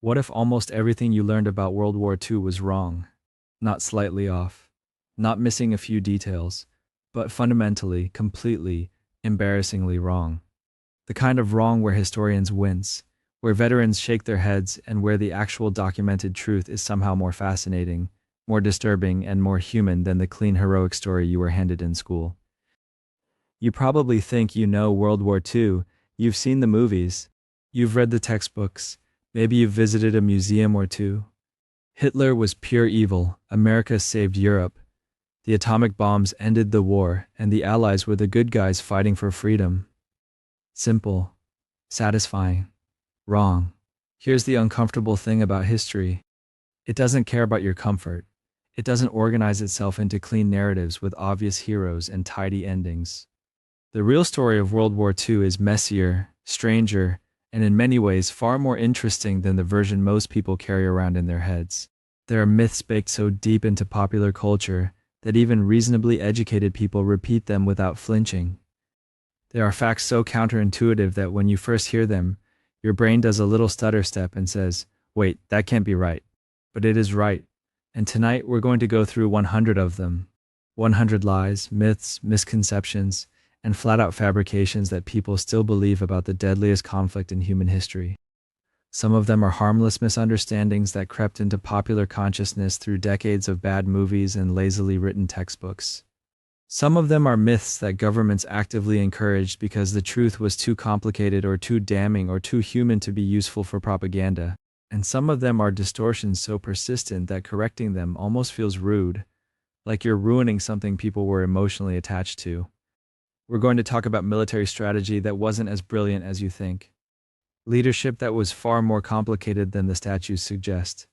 What if almost everything you learned about World War II was wrong? Not slightly off, not missing a few details, but fundamentally, completely, embarrassingly wrong. The kind of wrong where historians wince, where veterans shake their heads, and where the actual documented truth is somehow more fascinating, more disturbing, and more human than the clean heroic story you were handed in school. You probably think you know World War II, you've seen the movies, you've read the textbooks, maybe you've visited a museum or two. Hitler was pure evil, America saved Europe, the atomic bombs ended the war, and the Allies were the good guys fighting for freedom. Simple, satisfying, wrong. Here's the uncomfortable thing about history. It doesn't care about your comfort. It doesn't organize itself into clean narratives with obvious heroes and tidy endings. The real story of World War II is messier, stranger, and in many ways far more interesting than the version most people carry around in their heads. There are myths baked so deep into popular culture that even reasonably educated people repeat them without flinching. There are facts so counterintuitive that when you first hear them, your brain does a little stutter step and says, "Wait, that can't be right." But it is right. And tonight we're going to go through 100 of them. 100 lies, myths, misconceptions, and flat-out fabrications that people still believe about the deadliest conflict in human history. Some of them are harmless misunderstandings that crept into popular consciousness through decades of bad movies and lazily written textbooks. Some of them are myths that governments actively encouraged because the truth was too complicated or too damning or too human to be useful for propaganda. And some of them are distortions so persistent that correcting them almost feels rude, like you're ruining something people were emotionally attached to. We're going to talk about military strategy that wasn't as brilliant as you think. Leadership that was far more complicated than the statues suggest.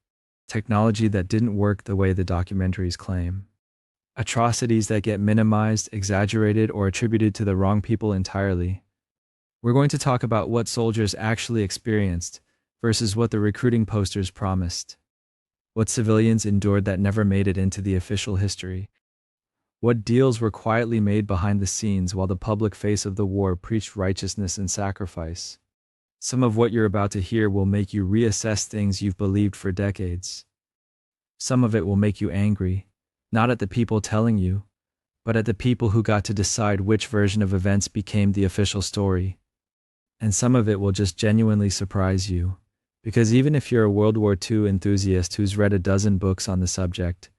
Technology that didn't work the way the documentaries claim. Atrocities that get minimized, exaggerated, or attributed to the wrong people entirely. We're going to talk about what soldiers actually experienced versus what the recruiting posters promised. What civilians endured that never made it into the official history. What deals were quietly made behind the scenes while the public face of the war preached righteousness and sacrifice. Some of what you're about to hear will make you reassess things you've believed for decades. Some of it will make you angry, not at the people telling you, but at the people who got to decide which version of events became the official story. And some of it will just genuinely surprise you, because even if you're a World War II enthusiast who's read a dozen books on the subject,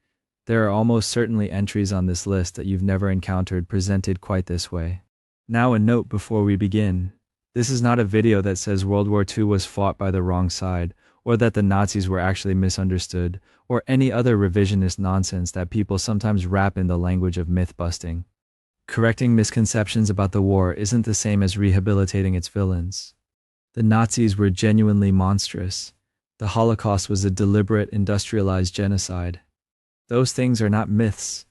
there are almost certainly entries on this list that you've never encountered presented quite this way. Now a note before we begin. This is not a video that says World War II was fought by the wrong side, or that the Nazis were actually misunderstood, or any other revisionist nonsense that people sometimes wrap in the language of myth-busting. Correcting misconceptions about the war isn't the same as rehabilitating its villains. The Nazis were genuinely monstrous. The Holocaust was a deliberate, industrialized genocide. Those things are not myths.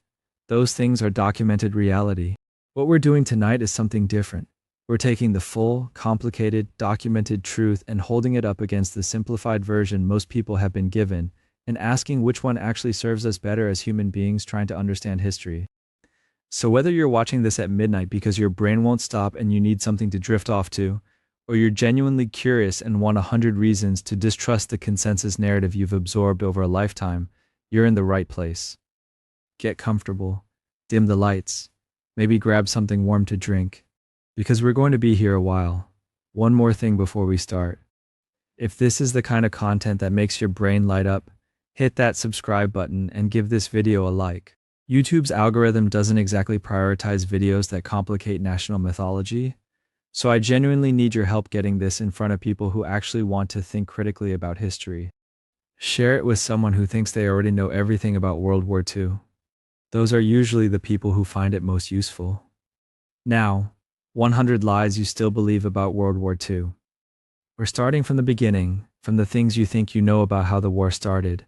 Those things are documented reality. What we're doing tonight is something different. We're taking the full, complicated, documented truth and holding it up against the simplified version most people have been given, and asking which one actually serves us better as human beings trying to understand history. So whether you're watching this at midnight because your brain won't stop and you need something to drift off to, or you're genuinely curious and want 100 reasons to distrust the consensus narrative you've absorbed over a lifetime, you're in the right place. Get comfortable, dim the lights, maybe grab something warm to drink, because we're going to be here a while. One more thing before we start. If this is the kind of content that makes your brain light up, hit that subscribe button and give this video a like. YouTube's algorithm doesn't exactly prioritize videos that complicate national mythology, so I genuinely need your help getting this in front of people who actually want to think critically about history. Share it with someone who thinks they already know everything about World War II. Those are usually the people who find it most useful. Now, 100 lies you still believe about World War II. We're starting from the beginning, from the things you think you know about how the war started,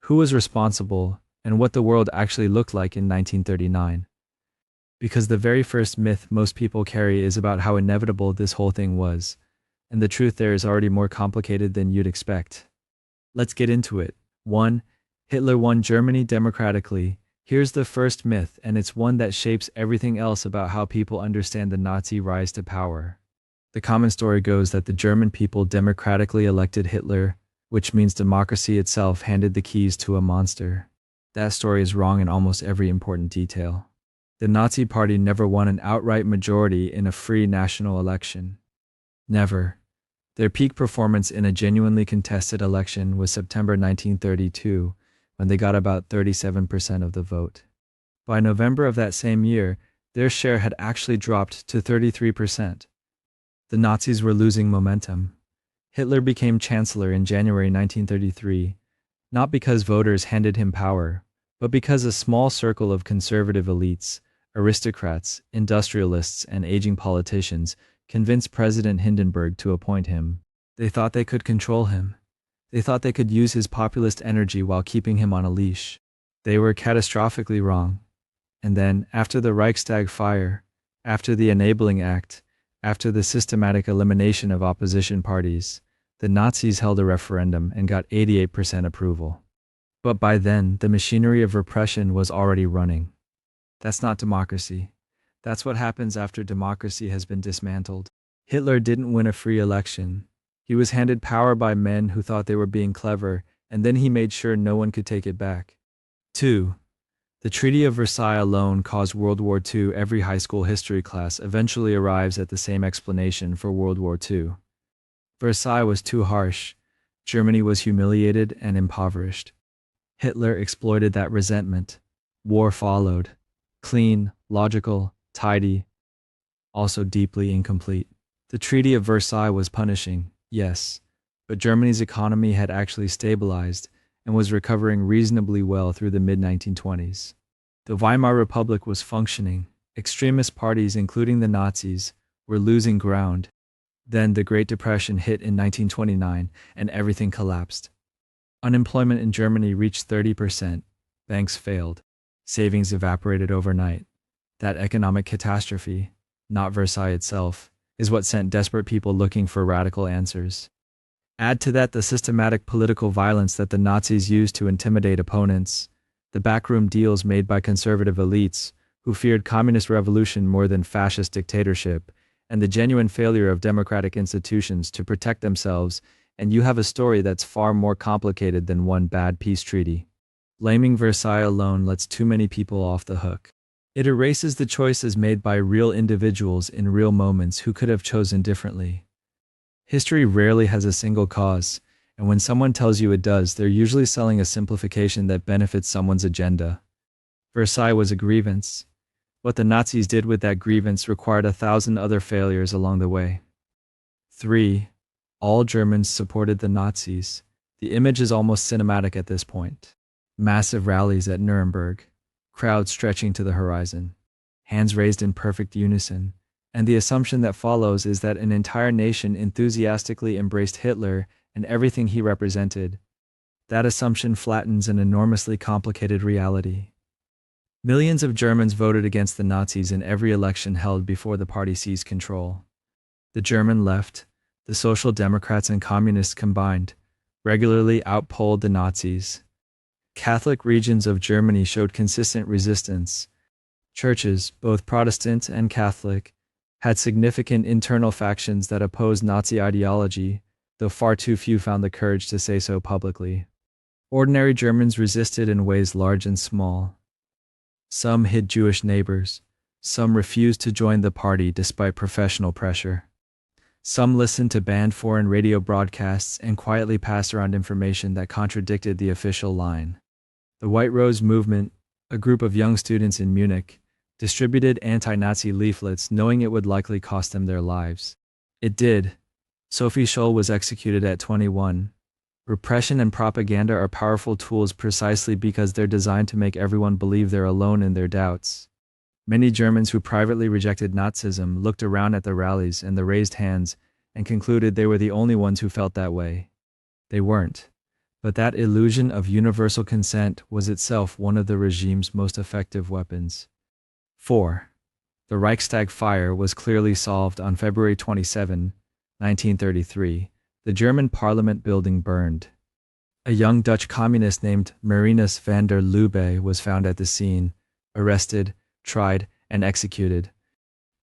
who was responsible, and what the world actually looked like in 1939. Because the very first myth most people carry is about how inevitable this whole thing was, and the truth there is already more complicated than you'd expect. Let's get into it. 1. Hitler won Germany democratically. Here's the first myth, and it's one that shapes everything else about how people understand the Nazi rise to power. The common story goes that the German people democratically elected Hitler, which means democracy itself handed the keys to a monster. That story is wrong in almost every important detail. The Nazi Party never won an outright majority in a free national election. Never. Their peak performance in a genuinely contested election was September 1932, when they got about 37% of the vote. By November of that same year, their share had actually dropped to 33%. The Nazis were losing momentum. Hitler became chancellor in January 1933, not because voters handed him power, but because a small circle of conservative elites, aristocrats, industrialists, and aging politicians convinced President Hindenburg to appoint him. They thought they could control him. They thought they could use his populist energy while keeping him on a leash. They were catastrophically wrong. And then, after the Reichstag fire, after the Enabling Act, after the systematic elimination of opposition parties, the Nazis held a referendum and got 88% approval. But by then, the machinery of repression was already running. That's not democracy. That's what happens after democracy has been dismantled. Hitler didn't win a free election. He was handed power by men who thought they were being clever, and then he made sure no one could take it back. 2. The Treaty of Versailles alone caused World War II. Every high school history class eventually arrives at the same explanation for World War II. Versailles was too harsh. Germany was humiliated and impoverished. Hitler exploited that resentment. War followed. Clean, logical, tidy, also deeply incomplete. The Treaty of Versailles was punishing, yes, but Germany's economy had actually stabilized and was recovering reasonably well through the mid-1920s. The Weimar Republic was functioning. Extremist parties, including the Nazis, were losing ground. Then the Great Depression hit in 1929 and everything collapsed. Unemployment in Germany reached 30%. Banks failed. Savings evaporated overnight. That economic catastrophe, not Versailles itself, is what sent desperate people looking for radical answers. Add to that the systematic political violence that the Nazis used to intimidate opponents, the backroom deals made by conservative elites who feared communist revolution more than fascist dictatorship, and the genuine failure of democratic institutions to protect themselves, and you have a story that's far more complicated than one bad peace treaty. Blaming Versailles alone lets too many people off the hook. It erases the choices made by real individuals in real moments who could have chosen differently. History rarely has a single cause, and when someone tells you it does, they're usually selling a simplification that benefits someone's agenda. Versailles was a grievance. What the Nazis did with that grievance required 1,000 other failures along the way. 3. All Germans supported the Nazis. The image is almost cinematic at this point. Massive rallies at Nuremberg, crowds stretching to the horizon, hands raised in perfect unison, and the assumption that follows is that an entire nation enthusiastically embraced Hitler and everything he represented. That assumption flattens an enormously complicated reality. Millions of Germans voted against the Nazis in every election held before the party seized control. The German left, the Social Democrats and Communists combined, regularly outpolled the Nazis. Catholic regions of Germany showed consistent resistance. Churches, both Protestant and Catholic, had significant internal factions that opposed Nazi ideology, though far too few found the courage to say so publicly. Ordinary Germans resisted in ways large and small. Some hid Jewish neighbors. Some refused to join the party despite professional pressure. Some listened to banned foreign radio broadcasts and quietly passed around information that contradicted the official line. The White Rose Movement, a group of young students in Munich, distributed anti-Nazi leaflets knowing it would likely cost them their lives. It did. Sophie Scholl was executed at 21. Repression and propaganda are powerful tools precisely because they're designed to make everyone believe they're alone in their doubts. Many Germans who privately rejected Nazism looked around at the rallies and the raised hands and concluded they were the only ones who felt that way. They weren't. But that illusion of universal consent was itself one of the regime's most effective weapons. 4. The Reichstag fire was clearly solved on February 27, 1933. The German parliament building burned. A young Dutch communist named Marinus van der Lubbe was found at the scene, arrested, tried, and executed.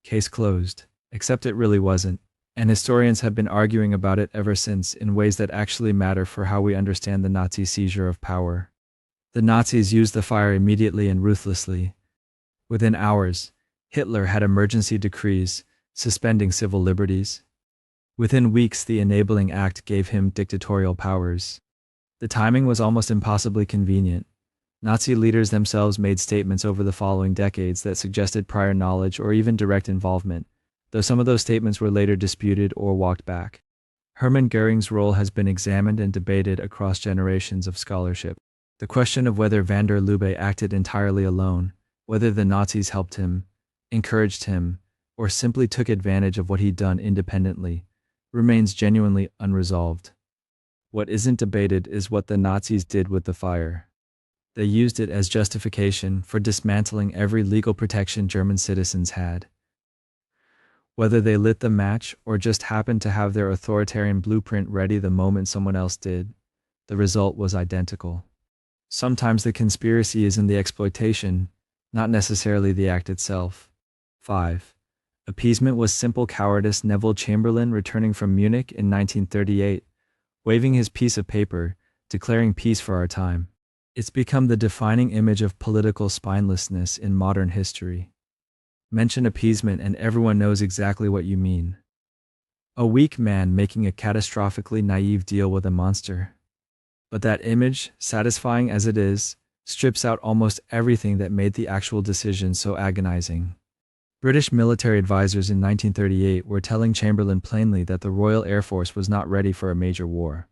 Case closed, except it really wasn't. and historians have been arguing about it ever since in ways that actually matter for how we understand the Nazi seizure of power. The Nazis used the fire immediately and ruthlessly. Within hours, Hitler had emergency decrees suspending civil liberties. Within weeks, the Enabling Act gave him dictatorial powers. The timing was almost impossibly convenient. Nazi leaders themselves made statements over the following decades that suggested prior knowledge or even direct involvement, though some of those statements were later disputed or walked back. Hermann Göring's role has been examined and debated across generations of scholarship. The question of whether van der Lubbe acted entirely alone, whether the Nazis helped him, encouraged him, or simply took advantage of what he'd done independently, remains genuinely unresolved. What isn't debated is what the Nazis did with the fire. They used it as justification for dismantling every legal protection German citizens had. Whether they lit the match or just happened to have their authoritarian blueprint ready the moment someone else did, the result was identical. Sometimes the conspiracy is in the exploitation, not necessarily the act itself. 5. Appeasement was simple cowardice. Neville Chamberlain, returning from Munich in 1938, waving his piece of paper, declaring peace for our time. It's become the defining image of political spinelessness in modern history. Mention appeasement and everyone knows exactly what you mean. A weak man making a catastrophically naive deal with a monster. But that image, satisfying as it is, strips out almost everything that made the actual decision so agonizing. British military advisors in 1938 were telling Chamberlain plainly that the Royal Air Force was not ready for a major war.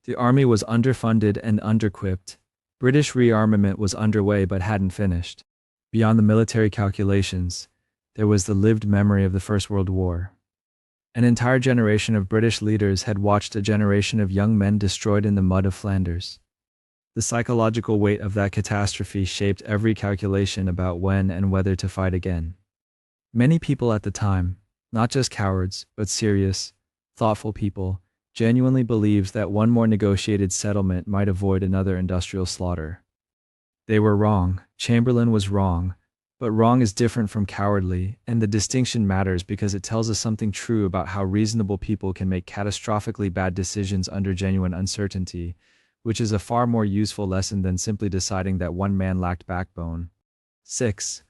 The army was underfunded and underequipped. British rearmament was underway but hadn't finished. Beyond the military calculations, there was the lived memory of the First World War. An entire generation of British leaders had watched a generation of young men destroyed in the mud of Flanders. The psychological weight of that catastrophe shaped every calculation about when and whether to fight again. Many people at the time, not just cowards, but serious, thoughtful people, genuinely believed that one more negotiated settlement might avoid another industrial slaughter. They were wrong. Chamberlain was wrong. But wrong is different from cowardly, and the distinction matters because it tells us something true about how reasonable people can make catastrophically bad decisions under genuine uncertainty, which is a far more useful lesson than simply deciding that one man lacked backbone. 6.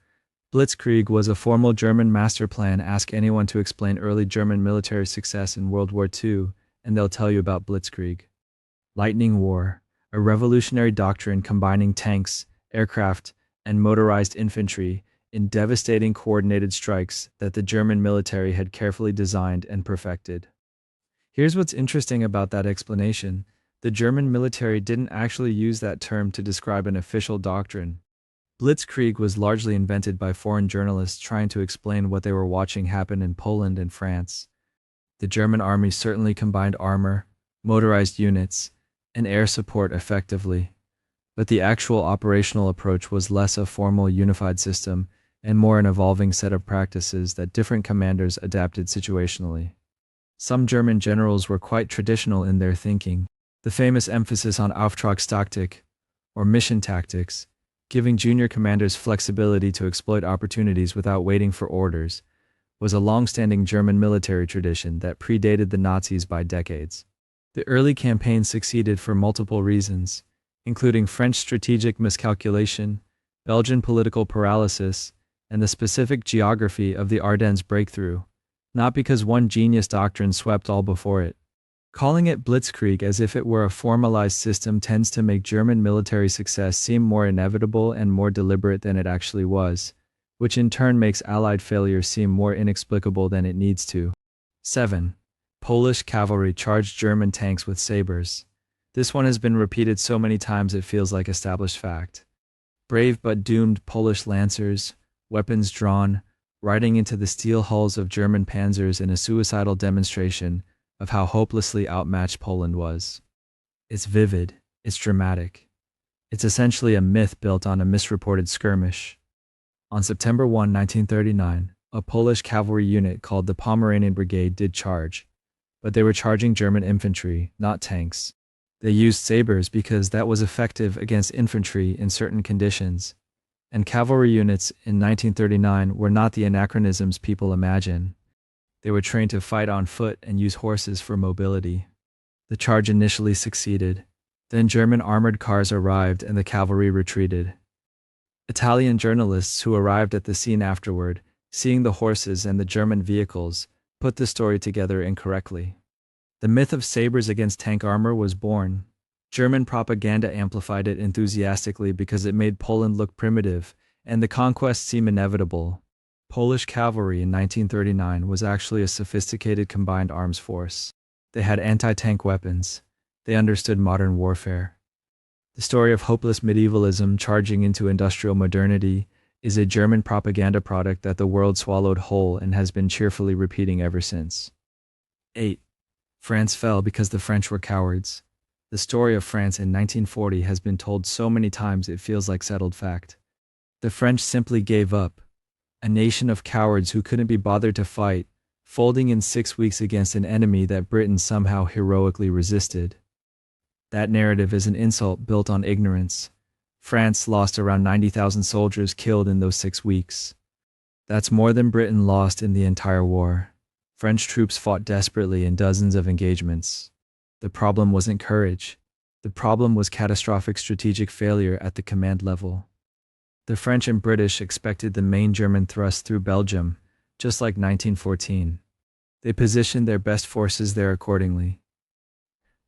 Blitzkrieg was a formal German master plan. Ask anyone to explain early German military success in World War II, and they'll tell you about Blitzkrieg. Lightning War, a revolutionary doctrine combining tanks, aircraft, and motorized infantry in devastating coordinated strikes that the German military had carefully designed and perfected. Here's what's interesting about that explanation. The German military didn't actually use that term to describe an official doctrine. Blitzkrieg was largely invented by foreign journalists trying to explain what they were watching happen in Poland and France. The German army certainly combined armor, motorized units, and air support effectively. But the actual operational approach was less a formal unified system and more an evolving set of practices that different commanders adapted situationally. Some German generals were quite traditional in their thinking. The famous emphasis on Auftragstaktik, or mission tactics, giving junior commanders flexibility to exploit opportunities without waiting for orders, was a long-standing German military tradition that predated the Nazis by decades. The early campaign succeeded for multiple reasons, including French strategic miscalculation, Belgian political paralysis, and the specific geography of the Ardennes breakthrough, not because one genius doctrine swept all before it. Calling it Blitzkrieg as if it were a formalized system tends to make German military success seem more inevitable and more deliberate than it actually was, which in turn makes Allied failure seem more inexplicable than it needs to. 7. Polish cavalry charged German tanks with sabers. This one has been repeated so many times it feels like established fact. Brave but doomed Polish lancers, weapons drawn, riding into the steel hulls of German panzers in a suicidal demonstration of how hopelessly outmatched Poland was. It's vivid, it's dramatic. It's essentially a myth built on a misreported skirmish. On September 1, 1939, a Polish cavalry unit called the Pomeranian Brigade did charge, but they were charging German infantry, not tanks. They used sabers because that was effective against infantry in certain conditions, and cavalry units in 1939 were not the anachronisms people imagine. They were trained to fight on foot and use horses for mobility. The charge initially succeeded. Then German armored cars arrived and the cavalry retreated. Italian journalists who arrived at the scene afterward, seeing the horses and the German vehicles, put the story together incorrectly. The myth of sabers against tank armor was born. German propaganda amplified it enthusiastically because it made Poland look primitive and the conquest seem inevitable. Polish cavalry in 1939 was actually a sophisticated combined arms force. They had anti-tank weapons. They understood modern warfare. The story of hopeless medievalism charging into industrial modernity is a German propaganda product that the world swallowed whole and has been cheerfully repeating ever since. 8. France fell because the French were cowards. The story of France in 1940 has been told so many times it feels like settled fact. The French simply gave up. A nation of cowards who couldn't be bothered to fight, folding in 6 weeks against an enemy that Britain somehow heroically resisted. That narrative is an insult built on ignorance. France lost around 90,000 soldiers killed in those 6 weeks. That's more than Britain lost in the entire war. French troops fought desperately in dozens of engagements. The problem wasn't courage. The problem was catastrophic strategic failure at the command level. The French and British expected the main German thrust through Belgium, just like 1914. They positioned their best forces there accordingly.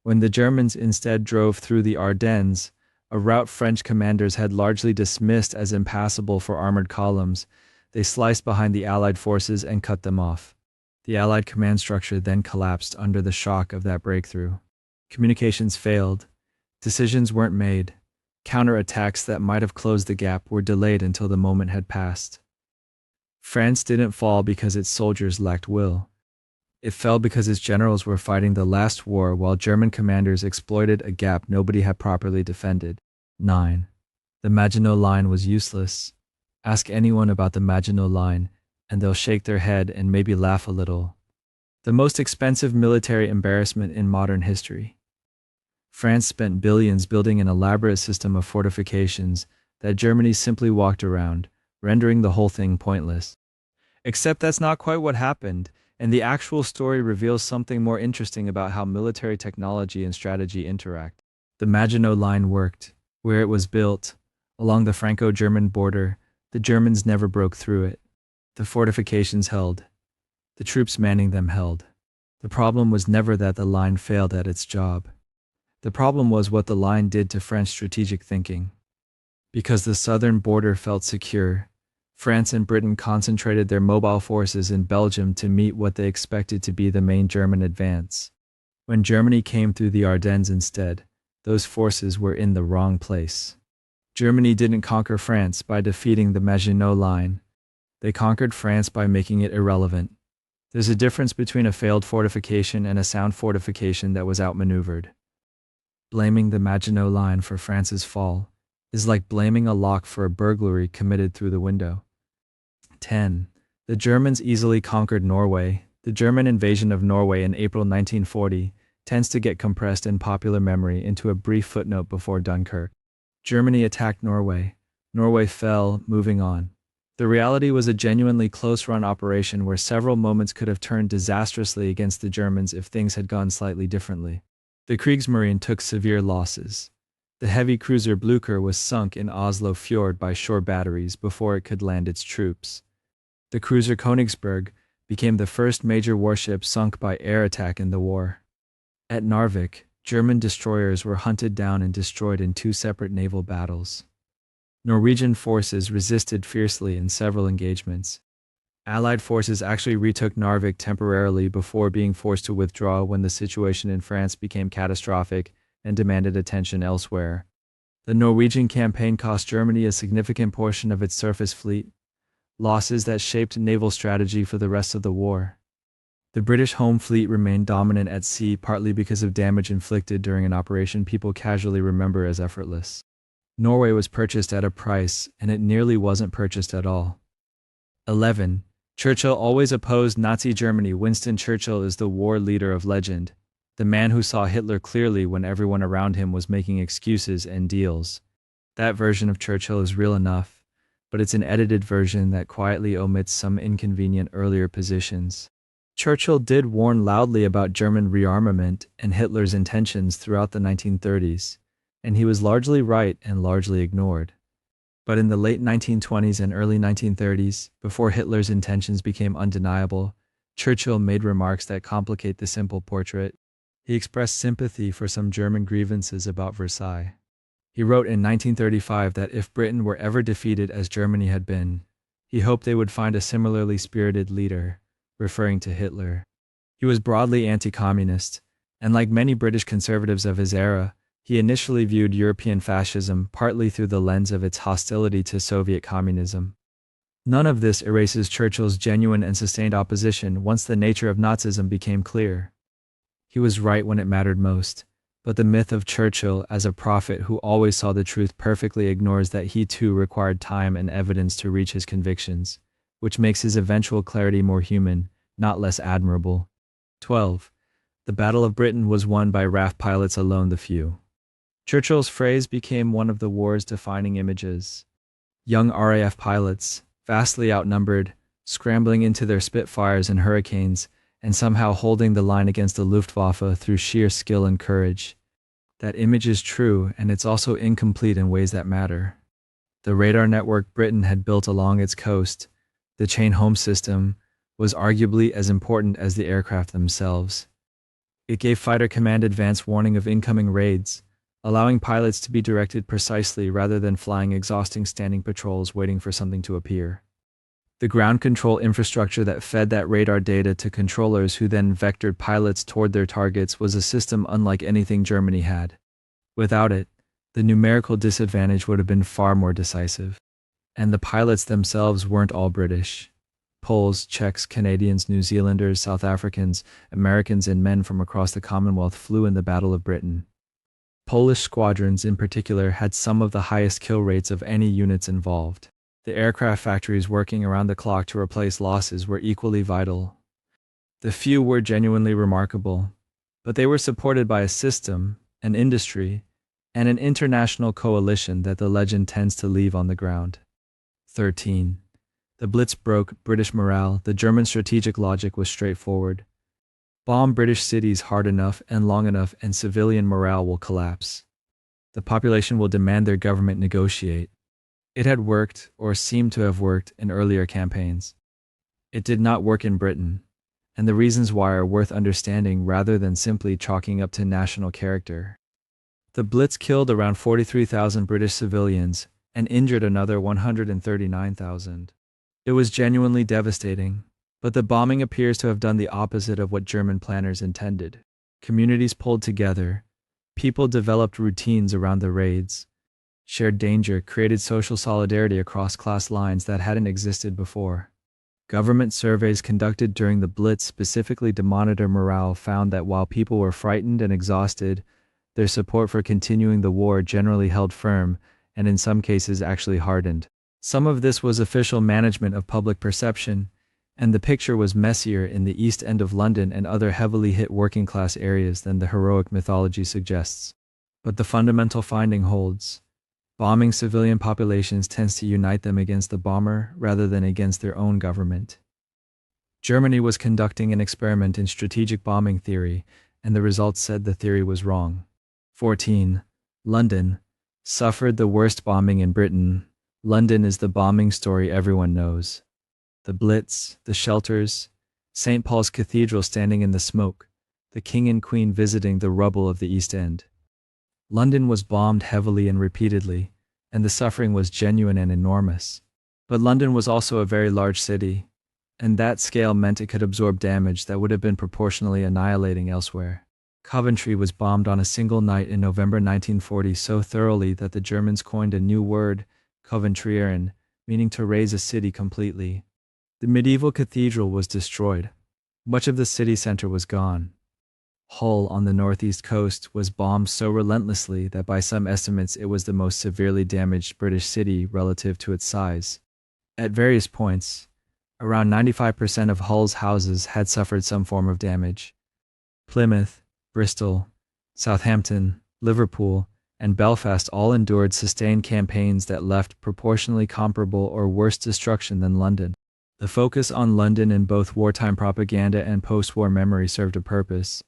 When the Germans instead drove through the Ardennes, a route French commanders had largely dismissed as impassable for armored columns, they sliced behind the Allied forces and cut them off. The Allied command structure then collapsed under the shock of that breakthrough. Communications failed. Decisions weren't made. Counterattacks that might have closed the gap were delayed until the moment had passed. France didn't fall because its soldiers lacked will. It fell because its generals were fighting the last war while German commanders exploited a gap nobody had properly defended. 9. The Maginot Line was useless. Ask anyone about the Maginot Line, and they'll shake their head and maybe laugh a little. The most expensive military embarrassment in modern history. France spent billions building an elaborate system of fortifications that Germany simply walked around, rendering the whole thing pointless. Except that's not quite what happened, and the actual story reveals something more interesting about how military technology and strategy interact. The Maginot Line worked. Where it was built, along the Franco-German border, the Germans never broke through it. The fortifications held. The troops manning them held. The problem was never that the line failed at its job. The problem was what the line did to French strategic thinking. Because the southern border felt secure, France and Britain concentrated their mobile forces in Belgium to meet what they expected to be the main German advance. When Germany came through the Ardennes instead, those forces were in the wrong place. Germany didn't conquer France by defeating the Maginot Line. They conquered France by making it irrelevant. There's a difference between a failed fortification and a sound fortification that was outmaneuvered. Blaming the Maginot Line for France's fall is like blaming a lock for a burglary committed through the window. 10. The Germans easily conquered Norway. The German invasion of Norway in April 1940 tends to get compressed in popular memory into a brief footnote before Dunkirk. Germany attacked Norway. Norway fell, moving on. The reality was a genuinely close-run operation where several moments could have turned disastrously against the Germans if things had gone slightly differently. The Kriegsmarine took severe losses. The heavy cruiser Blücher was sunk in Oslo Fjord by shore batteries before it could land its troops. The cruiser Königsberg became the first major warship sunk by air attack in the war. At Narvik, German destroyers were hunted down and destroyed in 2 separate naval battles. Norwegian forces resisted fiercely in several engagements. Allied forces actually retook Narvik temporarily before being forced to withdraw when the situation in France became catastrophic and demanded attention elsewhere. The Norwegian campaign cost Germany a significant portion of its surface fleet, losses that shaped naval strategy for the rest of the war. The British home fleet remained dominant at sea partly because of damage inflicted during an operation people casually remember as effortless. Norway was purchased at a price, and it nearly wasn't purchased at all. 11. Churchill always opposed Nazi Germany. Winston Churchill is the war leader of legend, the man who saw Hitler clearly when everyone around him was making excuses and deals. That version of Churchill is real enough, but it's an edited version that quietly omits some inconvenient earlier positions. Churchill did warn loudly about German rearmament and Hitler's intentions throughout the 1930s, and he was largely right and largely ignored. But in the late 1920s and early 1930s, before Hitler's intentions became undeniable, Churchill made remarks that complicate the simple portrait. He expressed sympathy for some German grievances about Versailles. He wrote in 1935 that if Britain were ever defeated as Germany had been, he hoped they would find a similarly spirited leader, referring to Hitler. He was broadly anti-communist, and like many British conservatives of his era, he initially viewed European fascism partly through the lens of its hostility to Soviet communism. None of this erases Churchill's genuine and sustained opposition once the nature of Nazism became clear. He was right when it mattered most, but the myth of Churchill as a prophet who always saw the truth perfectly ignores that he too required time and evidence to reach his convictions, which makes his eventual clarity more human, not less admirable. 12. The Battle of Britain was won by RAF pilots alone, the few. Churchill's phrase became one of the war's defining images. Young RAF pilots, vastly outnumbered, scrambling into their Spitfires and Hurricanes, and somehow holding the line against the Luftwaffe through sheer skill and courage. That image is true, and it's also incomplete in ways that matter. The radar network Britain had built along its coast, the chain home system, was arguably as important as the aircraft themselves. It gave fighter command advance warning of incoming raids, allowing pilots to be directed precisely rather than flying exhausting standing patrols waiting for something to appear. The ground control infrastructure that fed that radar data to controllers who then vectored pilots toward their targets was a system unlike anything Germany had. Without it, the numerical disadvantage would have been far more decisive. And the pilots themselves weren't all British. Poles, Czechs, Canadians, New Zealanders, South Africans, Americans, and men from across the Commonwealth flew in the Battle of Britain. Polish squadrons in particular had some of the highest kill rates of any units involved. The aircraft factories working around the clock to replace losses were equally vital. The few were genuinely remarkable, but they were supported by a system, an industry, and an international coalition that the legend tends to leave on the ground. 13. The Blitz broke British morale. The German strategic logic was straightforward. Bomb British cities hard enough and long enough and civilian morale will collapse. The population will demand their government negotiate. It had worked, or seemed to have worked, in earlier campaigns. It did not work in Britain, and the reasons why are worth understanding rather than simply chalking up to national character. The Blitz killed around 43,000 British civilians and injured another 139,000. It was genuinely devastating, but the bombing appears to have done the opposite of what German planners intended. Communities pulled together, people developed routines around the raids. Shared danger created social solidarity across class lines that hadn't existed before. Government surveys conducted during the Blitz specifically to monitor morale found that while people were frightened and exhausted, their support for continuing the war generally held firm and in some cases actually hardened. Some of this was official management of public perception, and the picture was messier in the East End of London and other heavily hit working-class areas than the heroic mythology suggests. But the fundamental finding holds. Bombing civilian populations tends to unite them against the bomber rather than against their own government. Germany was conducting an experiment in strategic bombing theory, and the results said the theory was wrong. 14. London suffered the worst bombing in Britain. London is the bombing story everyone knows. The Blitz, the shelters, St. Paul's Cathedral standing in the smoke, the King and Queen visiting the rubble of the East End. London was bombed heavily and repeatedly, and the suffering was genuine and enormous. But London was also a very large city, and that scale meant it could absorb damage that would have been proportionally annihilating elsewhere. Coventry was bombed on a single night in November 1940 so thoroughly that the Germans coined a new word, Coventrieren, meaning to raze a city completely. The medieval cathedral was destroyed. Much of the city center was gone. Hull on the northeast coast was bombed so relentlessly that by some estimates it was the most severely damaged British city relative to its size. At various points, around 95% of Hull's houses had suffered some form of damage. Plymouth, Bristol, Southampton, Liverpool, and Belfast all endured sustained campaigns that left proportionally comparable or worse destruction than London. The focus on London in both wartime propaganda and post-war memory served a purpose.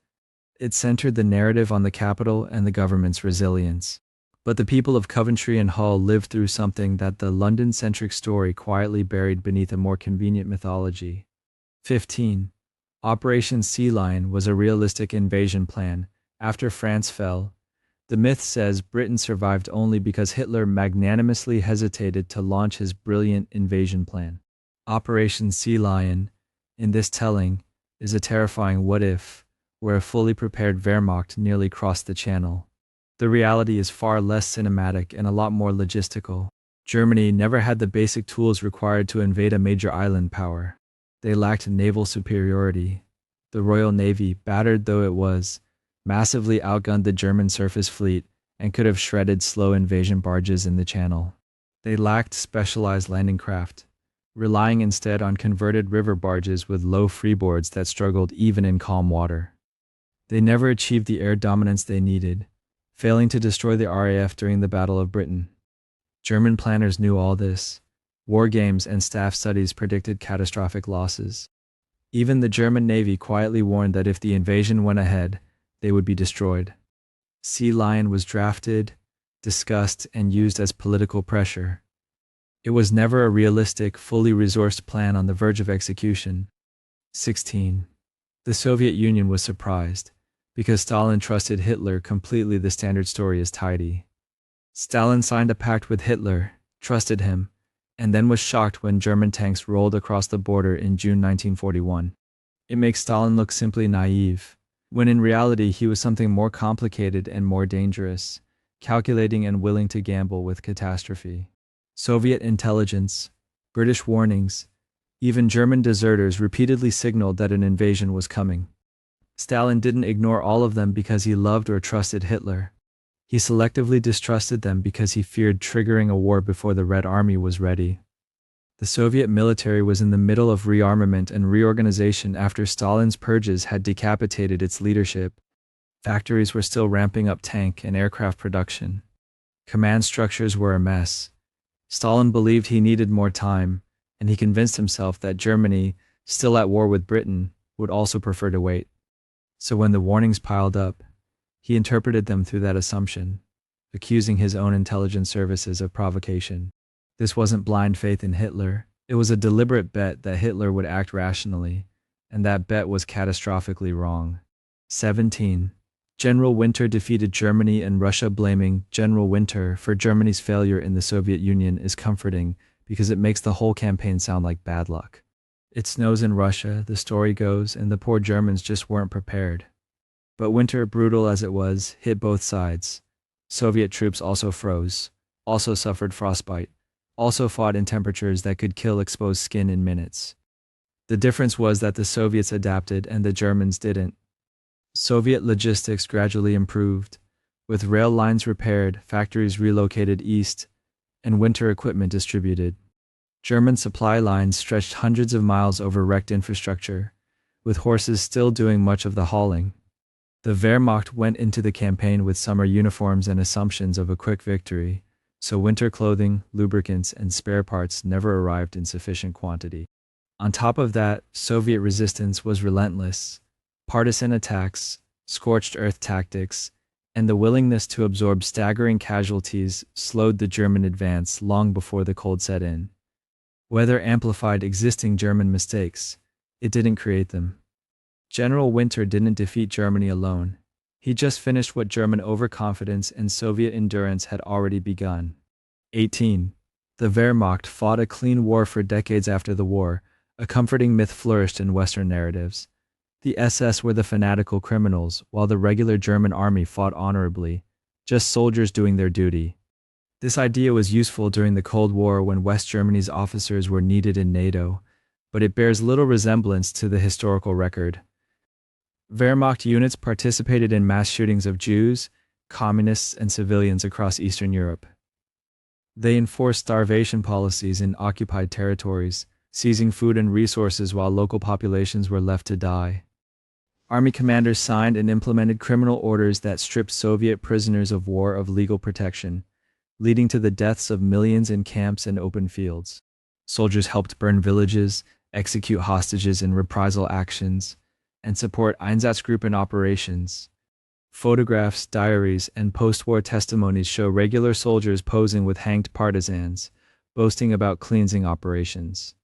It centered the narrative on the capital and the government's resilience. But the people of Coventry and Hull lived through something that the London-centric story quietly buried beneath a more convenient mythology. 15. Operation Sea Lion was a realistic invasion plan. After France fell, the myth says Britain survived only because Hitler magnanimously hesitated to launch his brilliant invasion plan. Operation Sea Lion, in this telling, is a terrifying what-if, where a fully prepared Wehrmacht nearly crossed the Channel. The reality is far less cinematic and a lot more logistical. Germany never had the basic tools required to invade a major island power. They lacked naval superiority. The Royal Navy, battered though it was, massively outgunned the German surface fleet and could have shredded slow invasion barges in the Channel. They lacked specialized landing craft, relying instead on converted river barges with low freeboards that struggled even in calm water. They never achieved the air dominance they needed, failing to destroy the RAF during the Battle of Britain. German planners knew all this. War games and staff studies predicted catastrophic losses. Even the German Navy quietly warned that if the invasion went ahead, they would be destroyed. Sea Lion was drafted, discussed, and used as political pressure. It was never a realistic, fully resourced plan on the verge of execution. 16. The Soviet Union was surprised, because Stalin trusted Hitler completely. The standard story is tidy. Stalin signed a pact with Hitler, trusted him, and then was shocked when German tanks rolled across the border in June 1941. It makes Stalin look simply naive, when in reality he was something more complicated and more dangerous, calculating and willing to gamble with catastrophe. Soviet intelligence, British warnings, even German deserters repeatedly signaled that an invasion was coming. Stalin didn't ignore all of them because he loved or trusted Hitler. He selectively distrusted them because he feared triggering a war before the Red Army was ready. The Soviet military was in the middle of rearmament and reorganization after Stalin's purges had decapitated its leadership. Factories were still ramping up tank and aircraft production. Command structures were a mess. Stalin believed he needed more time, and he convinced himself that Germany, still at war with Britain, would also prefer to wait. So when the warnings piled up, he interpreted them through that assumption, accusing his own intelligence services of provocation. This wasn't blind faith in Hitler. It was a deliberate bet that Hitler would act rationally, and that bet was catastrophically wrong. 17. General Winter defeated Germany and Russia. Blaming General Winter for Germany's failure in the Soviet Union is comforting because it makes the whole campaign sound like bad luck. It snows in Russia, the story goes, and the poor Germans just weren't prepared. But winter, brutal as it was, hit both sides. Soviet troops also froze, also suffered frostbite, also fought in temperatures that could kill exposed skin in minutes. The difference was that the Soviets adapted and the Germans didn't. Soviet logistics gradually improved, with rail lines repaired, factories relocated east, and winter equipment distributed. German supply lines stretched hundreds of miles over wrecked infrastructure, with horses still doing much of the hauling. The Wehrmacht went into the campaign with summer uniforms and assumptions of a quick victory, so winter clothing, lubricants, and spare parts never arrived in sufficient quantity. On top of that, Soviet resistance was relentless. Partisan attacks, scorched earth tactics, and the willingness to absorb staggering casualties slowed the German advance long before the cold set in. Weather amplified existing German mistakes. It didn't create them. General Winter didn't defeat Germany alone. He just finished what German overconfidence and Soviet endurance had already begun. 18. The Wehrmacht fought a clean war for decades after the war. A comforting myth flourished in Western narratives. The SS were the fanatical criminals, while the regular German army fought honorably, just soldiers doing their duty. This idea was useful during the Cold War when West Germany's officers were needed in NATO, but it bears little resemblance to the historical record. Wehrmacht units participated in mass shootings of Jews, communists, and civilians across Eastern Europe. They enforced starvation policies in occupied territories, seizing food and resources while local populations were left to die. Army commanders signed and implemented criminal orders that stripped Soviet prisoners of war of legal protection, leading to the deaths of millions in camps and open fields. Soldiers helped burn villages, execute hostages in reprisal actions, and support Einsatzgruppen operations. Photographs, diaries, and post-war testimonies show regular soldiers posing with hanged partisans, boasting about cleansing operations.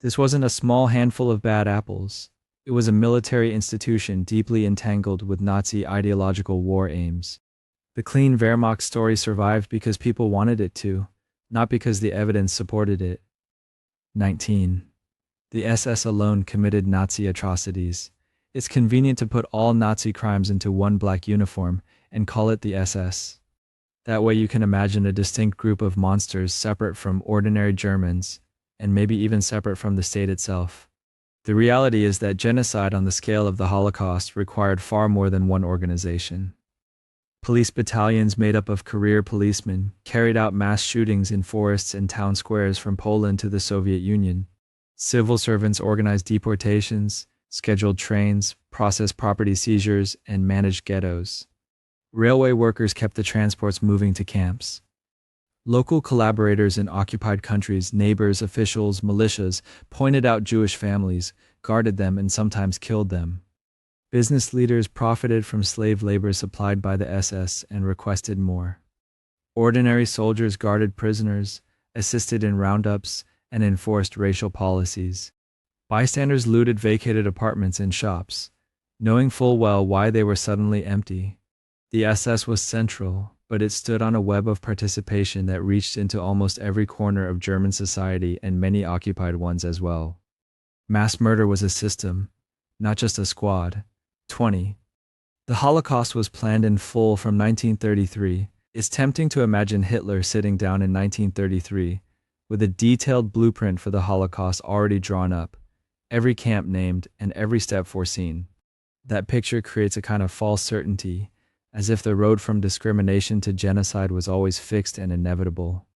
This wasn't a small handful of bad apples. It was a military institution deeply entangled with Nazi ideological war aims. The clean Wehrmacht story survived because people wanted it to, not because the evidence supported it. 19. The SS alone committed Nazi atrocities. It's convenient to put all Nazi crimes into one black uniform and call it the SS. That way you can imagine a distinct group of monsters separate from ordinary Germans, and maybe even separate from the state itself. The reality is that genocide on the scale of the Holocaust required far more than one organization. Police battalions made up of career policemen carried out mass shootings in forests and town squares from Poland to the Soviet Union. Civil servants organized deportations, scheduled trains, processed property seizures, and managed ghettos. Railway workers kept the transports moving to camps. Local collaborators in occupied countries, neighbors, officials, militias, pointed out Jewish families, guarded them, and sometimes killed them. Business leaders profited from slave labor supplied by the SS and requested more. Ordinary soldiers guarded prisoners, assisted in roundups, and enforced racial policies. Bystanders looted vacated apartments and shops, knowing full well why they were suddenly empty. The SS was central, but it stood on a web of participation that reached into almost every corner of German society and many occupied ones as well. Mass murder was a system, not just a squad. 20. The Holocaust was planned in full from 1933. It's tempting to imagine Hitler sitting down in 1933 with a detailed blueprint for the Holocaust already drawn up, every camp named, and every step foreseen. That picture creates a kind of false certainty, as if the road from discrimination to genocide was always fixed and inevitable.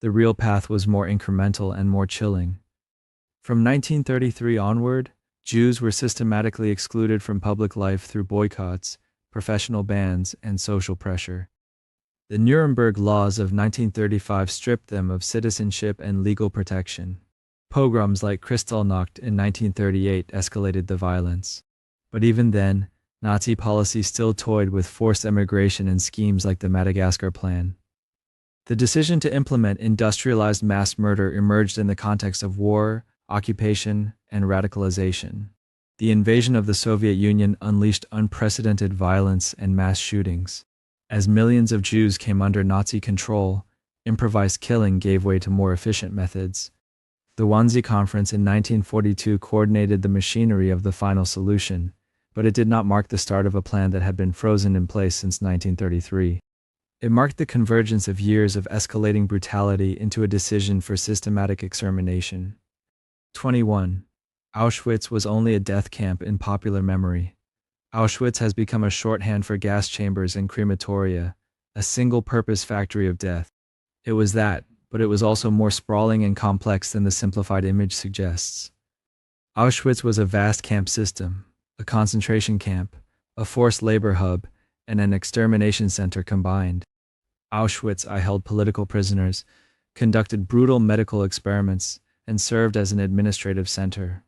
The real path was more incremental and more chilling. From 1933 onward, Jews were systematically excluded from public life through boycotts, professional bans, and social pressure. The Nuremberg laws of 1935 stripped them of citizenship and legal protection. Pogroms like Kristallnacht in 1938 escalated the violence. But even then, Nazi policy still toyed with forced emigration and schemes like the Madagascar Plan. The decision to implement industrialized mass murder emerged in the context of war, occupation, and radicalization. The invasion of the Soviet Union unleashed unprecedented violence and mass shootings. As millions of Jews came under Nazi control, improvised killing gave way to more efficient methods. The Wannsee Conference in 1942 coordinated the machinery of the final solution, but it did not mark the start of a plan that had been frozen in place since 1933. It marked the convergence of years of escalating brutality into a decision for systematic extermination. 21. Auschwitz was only a death camp in popular memory. Auschwitz has become a shorthand for gas chambers and crematoria, a single-purpose factory of death. It was that, but it was also more sprawling and complex than the simplified image suggests. Auschwitz was a vast camp system, a concentration camp, a forced labor hub, and an extermination center combined. Auschwitz held political prisoners, conducted brutal medical experiments, and served as an administrative center.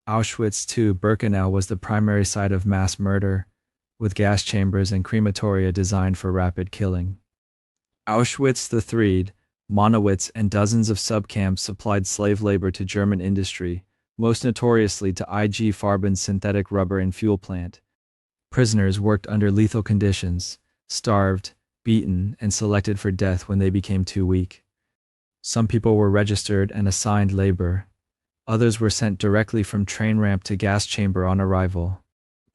Auschwitz II-Birkenau was the primary site of mass murder, with gas chambers and crematoria designed for rapid killing. Auschwitz III, Monowitz, and dozens of subcamps supplied slave labor to German industry, most notoriously to IG Farben's synthetic rubber and fuel plant. Prisoners worked under lethal conditions, starved, beaten, and selected for death when they became too weak. Some people were registered and assigned labor. Others were sent directly from train ramp to gas chamber on arrival.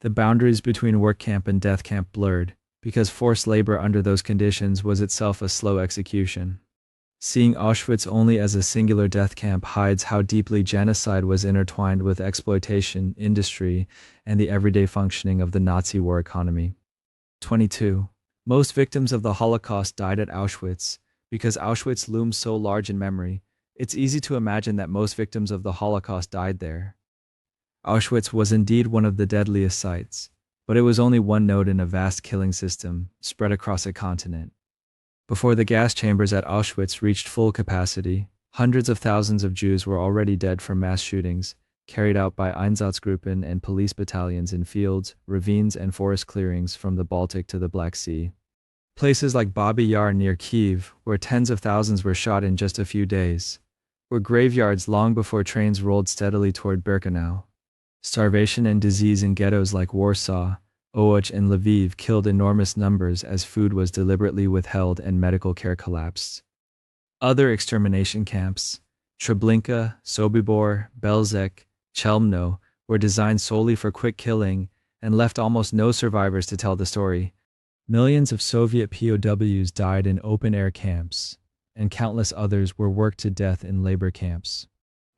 The boundaries between work camp and death camp blurred, because forced labor under those conditions was itself a slow execution. Seeing Auschwitz only as a singular death camp hides how deeply genocide was intertwined with exploitation, industry, and the everyday functioning of the Nazi war economy. 22. Most victims of the Holocaust died at Auschwitz. Because Auschwitz looms so large in memory, it's easy to imagine that most victims of the Holocaust died there. Auschwitz was indeed one of the deadliest sites, but it was only one node in a vast killing system spread across a continent. Before the gas chambers at Auschwitz reached full capacity, hundreds of thousands of Jews were already dead from mass shootings, carried out by Einsatzgruppen and police battalions in fields, ravines, and forest clearings from the Baltic to the Black Sea. Places like Babi Yar near Kyiv, where tens of thousands were shot in just a few days, were graveyards long before trains rolled steadily toward Birkenau. Starvation and disease in ghettos like Warsaw, Łódź, and Lviv killed enormous numbers as food was deliberately withheld and medical care collapsed. Other extermination camps, Treblinka, Sobibor, Belzec, Chelmno, were designed solely for quick killing and left almost no survivors to tell the story. Millions of Soviet POWs died in open-air camps, and countless others were worked to death in labor camps.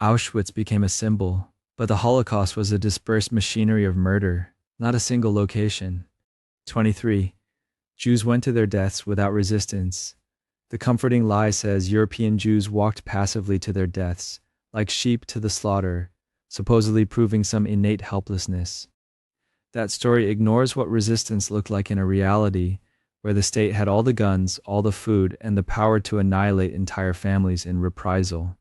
Auschwitz became a symbol, but the Holocaust was a dispersed machinery of murder, not a single location. 23. Jews went to their deaths without resistance. The comforting lie says European Jews walked passively to their deaths, like sheep to the slaughter, supposedly proving some innate helplessness. That story ignores what resistance looked like in a reality where the state had all the guns, all the food, and the power to annihilate entire families in reprisal.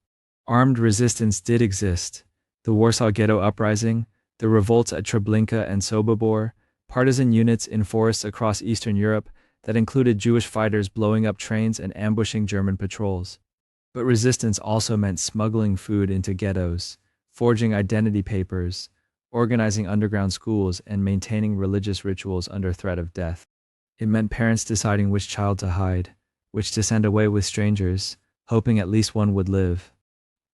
Armed resistance did exist. The Warsaw Ghetto Uprising, the revolts at Treblinka and Sobibor, partisan units in forests across Eastern Europe that included Jewish fighters blowing up trains and ambushing German patrols. But resistance also meant smuggling food into ghettos, forging identity papers, organizing underground schools, and maintaining religious rituals under threat of death. It meant parents deciding which child to hide, which to send away with strangers, hoping at least one would live.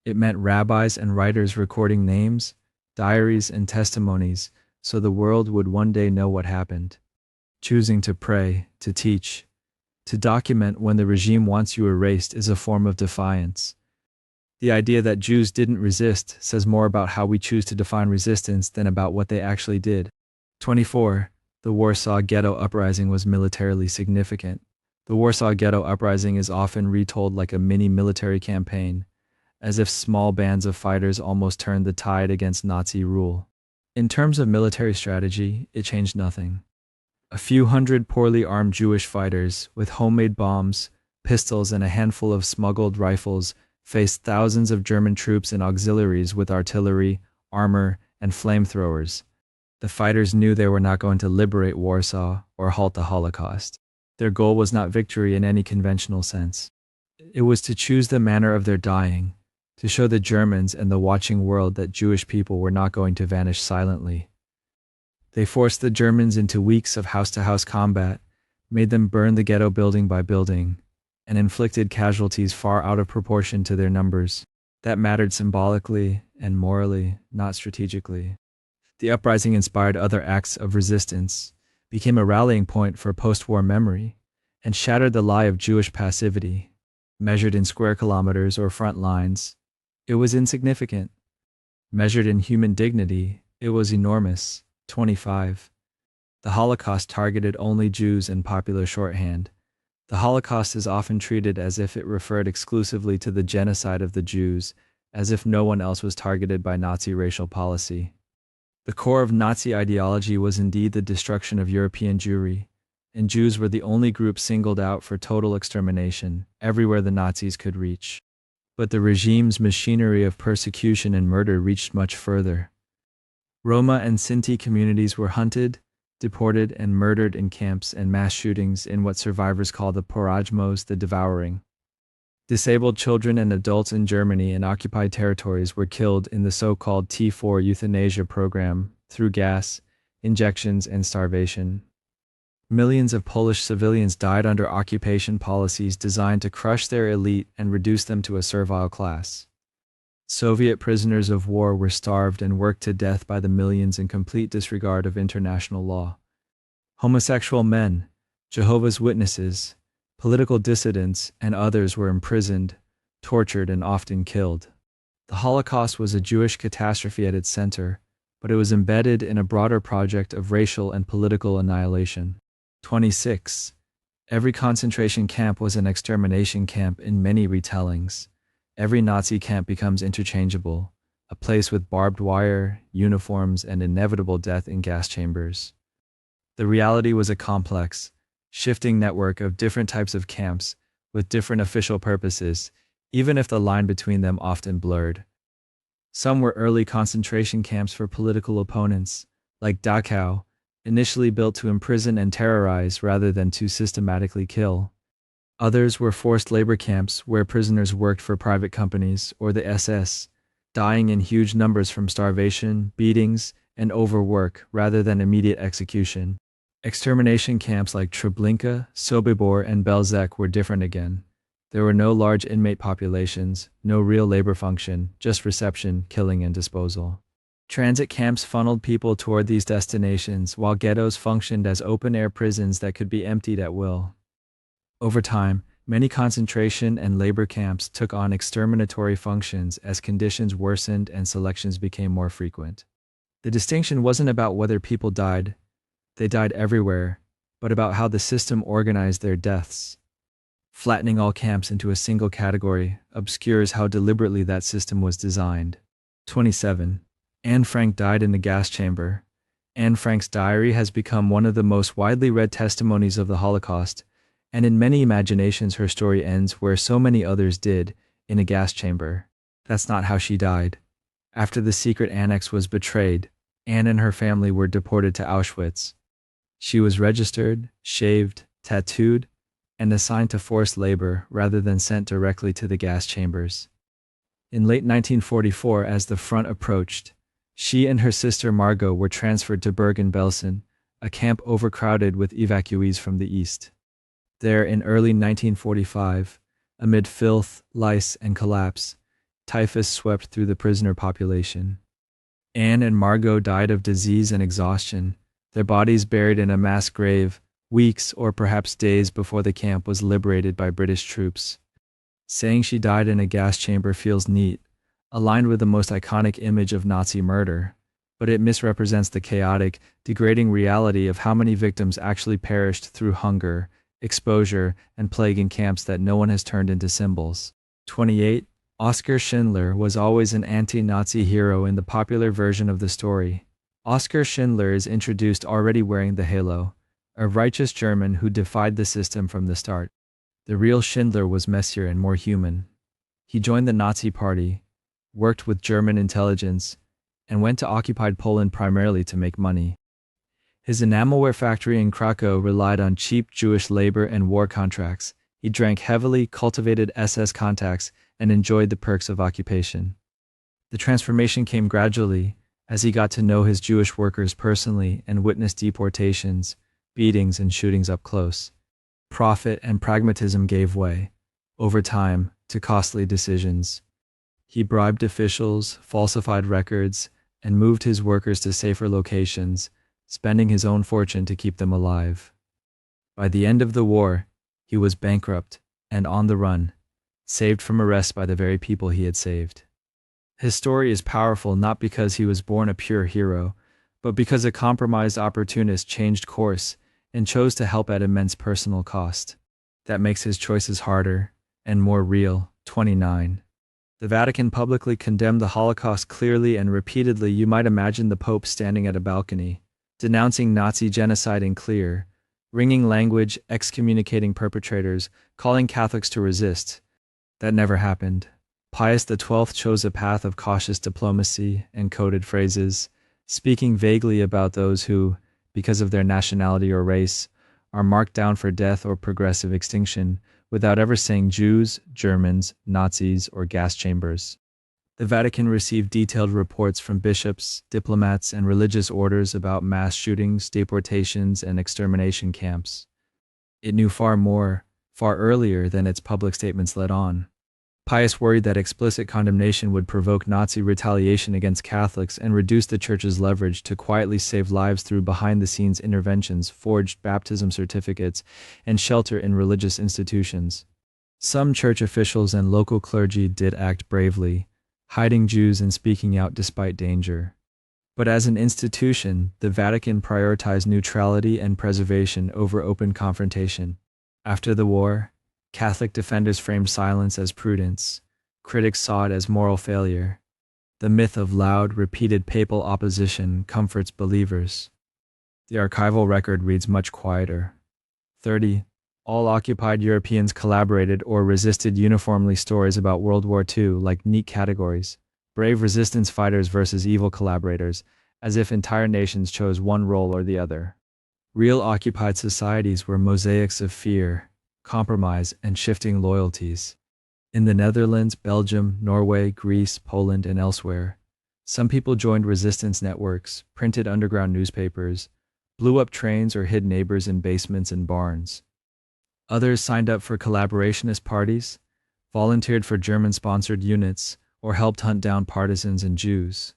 It meant rabbis and writers recording names, diaries, and testimonies so the world would one day know what happened. Choosing to pray, to teach, to document when the regime wants you erased is a form of defiance. The idea that Jews didn't resist says more about how we choose to define resistance than about what they actually did. 24. The Warsaw Ghetto Uprising was militarily significant. The Warsaw Ghetto Uprising is often retold like a mini-military campaign, as if small bands of fighters almost turned the tide against Nazi rule. In terms of military strategy, it changed nothing. A few hundred poorly armed Jewish fighters, with homemade bombs, pistols, and a handful of smuggled rifles, faced thousands of German troops and auxiliaries with artillery, armor, and flamethrowers. The fighters knew they were not going to liberate Warsaw or halt the Holocaust. Their goal was not victory in any conventional sense. It was to choose the manner of their dying, to show the Germans and the watching world that Jewish people were not going to vanish silently. They forced the Germans into weeks of house-to-house combat, made them burn the ghetto building by building, and inflicted casualties far out of proportion to their numbers. That mattered symbolically and morally, not strategically. The uprising inspired other acts of resistance, became a rallying point for post-war memory, and shattered the lie of Jewish passivity. Measured in square kilometers or front lines, it was insignificant. Measured in human dignity, it was enormous. 25. The Holocaust targeted only Jews in popular shorthand. The Holocaust is often treated as if it referred exclusively to the genocide of the Jews, as if no one else was targeted by Nazi racial policy. The core of Nazi ideology was indeed the destruction of European Jewry, and Jews were the only group singled out for total extermination, everywhere the Nazis could reach. But the regime's machinery of persecution and murder reached much further. Roma and Sinti communities were hunted, deported, and murdered in camps and mass shootings in what survivors call the Porajmos, the devouring. Disabled children and adults in Germany and occupied territories were killed in the so-called T4 euthanasia program through gas, injections, and starvation. Millions of Polish civilians died under occupation policies designed to crush their elite and reduce them to a servile class. Soviet prisoners of war were starved and worked to death by the millions in complete disregard of international law. Homosexual men, Jehovah's Witnesses, political dissidents, and others were imprisoned, tortured, and often killed. The Holocaust was a Jewish catastrophe at its center, but it was embedded in a broader project of racial and political annihilation. 26. Every concentration camp was an extermination camp in many retellings. Every Nazi camp becomes interchangeable, a place with barbed wire, uniforms, and inevitable death in gas chambers. The reality was a complex, shifting network of different types of camps with different official purposes, even if the line between them often blurred. Some were early concentration camps for political opponents, like Dachau, initially built to imprison and terrorize rather than to systematically kill. Others were forced labor camps where prisoners worked for private companies or the SS, dying in huge numbers from starvation, beatings, and overwork rather than immediate execution. Extermination camps like Treblinka, Sobibor, and Belzec were different again. There were no large inmate populations, no real labor function, just reception, killing, and disposal. Transit camps funneled people toward these destinations, while ghettos functioned as open-air prisons that could be emptied at will. Over time, many concentration and labor camps took on exterminatory functions as conditions worsened and selections became more frequent. The distinction wasn't about whether people died, they died everywhere, but about how the system organized their deaths. Flattening all camps into a single category obscures how deliberately that system was designed. 27. Anne Frank died in the gas chamber. Anne Frank's diary has become one of the most widely read testimonies of the Holocaust, and in many imaginations her story ends where so many others did, in a gas chamber. That's not how she died. After the secret annex was betrayed, Anne and her family were deported to Auschwitz. She was registered, shaved, tattooed, and assigned to forced labor rather than sent directly to the gas chambers. In late 1944, as the front approached, she and her sister Margot were transferred to Bergen-Belsen, a camp overcrowded with evacuees from the east. There, in early 1945, amid filth, lice, and collapse, typhus swept through the prisoner population. Anne and Margot died of disease and exhaustion, their bodies buried in a mass grave, weeks or perhaps days before the camp was liberated by British troops. Saying she died in a gas chamber feels neat, aligned with the most iconic image of Nazi murder, but it misrepresents the chaotic, degrading reality of how many victims actually perished through hunger, exposure, and plague in camps that no one has turned into symbols. 28. Oskar Schindler was always an anti-Nazi hero in the popular version of the story. Oskar Schindler is introduced already wearing the halo, a righteous German who defied the system from the start. The real Schindler was messier and more human. He joined the Nazi Party, worked with German intelligence, and went to occupied Poland primarily to make money. His enamelware factory in Krakow relied on cheap Jewish labor and war contracts. He drank heavily, cultivated SS contacts, and enjoyed the perks of occupation. The transformation came gradually, as he got to know his Jewish workers personally and witnessed deportations, beatings, and shootings up close. Profit and pragmatism gave way, over time, to costly decisions. He bribed officials, falsified records, and moved his workers to safer locations, spending his own fortune to keep them alive. By the end of the war, he was bankrupt and on the run, saved from arrest by the very people he had saved. His story is powerful not because he was born a pure hero, but because a compromised opportunist changed course and chose to help at immense personal cost. That makes his choices harder and more real. 29. The Vatican publicly condemned the Holocaust clearly and repeatedly. You might imagine the Pope standing at a balcony, denouncing Nazi genocide in clear, ringing language, excommunicating perpetrators, calling Catholics to resist. That never happened. Pius XII chose a path of cautious diplomacy and coded phrases, speaking vaguely about those who, because of their nationality or race, are marked down for death or progressive extinction, without ever saying Jews, Germans, Nazis, or gas chambers. The Vatican received detailed reports from bishops, diplomats, and religious orders about mass shootings, deportations, and extermination camps. It knew far more, far earlier than its public statements let on. Pius worried that explicit condemnation would provoke Nazi retaliation against Catholics and reduce the Church's leverage to quietly save lives through behind-the-scenes interventions, forged baptism certificates, and shelter in religious institutions. Some church officials and local clergy did act bravely, hiding Jews and speaking out despite danger. But as an institution, the Vatican prioritized neutrality and preservation over open confrontation. After the war, Catholic defenders framed silence as prudence. Critics saw it as moral failure. The myth of loud, repeated papal opposition comforts believers. The archival record reads much quieter. 30. All occupied Europeans collaborated or resisted uniformly. Stories about World War II like neat categories. Brave resistance fighters versus evil collaborators, as if entire nations chose one role or the other. Real occupied societies were mosaics of fear, compromise, and shifting loyalties. In the Netherlands, Belgium, Norway, Greece, Poland, and elsewhere, some people joined resistance networks, printed underground newspapers, blew up trains, or hid neighbors in basements and barns. Others signed up for collaborationist parties, volunteered for German-sponsored units, or helped hunt down partisans and Jews.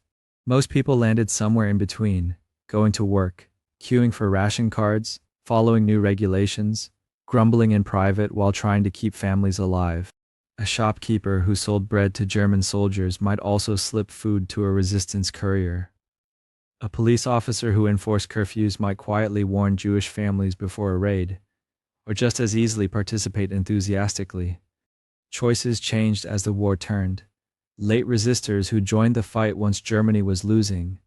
Most people landed somewhere in between, going to work, queuing for ration cards, following new regulations, grumbling in private while trying to keep families alive. A shopkeeper who sold bread to German soldiers might also slip food to a resistance courier. A police officer who enforced curfews might quietly warn Jewish families before a raid, or just as easily participate enthusiastically. Choices changed as the war turned. Late resistors who joined the fight once Germany was losing,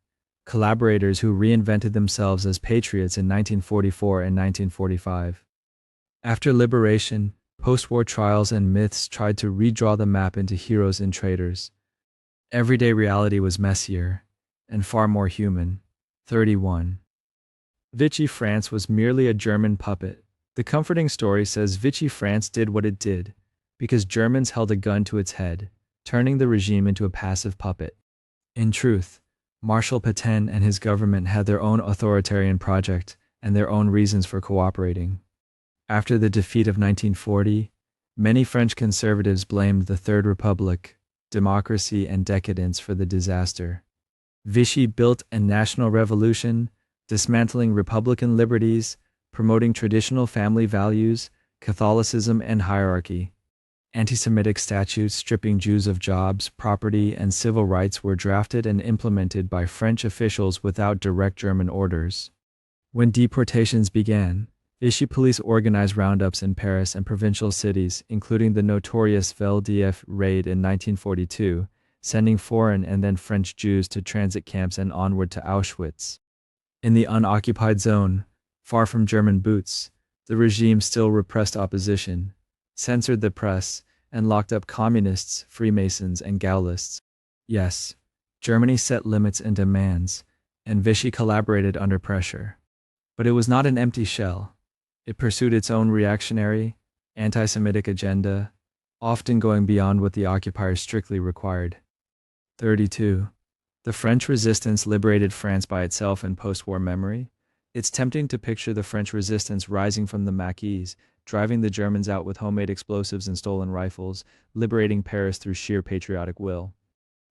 collaborators who reinvented themselves as patriots in 1944 and 1945. After liberation, post-war trials and myths tried to redraw the map into heroes and traitors. Everyday reality was messier and far more human. 31. Vichy France was merely a German puppet. The comforting story says Vichy France did what it did because Germans held a gun to its head, turning the regime into a passive puppet. In truth, Marshal Pétain and his government had their own authoritarian project and their own reasons for cooperating. After the defeat of 1940, many French conservatives blamed the Third Republic, democracy, and decadence for the disaster. Vichy built a national revolution, dismantling republican liberties, promoting traditional family values, Catholicism, and hierarchy. Anti-Semitic statutes stripping Jews of jobs, property, and civil rights were drafted and implemented by French officials without direct German orders. When deportations began, Vichy police organized roundups in Paris and provincial cities, including the notorious WWII raid in 1942, sending foreign and then French Jews to transit camps and onward to Auschwitz. In the unoccupied zone, far from German boots, the regime still repressed opposition, censored the press, and locked up communists, Freemasons, and Gaullists. Yes, Germany set limits and demands, and Vichy collaborated under pressure. But it was not an empty shell. It pursued its own reactionary, anti-Semitic agenda, often going beyond what the occupiers strictly required. 32. The French resistance liberated France by itself in post-war memory. It's tempting to picture the French resistance rising from the Maquis, driving the Germans out with homemade explosives and stolen rifles, liberating Paris through sheer patriotic will.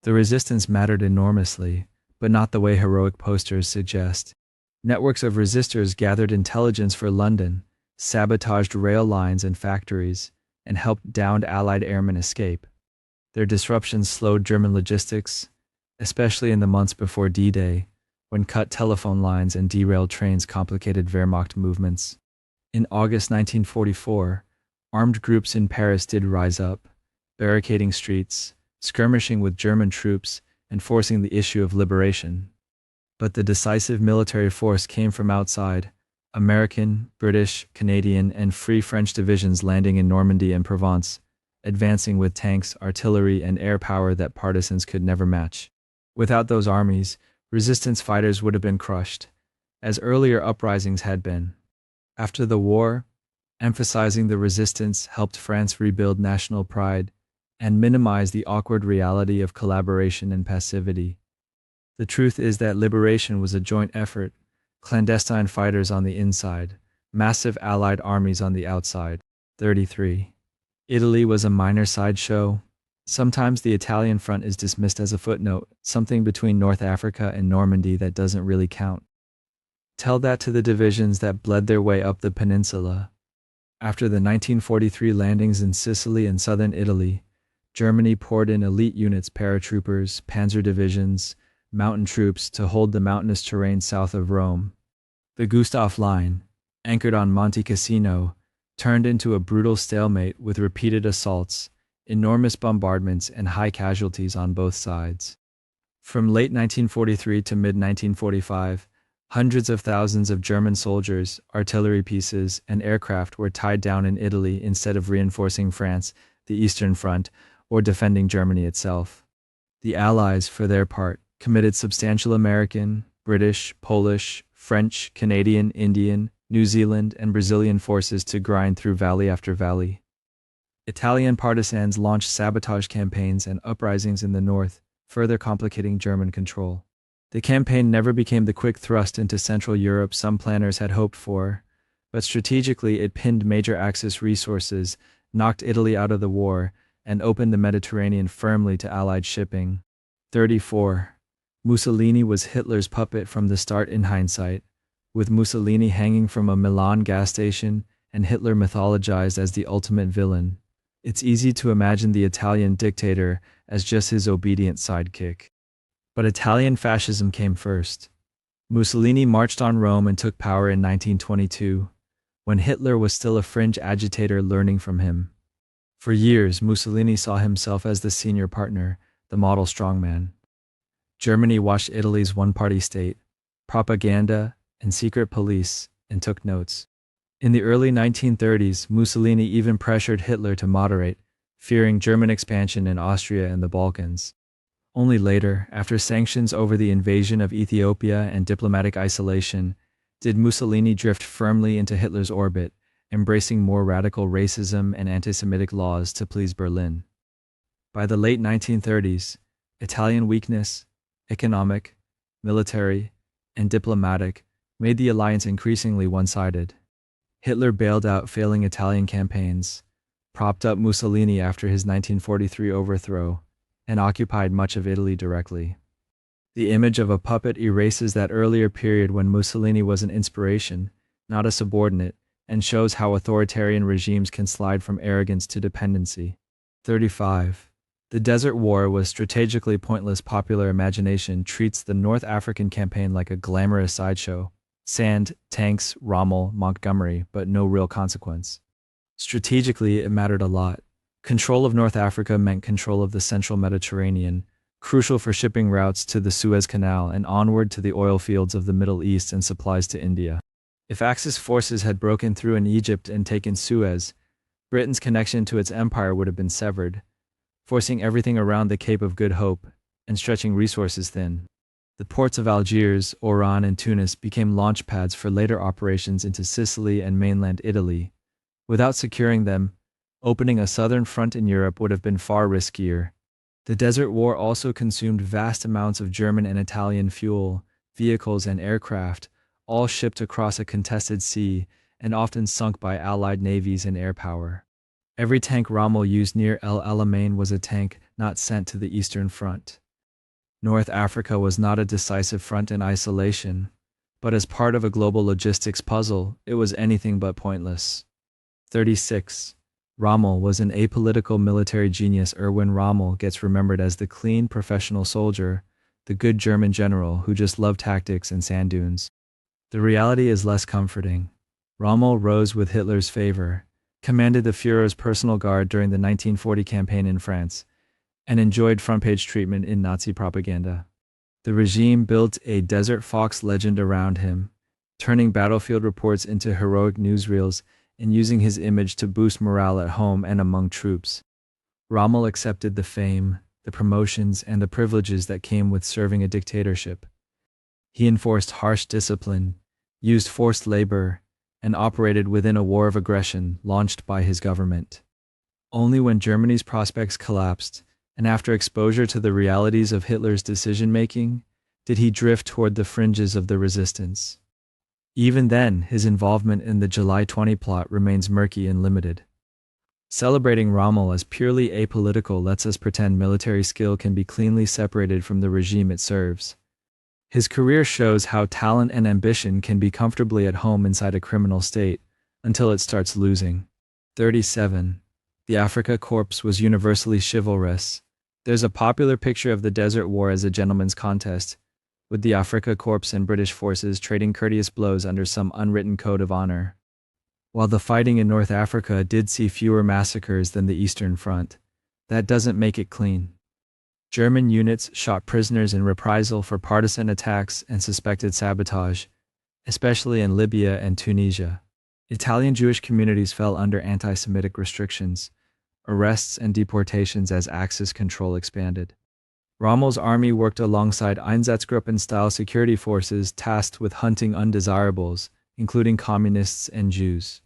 The resistance mattered enormously, but not the way heroic posters suggest. Networks of resistors gathered intelligence for London, sabotaged rail lines and factories, and helped downed Allied airmen escape. Their disruptions slowed German logistics, especially in the months before D-Day, when cut telephone lines and derailed trains complicated Wehrmacht movements. In August 1944, armed groups in Paris did rise up, barricading streets, skirmishing with German troops, and forcing the issue of liberation. But the decisive military force came from outside, American, British, Canadian, and Free French divisions landing in Normandy and Provence, advancing with tanks, artillery, and air power that partisans could never match. Without those armies, resistance fighters would have been crushed, as earlier uprisings had been. After the war, emphasizing the resistance helped France rebuild national pride and minimize the awkward reality of collaboration and passivity. The truth is that liberation was a joint effort, clandestine fighters on the inside, massive Allied armies on the outside. 33. Italy was a minor sideshow. Sometimes the Italian front is dismissed as a footnote, something between North Africa and Normandy that doesn't really count. Tell that to the divisions that bled their way up the peninsula. After the 1943 landings in Sicily and southern Italy, Germany poured in elite units, paratroopers, panzer divisions, mountain troops to hold the mountainous terrain south of Rome. The Gustav Line, anchored on Monte Cassino, turned into a brutal stalemate with repeated assaults, enormous bombardments, and high casualties on both sides. From late 1943 to mid-1945, hundreds of thousands of German soldiers, artillery pieces, and aircraft were tied down in Italy instead of reinforcing France, the Eastern Front, or defending Germany itself. The Allies, for their part, committed substantial American, British, Polish, French, Canadian, Indian, New Zealand, and Brazilian forces to grind through valley after valley. Italian partisans launched sabotage campaigns and uprisings in the north, further complicating German control. The campaign never became the quick thrust into Central Europe some planners had hoped for, but strategically it pinned major Axis resources, knocked Italy out of the war, and opened the Mediterranean firmly to Allied shipping. 34. Mussolini was Hitler's puppet from the start in hindsight, with Mussolini hanging from a Milan gas station and Hitler mythologized as the ultimate villain. It's easy to imagine the Italian dictator as just his obedient sidekick. But Italian fascism came first. Mussolini marched on Rome and took power in 1922, when Hitler was still a fringe agitator learning from him. For years, Mussolini saw himself as the senior partner, the model strongman. Germany watched Italy's one-party state, propaganda, and secret police, and took notes. In the early 1930s, Mussolini even pressured Hitler to moderate, fearing German expansion in Austria and the Balkans. Only later, after sanctions over the invasion of Ethiopia and diplomatic isolation, did Mussolini drift firmly into Hitler's orbit, embracing more radical racism and anti-Semitic laws to please Berlin. By the late 1930s, Italian weakness, economic, military, and diplomatic, made the alliance increasingly one-sided. Hitler bailed out failing Italian campaigns, propped up Mussolini after his 1943 overthrow, and occupied much of Italy directly. The image of a puppet erases that earlier period when Mussolini was an inspiration, not a subordinate, and shows how authoritarian regimes can slide from arrogance to dependency. 35. The Desert War was strategically pointless. Popular imagination treats the North African campaign like a glamorous sideshow. Sand, tanks, Rommel, Montgomery, but no real consequence. Strategically, it mattered a lot. Control of North Africa meant control of the central Mediterranean, crucial for shipping routes to the Suez Canal and onward to the oil fields of the Middle East and supplies to India. If Axis forces had broken through in Egypt and taken Suez, Britain's connection to its empire would have been severed, forcing everything around the Cape of Good Hope and stretching resources thin. The ports of Algiers, Oran, and Tunis became launch pads for later operations into Sicily and mainland Italy. Without securing them, opening a southern front in Europe would have been far riskier. The Desert War also consumed vast amounts of German and Italian fuel, vehicles, and aircraft, all shipped across a contested sea and often sunk by Allied navies and air power. Every tank Rommel used near El Alamein was a tank not sent to the Eastern Front. North Africa was not a decisive front in isolation, but as part of a global logistics puzzle, it was anything but pointless. 36. Rommel was an apolitical military genius. Erwin Rommel gets remembered as the clean, professional soldier, the good German general who just loved tactics and sand dunes. The reality is less comforting. Rommel rose with Hitler's favor, commanded the Führer's personal guard during the 1940 campaign in France, and enjoyed front-page treatment in Nazi propaganda. The regime built a Desert Fox legend around him, turning battlefield reports into heroic newsreels and using his image to boost morale at home and among troops. Rommel accepted the fame, the promotions, and the privileges that came with serving a dictatorship. He enforced harsh discipline, used forced labor, and operated within a war of aggression launched by his government. Only when Germany's prospects collapsed, and after exposure to the realities of Hitler's decision-making, did he drift toward the fringes of the resistance. Even then, his involvement in the July 20 plot remains murky and limited. Celebrating Rommel as purely apolitical lets us pretend military skill can be cleanly separated from the regime it serves. His career shows how talent and ambition can be comfortably at home inside a criminal state, until it starts losing. 37. The Afrika Korps was universally chivalrous. There's a popular picture of the Desert War as a gentleman's contest, with the Afrika Korps and British forces trading courteous blows under some unwritten code of honor. While the fighting in North Africa did see fewer massacres than the Eastern Front, that doesn't make it clean. German units shot prisoners in reprisal for partisan attacks and suspected sabotage, especially in Libya and Tunisia. Italian Jewish communities fell under anti-Semitic restrictions, arrests and deportations as Axis control expanded. Rommel's army worked alongside Einsatzgruppen-style security forces tasked with hunting undesirables, including communists and Jews.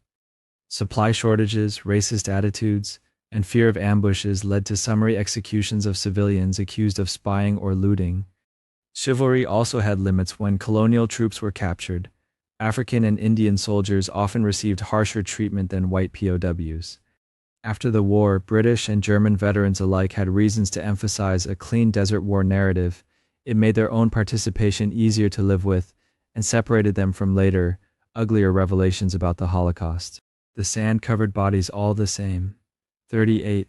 Supply shortages, racist attitudes, and fear of ambushes led to summary executions of civilians accused of spying or looting. Chivalry also had limits when colonial troops were captured. African and Indian soldiers often received harsher treatment than white POWs. After the war, British and German veterans alike had reasons to emphasize a clean desert war narrative. It made their own participation easier to live with and separated them from later, uglier revelations about the Holocaust. The sand-covered bodies all the same. 38.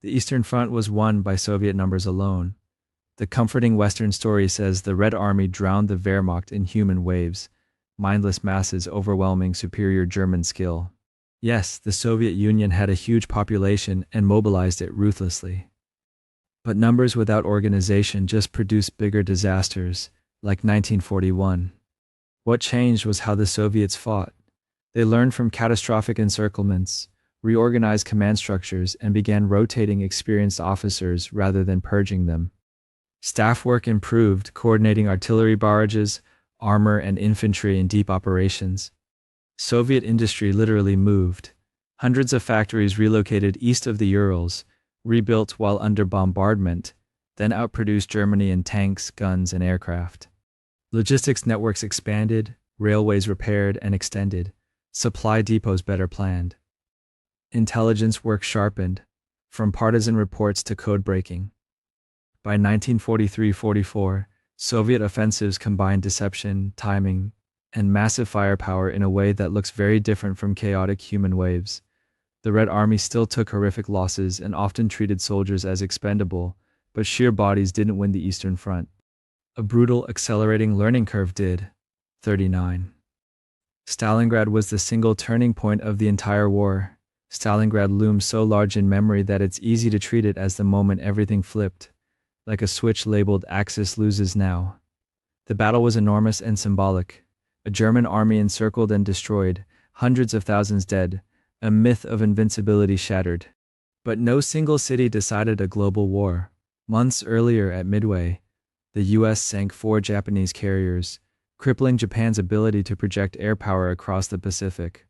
The Eastern Front was won by Soviet numbers alone. The comforting Western story says the Red Army drowned the Wehrmacht in human waves, mindless masses overwhelming superior German skill. Yes, the Soviet Union had a huge population and mobilized it ruthlessly. But numbers without organization just produced bigger disasters, like 1941. What changed was how the Soviets fought. They learned from catastrophic encirclements, reorganized command structures, and began rotating experienced officers rather than purging them. Staff work improved, coordinating artillery barrages, armor, and infantry in deep operations. Soviet industry literally moved. Hundreds of factories relocated east of the Urals, rebuilt while under bombardment, then outproduced Germany in tanks, guns, and aircraft. Logistics networks expanded, railways repaired and extended, supply depots better planned. Intelligence work sharpened, from partisan reports to code breaking. By 1943-44, Soviet offensives combined deception, timing, and massive firepower in a way that looks very different from chaotic human waves. The Red Army still took horrific losses and often treated soldiers as expendable, but sheer bodies didn't win the Eastern Front. A brutal, accelerating learning curve did. 39. Stalingrad was the single turning point of the entire war. Stalingrad looms so large in memory that it's easy to treat it as the moment everything flipped, like a switch labeled Axis loses now. The battle was enormous and symbolic. A German army encircled and destroyed, hundreds of thousands dead, a myth of invincibility shattered. But no single city decided a global war. Months earlier at Midway, the US sank 4 Japanese carriers, crippling Japan's ability to project air power across the Pacific.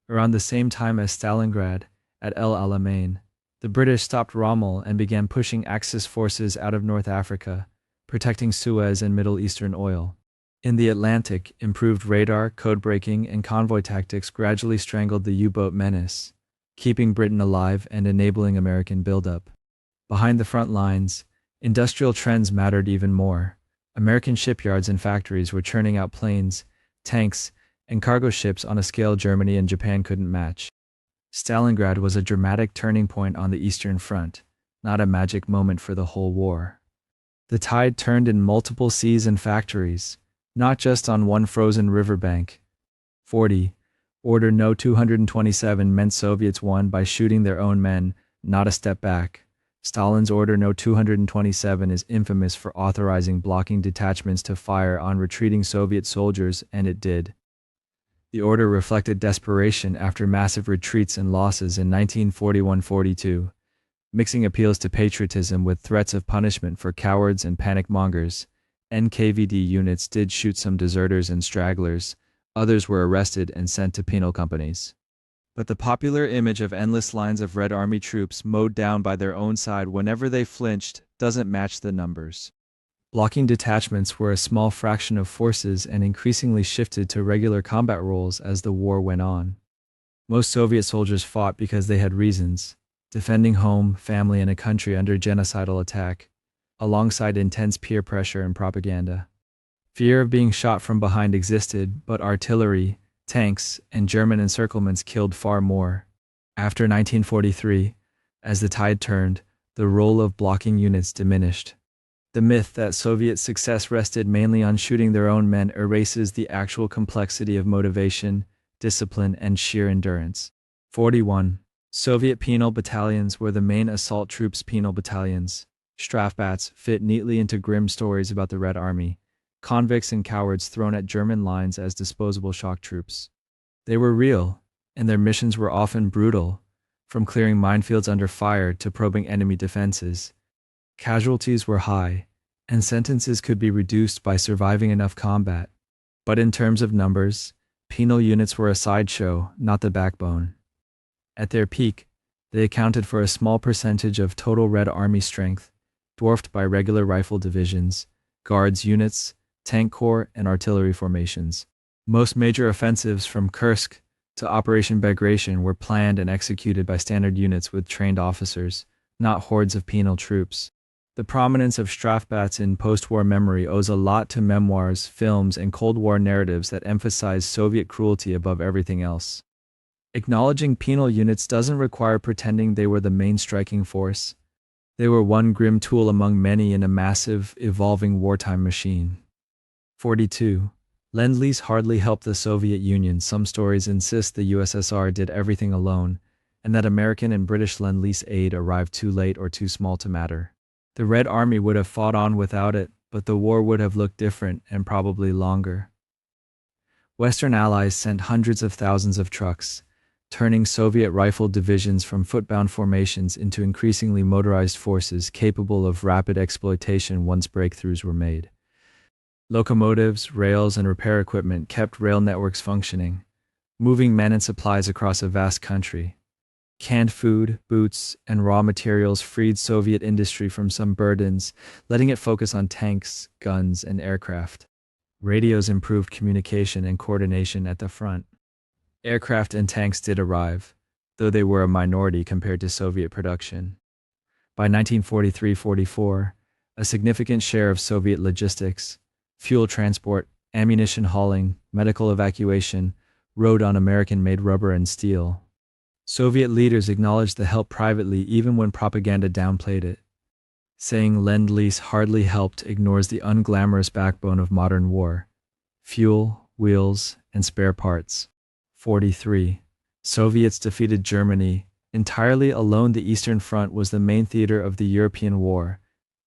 Around the same time as Stalingrad, at El Alamein, the British stopped Rommel and began pushing Axis forces out of North Africa, protecting Suez and Middle Eastern oil. In the Atlantic, improved radar, code-breaking, and convoy tactics gradually strangled the U-boat menace, keeping Britain alive and enabling American buildup. Behind the front lines, industrial trends mattered even more. American shipyards and factories were churning out planes, tanks, and cargo ships on a scale Germany and Japan couldn't match. Stalingrad was a dramatic turning point on the Eastern Front, not a magic moment for the whole war. The tide turned in multiple seas and factories, not just on one frozen riverbank. 40. Order No. 227 meant Soviets won by shooting their own men, not a step back. Stalin's Order No. 227 is infamous for authorizing blocking detachments to fire on retreating Soviet soldiers, and it did. The order reflected desperation after massive retreats and losses in 1941-42, mixing appeals to patriotism with threats of punishment for cowards and panic mongers. NKVD units did shoot some deserters and stragglers, others were arrested and sent to penal companies. But the popular image of endless lines of Red Army troops mowed down by their own side whenever they flinched doesn't match the numbers. Blocking detachments were a small fraction of forces and increasingly shifted to regular combat roles as the war went on. Most Soviet soldiers fought because they had reasons, defending home, family, and a country under genocidal attack, alongside intense peer pressure and propaganda. Fear of being shot from behind existed, but artillery, tanks, and German encirclements killed far more. After 1943, as the tide turned, the role of blocking units diminished. The myth that Soviet success rested mainly on shooting their own men erases the actual complexity of motivation, discipline, and sheer endurance. 41. Soviet penal battalions were the main assault troops. Penal battalions, Strafbats, fit neatly into grim stories about the Red Army, convicts and cowards thrown at German lines as disposable shock troops. They were real, and their missions were often brutal, from clearing minefields under fire to probing enemy defenses. Casualties were high, and sentences could be reduced by surviving enough combat. But in terms of numbers, penal units were a sideshow, not the backbone. At their peak, they accounted for a small percentage of total Red Army strength, dwarfed by regular rifle divisions, guards units, tank corps, and artillery formations. Most major offensives from Kursk to Operation Bagration were planned and executed by standard units with trained officers, not hordes of penal troops. The prominence of Strafbats in post-war memory owes a lot to memoirs, films, and Cold War narratives that emphasize Soviet cruelty above everything else. Acknowledging penal units doesn't require pretending they were the main striking force. They were one grim tool among many in a massive, evolving wartime machine. 42. Lend-Lease hardly helped the Soviet Union. Some stories insist the USSR did everything alone, and that American and British Lend-Lease aid arrived too late or too small to matter. The Red Army would have fought on without it, but the war would have looked different and probably longer. Western allies sent hundreds of thousands of trucks, turning Soviet rifle divisions from footbound formations into increasingly motorized forces capable of rapid exploitation once breakthroughs were made. Locomotives, rails, and repair equipment kept rail networks functioning, moving men and supplies across a vast country. Canned food, boots, and raw materials freed Soviet industry from some burdens, letting it focus on tanks, guns, and aircraft. Radios improved communication and coordination at the front. Aircraft and tanks did arrive, though they were a minority compared to Soviet production. By 1943-44, a significant share of Soviet logistics, fuel transport, ammunition hauling, medical evacuation, rode on American-made rubber and steel. Soviet leaders acknowledged the help privately even when propaganda downplayed it. Saying Lend-Lease hardly helped ignores the unglamorous backbone of modern war: fuel, wheels, and spare parts. 43. Soviets defeated Germany. Entirely alone, the Eastern Front was the main theater of the European war,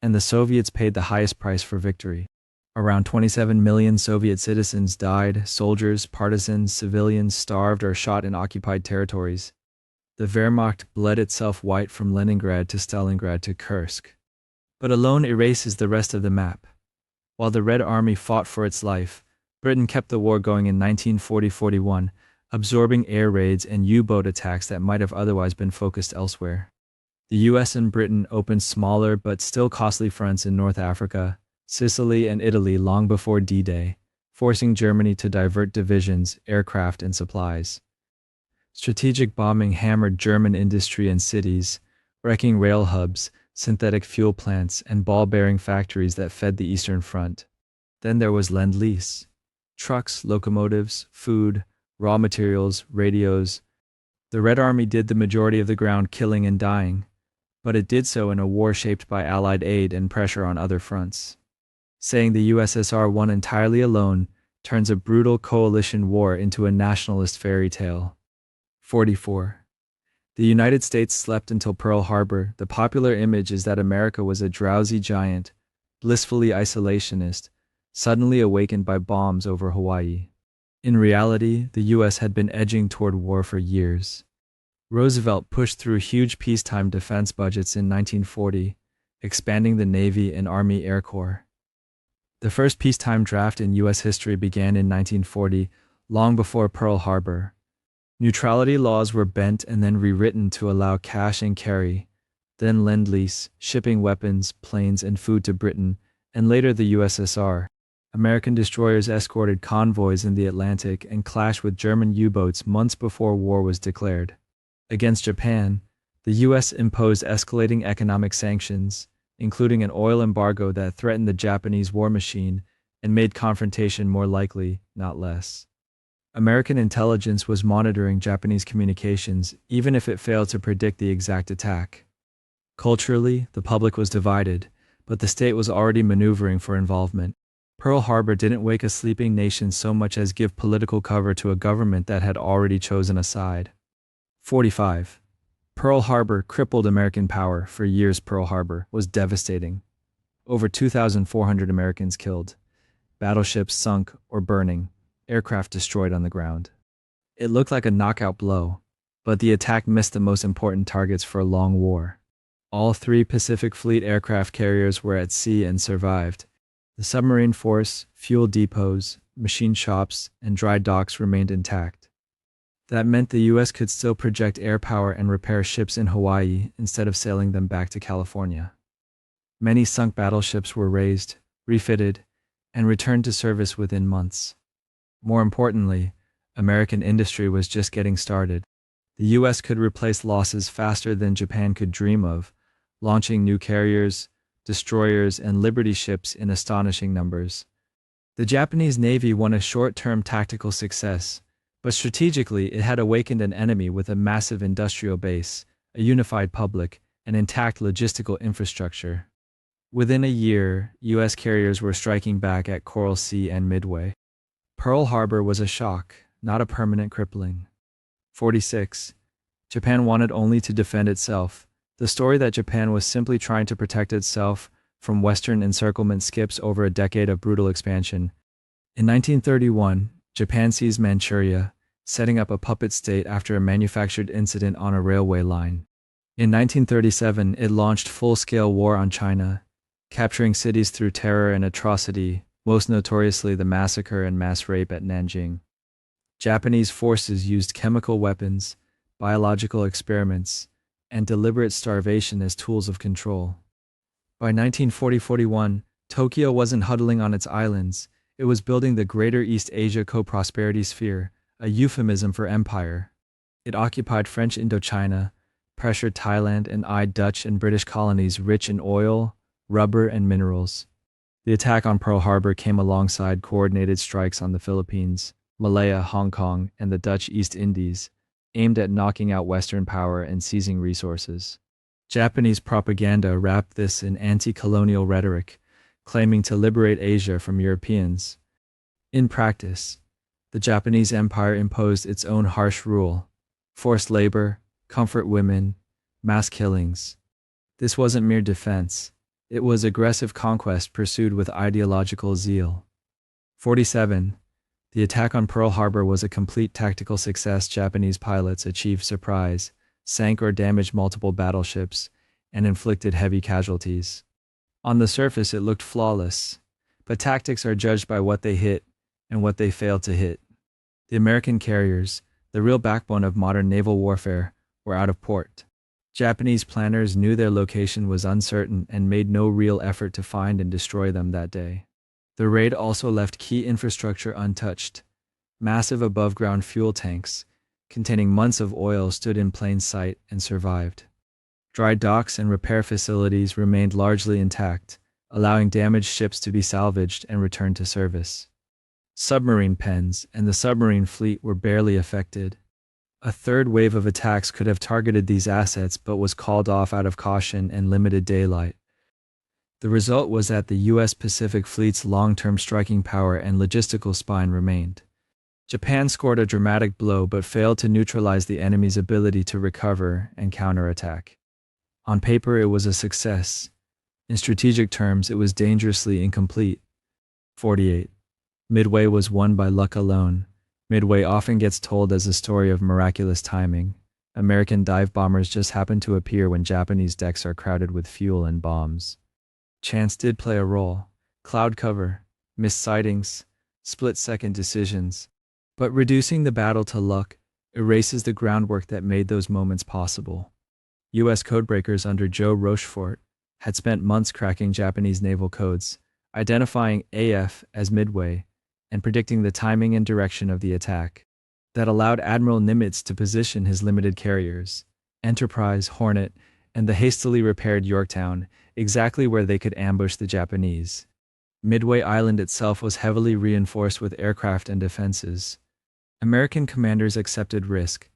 and the Soviets paid the highest price for victory. Around 27 million Soviet citizens died. Soldiers, partisans, civilians starved or shot in occupied territories. The Wehrmacht bled itself white from Leningrad to Stalingrad to Kursk. But alone erases the rest of the map. While the Red Army fought for its life, Britain kept the war going in 1940-41, absorbing air raids and U-boat attacks that might have otherwise been focused elsewhere. The US and Britain opened smaller but still costly fronts in North Africa, Sicily, and Italy long before D-Day, forcing Germany to divert divisions, aircraft, and supplies. Strategic bombing hammered German industry and cities, wrecking rail hubs, synthetic fuel plants, and ball-bearing factories that fed the Eastern Front. Then there was Lend-Lease. Trucks, locomotives, food, raw materials, radios. The Red Army did the majority of the ground killing and dying, but it did so in a war shaped by Allied aid and pressure on other fronts. Saying the USSR won entirely alone turns a brutal coalition war into a nationalist fairy tale. 44. The United States slept until Pearl Harbor. The popular image is that America was a drowsy giant, blissfully isolationist, suddenly awakened by bombs over Hawaii. In reality, the US had been edging toward war for years. Roosevelt pushed through huge peacetime defense budgets in 1940, expanding the Navy and Army Air Corps. The first peacetime draft in US history began in 1940, long before Pearl Harbor. Neutrality laws were bent and then rewritten to allow cash and carry, then Lend-Lease, shipping weapons, planes, and food to Britain, and later the USSR. American destroyers escorted convoys in the Atlantic and clashed with German U-boats months before war was declared. Against Japan, the US imposed escalating economic sanctions, including an oil embargo that threatened the Japanese war machine and made confrontation more likely, not less. American intelligence was monitoring Japanese communications, even if it failed to predict the exact attack. Culturally, the public was divided, but the state was already maneuvering for involvement. Pearl Harbor didn't wake a sleeping nation so much as give political cover to a government that had already chosen a side. 45. Pearl Harbor crippled American power. For years, Pearl Harbor was devastating. Over 2,400 Americans killed, battleships sunk or burning, aircraft destroyed on the ground. It looked like a knockout blow, but the attack missed the most important targets for a long war. All three Pacific Fleet aircraft carriers were at sea and survived. The submarine force, fuel depots, machine shops, and dry docks remained intact. That meant the US could still project air power and repair ships in Hawaii instead of sailing them back to California. Many sunk battleships were raised, refitted, and returned to service within months. More importantly, American industry was just getting started. The US could replace losses faster than Japan could dream of, launching new carriers, destroyers, and Liberty ships in astonishing numbers. The Japanese Navy won a short-term tactical success, but strategically it had awakened an enemy with a massive industrial base, a unified public, and intact logistical infrastructure. Within a year, US carriers were striking back at Coral Sea and Midway. Pearl Harbor was a shock, not a permanent crippling. 46. Japan wanted only to defend itself. The story that Japan was simply trying to protect itself from Western encirclement skips over a decade of brutal expansion. In 1931, Japan seized Manchuria, setting up a puppet state after a manufactured incident on a railway line. In 1937, it launched full-scale war on China, capturing cities through terror and atrocity, most notoriously the massacre and mass rape at Nanjing. Japanese forces used chemical weapons, biological experiments, and deliberate starvation as tools of control. By 1940-41, Tokyo wasn't huddling on its islands, it was building the Greater East Asia Co-Prosperity Sphere, a euphemism for empire. It occupied French Indochina, pressured Thailand, and eyed Dutch and British colonies rich in oil, rubber, and minerals. The attack on Pearl Harbor came alongside coordinated strikes on the Philippines, Malaya, Hong Kong, and the Dutch East Indies, aimed at knocking out Western power and seizing resources. Japanese propaganda wrapped this in anti-colonial rhetoric, claiming to liberate Asia from Europeans. In practice, the Japanese Empire imposed its own harsh rule: forced labor, comfort women, mass killings. This wasn't mere defense. It was aggressive conquest pursued with ideological zeal. 47. The attack on Pearl Harbor was a complete tactical success. Japanese pilots achieved surprise, sank or damaged multiple battleships, and inflicted heavy casualties. On the surface, it looked flawless, but tactics are judged by what they hit and what they failed to hit. The American carriers, the real backbone of modern naval warfare, were out of port. Japanese planners knew their location was uncertain and made no real effort to find and destroy them that day. The raid also left key infrastructure untouched. Massive above-ground fuel tanks, containing months of oil, stood in plain sight and survived. Dry docks and repair facilities remained largely intact, allowing damaged ships to be salvaged and returned to service. Submarine pens and the submarine fleet were barely affected. A third wave of attacks could have targeted these assets but was called off out of caution and limited daylight. The result was that the U.S. Pacific Fleet's long-term striking power and logistical spine remained. Japan scored a dramatic blow but failed to neutralize the enemy's ability to recover and counterattack. On paper, it was a success. In strategic terms, it was dangerously incomplete. 48. Midway was won by luck alone. Midway often gets told as a story of miraculous timing. American dive bombers just happen to appear when Japanese decks are crowded with fuel and bombs. Chance did play a role. Cloud cover, missed sightings, split-second decisions. But reducing the battle to luck erases the groundwork that made those moments possible. U.S. codebreakers under Joe Rochefort had spent months cracking Japanese naval codes, identifying AF as Midway, and predicting the timing and direction of the attack. That allowed Admiral Nimitz to position his limited carriers, Enterprise, Hornet, and the hastily repaired Yorktown, exactly where they could ambush the Japanese. Midway Island itself was heavily reinforced with aircraft and defenses. American commanders accepted risk,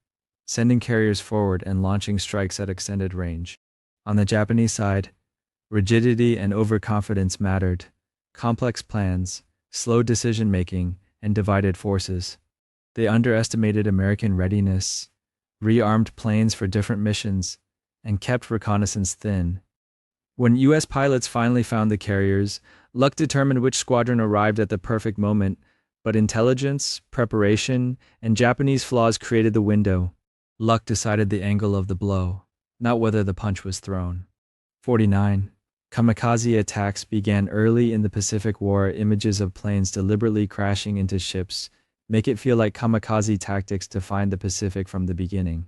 sending carriers forward and launching strikes at extended range. On the Japanese side, rigidity and overconfidence mattered. Complex plans, slow decision-making, and divided forces. They underestimated American readiness, rearmed planes for different missions, and kept reconnaissance thin. When U.S. pilots finally found the carriers, luck determined which squadron arrived at the perfect moment, but intelligence, preparation, and Japanese flaws created the window. Luck decided the angle of the blow, not whether the punch was thrown. 49. Kamikaze attacks began early in the Pacific War. Images of planes deliberately crashing into ships make it feel like kamikaze tactics defined the Pacific from the beginning.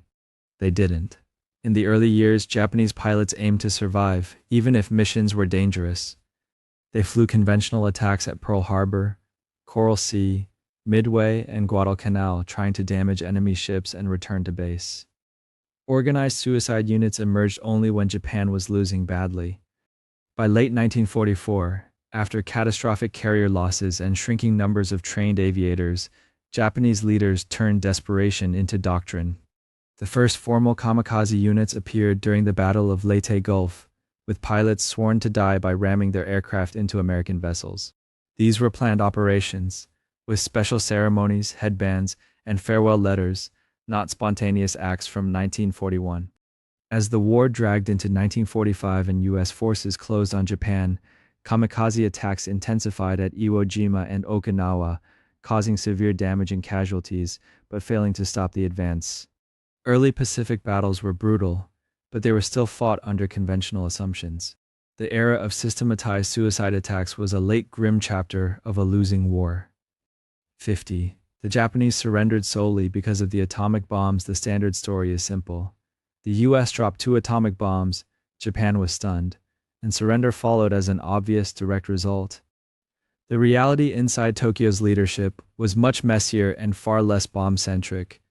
They didn't. In the early years, Japanese pilots aimed to survive, even if missions were dangerous. They flew conventional attacks at Pearl Harbor, Coral Sea, Midway, and Guadalcanal, trying to damage enemy ships and return to base. Organized suicide units emerged only when Japan was losing badly. By late 1944, after catastrophic carrier losses and shrinking numbers of trained aviators, Japanese leaders turned desperation into doctrine. The first formal kamikaze units appeared during the Battle of Leyte Gulf, with pilots sworn to die by ramming their aircraft into American vessels. These were planned operations, with special ceremonies, headbands, and farewell letters, not spontaneous acts from 1941. As the war dragged into 1945 and U.S. forces closed on Japan, kamikaze attacks intensified at Iwo Jima and Okinawa, causing severe damage and casualties, but failing to stop the advance. Early Pacific battles were brutal, but they were still fought under conventional assumptions. The era of systematized suicide attacks was a late grim chapter of a losing war. 50. The Japanese surrendered solely because of the atomic bombs. The standard story is simple. The US dropped 2 atomic bombs, Japan was stunned, and surrender followed as an obvious direct result. The reality inside Tokyo's leadership was much messier and far less bomb-centric.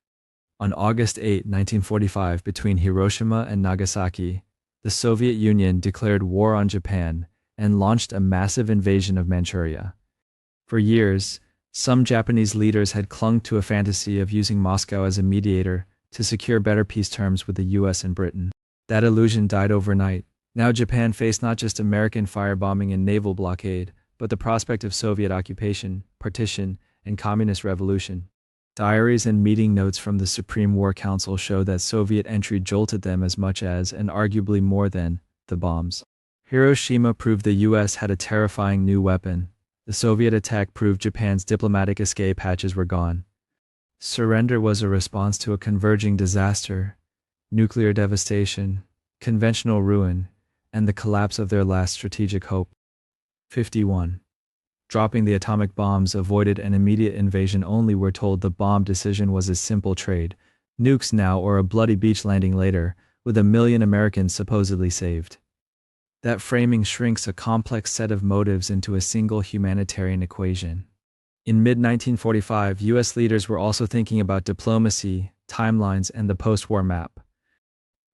On August 8, 1945, between Hiroshima and Nagasaki, the Soviet Union declared war on Japan and launched a massive invasion of Manchuria. For years, some Japanese leaders had clung to a fantasy of using Moscow as a mediator to secure better peace terms with the US and Britain. That illusion died overnight. Now Japan faced not just American firebombing and naval blockade, but the prospect of Soviet occupation, partition, and communist revolution. Diaries and meeting notes from the Supreme War Council show that Soviet entry jolted them as much as, and arguably more than, the bombs. Hiroshima proved the US had a terrifying new weapon. The Soviet attack proved Japan's diplomatic escape hatches were gone. Surrender was a response to a converging disaster, nuclear devastation, conventional ruin, and the collapse of their last strategic hope. 51. Dropping the atomic bombs avoided an immediate invasion only. We're told the bomb decision was a simple trade, nukes now or a bloody beach landing later, with 1 million Americans supposedly saved. That framing shrinks a complex set of motives into a single humanitarian equation. In mid-1945, US leaders were also thinking about diplomacy, timelines, and the post-war map.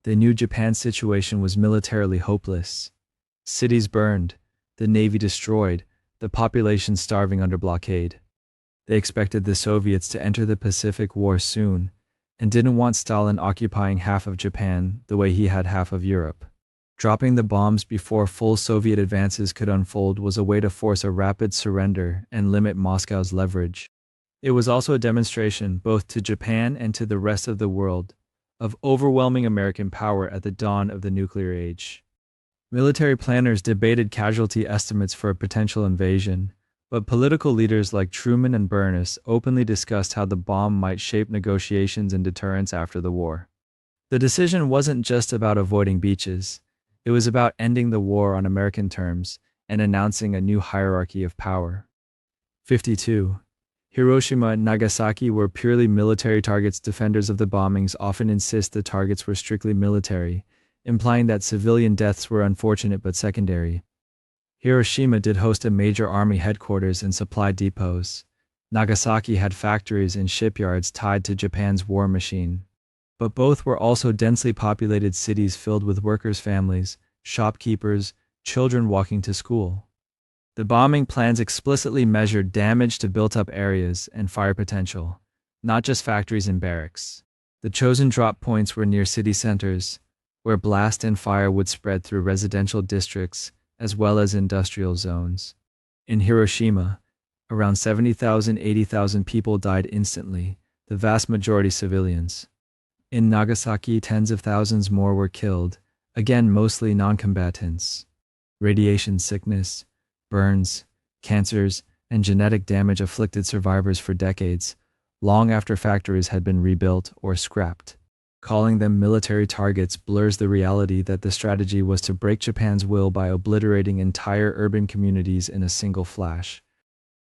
They knew Japan's situation was militarily hopeless. Cities burned, the navy destroyed, the population starving under blockade. They expected the Soviets to enter the Pacific War soon, and didn't want Stalin occupying half of Japan the way he had half of Europe. Dropping the bombs before full Soviet advances could unfold was a way to force a rapid surrender and limit Moscow's leverage. It was also a demonstration, both to Japan and to the rest of the world, of overwhelming American power at the dawn of the nuclear age. Military planners debated casualty estimates for a potential invasion, but political leaders like Truman and Burness openly discussed how the bomb might shape negotiations and deterrence after the war. The decision wasn't just about avoiding beaches. It was about ending the war on American terms and announcing a new hierarchy of power. 52. Hiroshima and Nagasaki were purely military targets. Defenders of the bombings often insist the targets were strictly military, implying that civilian deaths were unfortunate but secondary. Hiroshima did host a major army headquarters and supply depots. Nagasaki had factories and shipyards tied to Japan's war machine. But both were also densely populated cities filled with workers' families, shopkeepers, children walking to school. The bombing plans explicitly measured damage to built-up areas and fire potential, not just factories and barracks. The chosen drop points were near city centers, where blast and fire would spread through residential districts as well as industrial zones. In Hiroshima, around 70,000–80,000 people died instantly, the vast majority civilians. In Nagasaki, tens of thousands more were killed, again mostly non-combatants. Radiation sickness, burns, cancers, and genetic damage afflicted survivors for decades, long after factories had been rebuilt or scrapped. Calling them military targets blurs the reality that the strategy was to break Japan's will by obliterating entire urban communities in a single flash.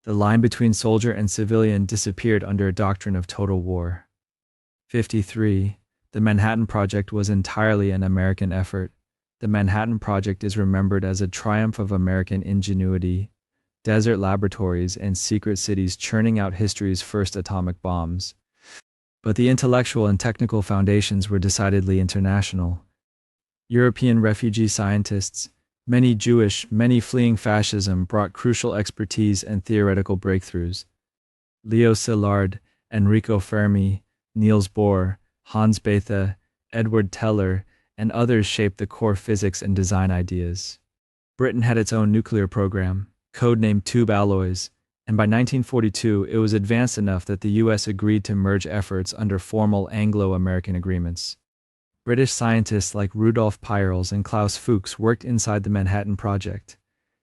The line between soldier and civilian disappeared under a doctrine of total war. 53. The Manhattan Project was entirely an American effort. The Manhattan Project is remembered as a triumph of American ingenuity, desert laboratories, and secret cities churning out history's first atomic bombs. But the intellectual and technical foundations were decidedly international. European refugee scientists, many Jewish, many fleeing fascism, brought crucial expertise and theoretical breakthroughs. Leo Szilard, Enrico Fermi, Niels Bohr, Hans Bethe, Edward Teller, and others shaped the core physics and design ideas. Britain had its own nuclear program, codenamed Tube Alloys, and by 1942 it was advanced enough that the US agreed to merge efforts under formal Anglo-American agreements. British scientists like Rudolf Peierls and Klaus Fuchs worked inside the Manhattan Project,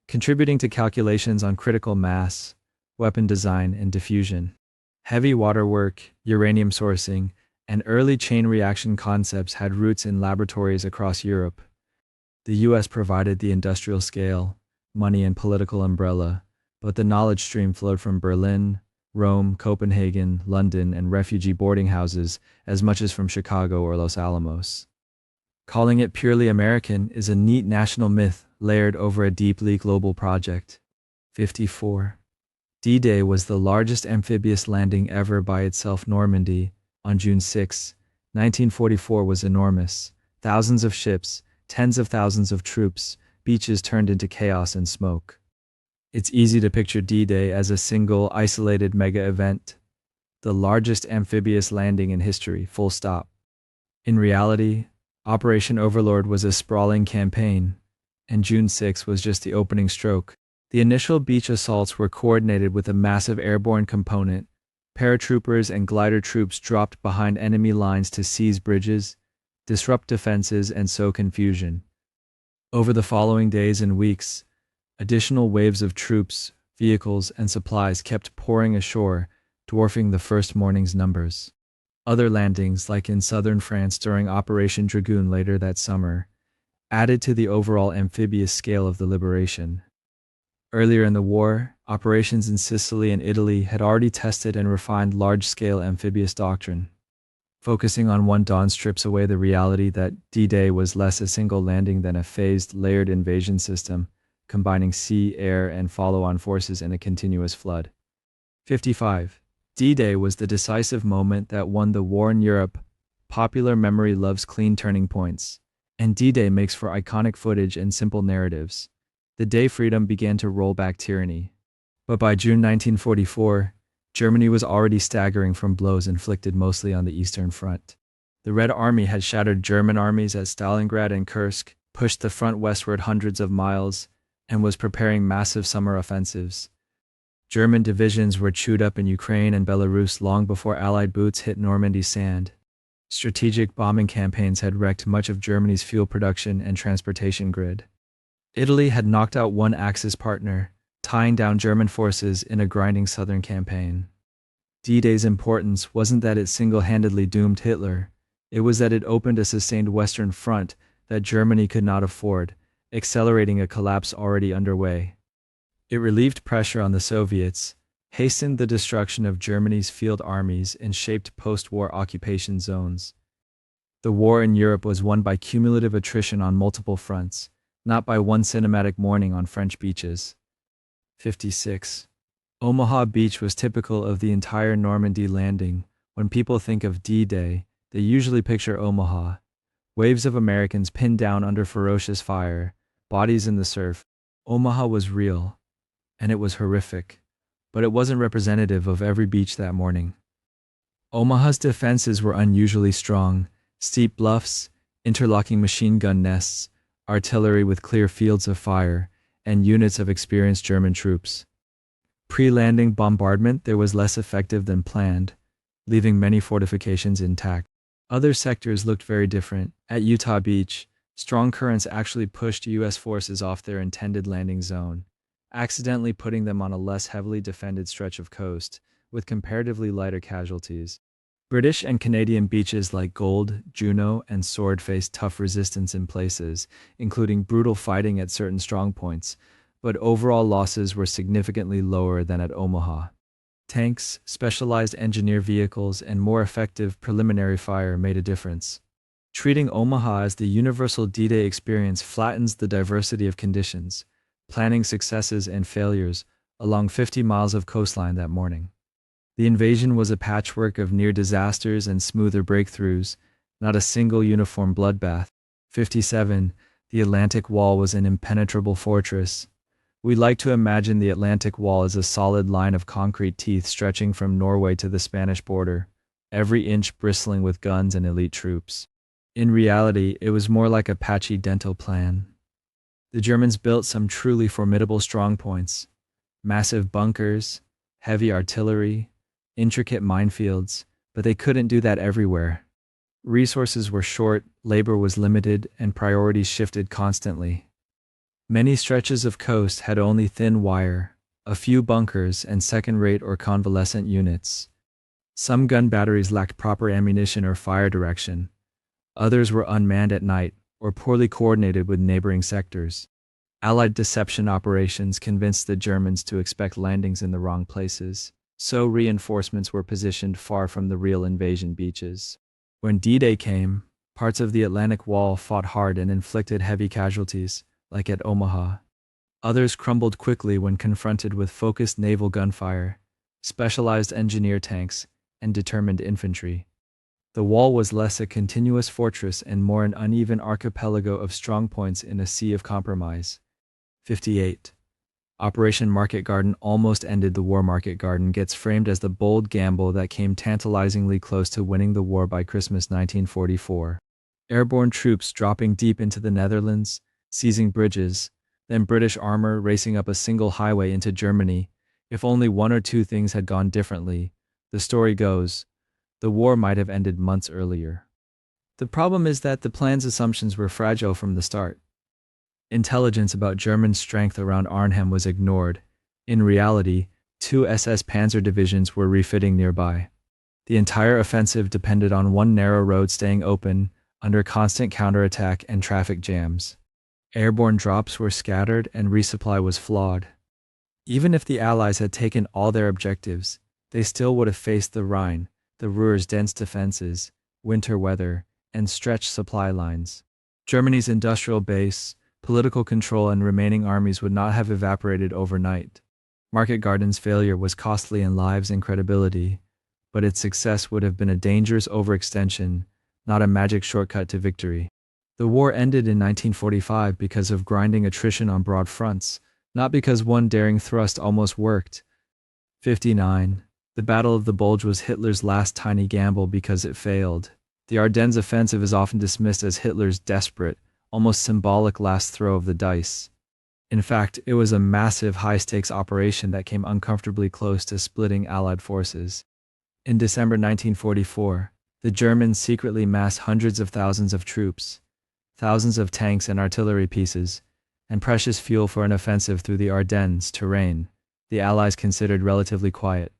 contributing to calculations on critical mass, weapon design, and diffusion. Heavy water work, uranium sourcing, and early chain reaction concepts had roots in laboratories across Europe. The US provided the industrial scale, money, and political umbrella, but the knowledge stream flowed from Berlin, Rome, Copenhagen, London, and refugee boarding houses as much as from Chicago or Los Alamos. Calling it purely American is a neat national myth layered over a deeply global project. 54. D-Day was the largest amphibious landing ever by itself. Normandy, on June 6, 1944 was enormous. Thousands of ships, tens of thousands of troops, beaches turned into chaos and smoke. It's easy to picture D-Day as a single, isolated mega event, the largest amphibious landing in history, full stop. In reality, Operation Overlord was a sprawling campaign, and June 6 was just the opening stroke. The initial beach assaults were coordinated with a massive airborne component. Paratroopers and glider troops dropped behind enemy lines to seize bridges, disrupt defenses, and sow confusion. Over the following days and weeks, additional waves of troops, vehicles, and supplies kept pouring ashore, dwarfing the first morning's numbers. Other landings, like in southern France during Operation Dragoon later that summer, added to the overall amphibious scale of the liberation. Earlier in the war, operations in Sicily and Italy had already tested and refined large-scale amphibious doctrine. Focusing on one dawn strips away the reality that D-Day was less a single landing than a phased, layered invasion system, combining sea, air, and follow-on forces in a continuous flood. 55. D-Day was the decisive moment that won the war in Europe. Popular memory loves clean turning points, and D-Day makes for iconic footage and simple narratives. The day freedom began to roll back tyranny. But by June 1944, Germany was already staggering from blows inflicted mostly on the Eastern Front. The Red Army had shattered German armies at Stalingrad and Kursk, pushed the front westward hundreds of miles, and was preparing massive summer offensives. German divisions were chewed up in Ukraine and Belarus long before Allied boots hit Normandy sand. Strategic bombing campaigns had wrecked much of Germany's fuel production and transportation grid. Italy had knocked out one Axis partner, tying down German forces in a grinding southern campaign. D-Day's importance wasn't that it single-handedly doomed Hitler, it was that it opened a sustained Western front that Germany could not afford, accelerating a collapse already underway. It relieved pressure on the Soviets, hastened the destruction of Germany's field armies, and shaped post-war occupation zones. The war in Europe was won by cumulative attrition on multiple fronts, not by one cinematic morning on French beaches. 56. Omaha Beach was typical of the entire Normandy landing. When people think of D-Day, they usually picture Omaha. Waves of Americans pinned down under ferocious fire, bodies in the surf. Omaha was real, and it was horrific, but it wasn't representative of every beach that morning. Omaha's defenses were unusually strong: steep bluffs, interlocking machine gun nests, artillery with clear fields of fire, and units of experienced German troops. Pre-landing bombardment there was less effective than planned, leaving many fortifications intact. Other sectors looked very different. At Utah Beach, strong currents actually pushed U.S. forces off their intended landing zone, accidentally putting them on a less heavily defended stretch of coast, with comparatively lighter casualties. British and Canadian beaches like Gold, Juno, and Sword faced tough resistance in places, including brutal fighting at certain strongpoints, but overall losses were significantly lower than at Omaha. Tanks, specialized engineer vehicles, and more effective preliminary fire made a difference. Treating Omaha as the universal D-Day experience flattens the diversity of conditions, planning successes and failures along 50 miles of coastline that morning. The invasion was a patchwork of near disasters and smoother breakthroughs, not a single uniform bloodbath. 57. The Atlantic Wall was an impenetrable fortress. We like to imagine the Atlantic Wall as a solid line of concrete teeth stretching from Norway to the Spanish border, every inch bristling with guns and elite troops. In reality, it was more like a patchy dental plan. The Germans built some truly formidable strongpoints, massive bunkers, heavy artillery, intricate minefields, but they couldn't do that everywhere. Resources were short, labor was limited, and priorities shifted constantly. Many stretches of coast had only thin wire, a few bunkers, and second-rate or convalescent units. Some gun batteries lacked proper ammunition or fire direction. Others were unmanned at night or poorly coordinated with neighboring sectors. Allied deception operations convinced the Germans to expect landings in the wrong places, so reinforcements were positioned far from the real invasion beaches. When D-Day came, parts of the Atlantic Wall fought hard and inflicted heavy casualties, like at Omaha. Others crumbled quickly when confronted with focused naval gunfire, specialized engineer tanks, and determined infantry. The wall was less a continuous fortress and more an uneven archipelago of strongpoints in a sea of compromise. 58. Operation Market Garden almost ended the war. Market Garden gets framed as the bold gamble that came tantalizingly close to winning the war by Christmas 1944. Airborne troops dropping deep into the Netherlands, seizing bridges, then British armor racing up a single highway into Germany. If only one or two things had gone differently, the story goes, the war might have ended months earlier. The problem is that the plan's assumptions were fragile from the start. Intelligence about German strength around Arnhem was ignored. In reality, 2 SS Panzer divisions were refitting nearby. The entire offensive depended on one narrow road staying open, under constant counterattack and traffic jams. Airborne drops were scattered and resupply was flawed. Even if the Allies had taken all their objectives, they still would have faced the Rhine, the Ruhr's dense defenses, winter weather, and stretched supply lines. Germany's industrial base, political control, and remaining armies would not have evaporated overnight. Market Garden's failure was costly in lives and credibility, but its success would have been a dangerous overextension, not a magic shortcut to victory. The war ended in 1945 because of grinding attrition on broad fronts, not because one daring thrust almost worked. 59. The Battle of the Bulge was Hitler's last tiny gamble because it failed. The Ardennes offensive is often dismissed as Hitler's desperate, almost symbolic last throw of the dice. In fact, it was a massive high-stakes operation that came uncomfortably close to splitting Allied forces. In December 1944, the Germans secretly massed hundreds of thousands of troops, thousands of tanks and artillery pieces, and precious fuel for an offensive through the Ardennes terrain the Allies considered relatively quiet.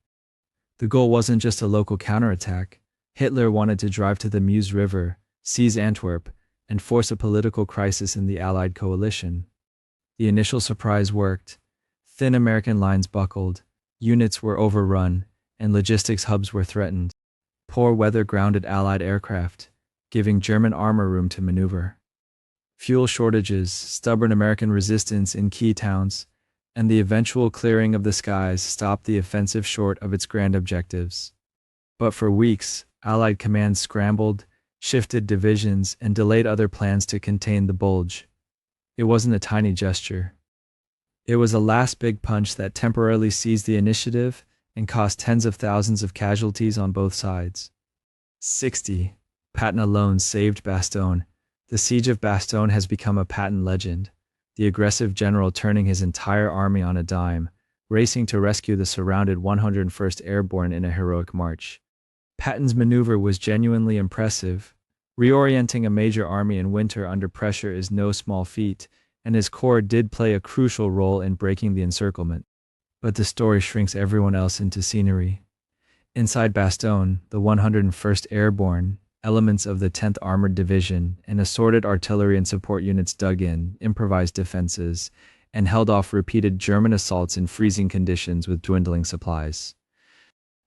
The goal wasn't just a local counterattack. Hitler wanted to drive to the Meuse River, seize Antwerp, and force a political crisis in the Allied coalition. The initial surprise worked. Thin American lines buckled, units were overrun, and logistics hubs were threatened. Poor weather grounded Allied aircraft, giving German armor room to maneuver. Fuel shortages, stubborn American resistance in key towns, and the eventual clearing of the skies stopped the offensive short of its grand objectives. But for weeks, Allied commands scrambled, shifted divisions, and delayed other plans to contain the Bulge. It wasn't a tiny gesture. It was a last big punch that temporarily seized the initiative and cost tens of thousands of casualties on both sides. 60. Patton alone saved Bastogne. The siege of Bastogne has become a Patton legend, the aggressive general turning his entire army on a dime, racing to rescue the surrounded 101st Airborne in a heroic march. Patton's maneuver was genuinely impressive. Reorienting a major army in winter under pressure is no small feat, and his corps did play a crucial role in breaking the encirclement. But the story shrinks everyone else into scenery. Inside Bastogne, the 101st Airborne, elements of the 10th Armored Division, and assorted artillery and support units dug in, improvised defenses, and held off repeated German assaults in freezing conditions with dwindling supplies.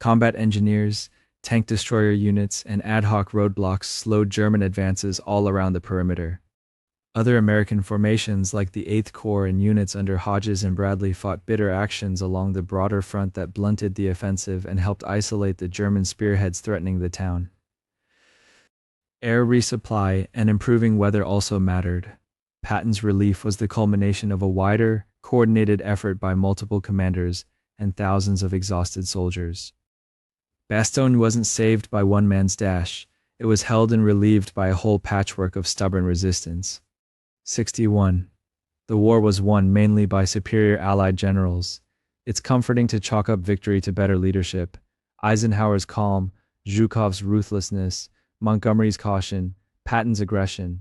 Combat engineers, tank destroyer units, and ad hoc roadblocks slowed German advances all around the perimeter. Other American formations like the 8th Corps and units under Hodges and Bradley fought bitter actions along the broader front that blunted the offensive and helped isolate the German spearheads threatening the town. Air resupply and improving weather also mattered. Patton's relief was the culmination of a wider, coordinated effort by multiple commanders and thousands of exhausted soldiers. Bastogne wasn't saved by one man's dash, it was held and relieved by a whole patchwork of stubborn resistance. 61. The war was won mainly by superior Allied generals. It's comforting to chalk up victory to better leadership. Eisenhower's calm, Zhukov's ruthlessness, Montgomery's caution, Patton's aggression.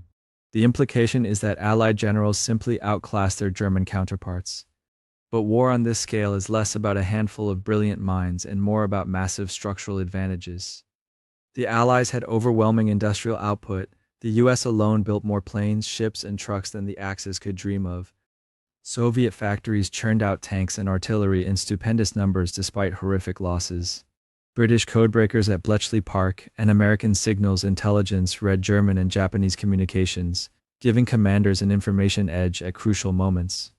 The implication is that Allied generals simply outclassed their German counterparts. But war on this scale is less about a handful of brilliant minds and more about massive structural advantages. The Allies had overwhelming industrial output. The US alone built more planes, ships, and trucks than the Axis could dream of. Soviet factories churned out tanks and artillery in stupendous numbers despite horrific losses. British codebreakers at Bletchley Park and American signals intelligence read German and Japanese communications, giving commanders an information edge at crucial moments.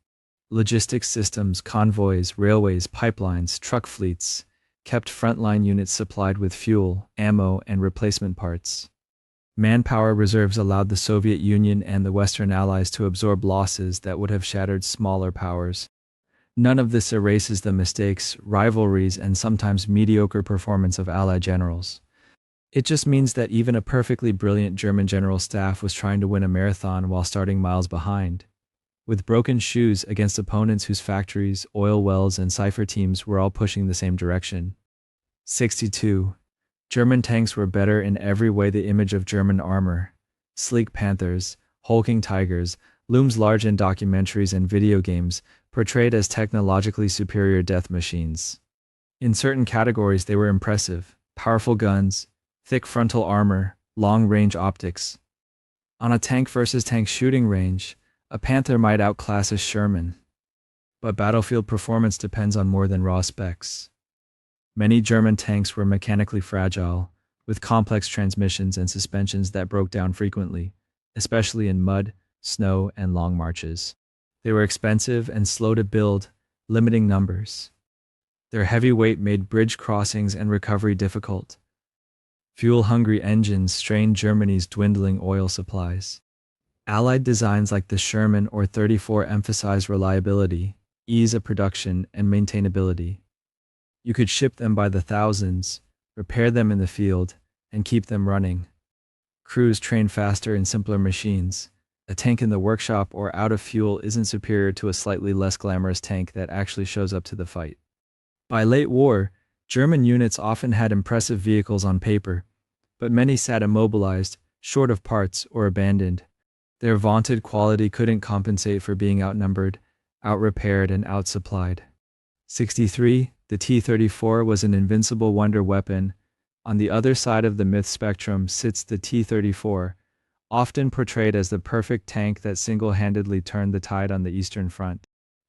Logistics systems, convoys, railways, pipelines, truck fleets kept frontline units supplied with fuel, ammo, and replacement parts. Manpower reserves allowed the Soviet Union and the Western Allies to absorb losses that would have shattered smaller powers. None of this erases the mistakes, rivalries, and sometimes mediocre performance of Allied generals. It just means that even a perfectly brilliant German general staff was trying to win a marathon while starting miles behind, with broken shoes against opponents whose factories, oil wells, and cipher teams were all pushing the same direction. 62. German tanks were better in every way. The image of German armor, sleek panthers, hulking tigers, looms large in documentaries and video games, portrayed as technologically superior death machines. In certain categories they were impressive: powerful guns, thick frontal armor, long-range optics. On a tank versus tank shooting range, a Panther might outclass a Sherman. But battlefield performance depends on more than raw specs. Many German tanks were mechanically fragile, with complex transmissions and suspensions that broke down frequently, especially in mud, snow, and long marches. They were expensive and slow to build, limiting numbers. Their heavy weight made bridge crossings and recovery difficult. Fuel-hungry engines strained Germany's dwindling oil supplies. Allied designs like the Sherman or 34 emphasized reliability, ease of production, and maintainability. You could ship them by the thousands, repair them in the field, and keep them running. Crews trained faster in simpler machines. A tank in the workshop or out of fuel isn't superior to a slightly less glamorous tank that actually shows up to the fight. By late war, German units often had impressive vehicles on paper, but many sat immobilized, short of parts, or abandoned. Their vaunted quality couldn't compensate for being outnumbered, outrepaired, and outsupplied. 63. The T-34 was an invincible wonder weapon. On the other side of the myth spectrum sits the T-34, often portrayed as the perfect tank that single-handedly turned the tide on the Eastern Front.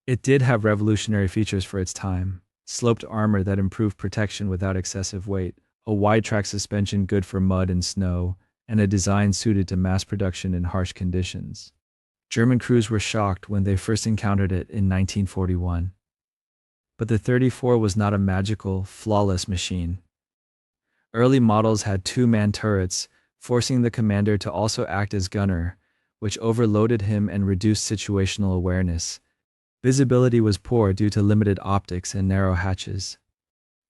It did have revolutionary features for its time: sloped armor that improved protection without excessive weight, a wide-track suspension good for mud and snow, and a design suited to mass production in harsh conditions. German crews were shocked when they first encountered it in 1941. But the 34 was not a magical, flawless machine. Early models had two-man turrets, forcing the commander to also act as gunner, which overloaded him and reduced situational awareness. Visibility was poor due to limited optics and narrow hatches.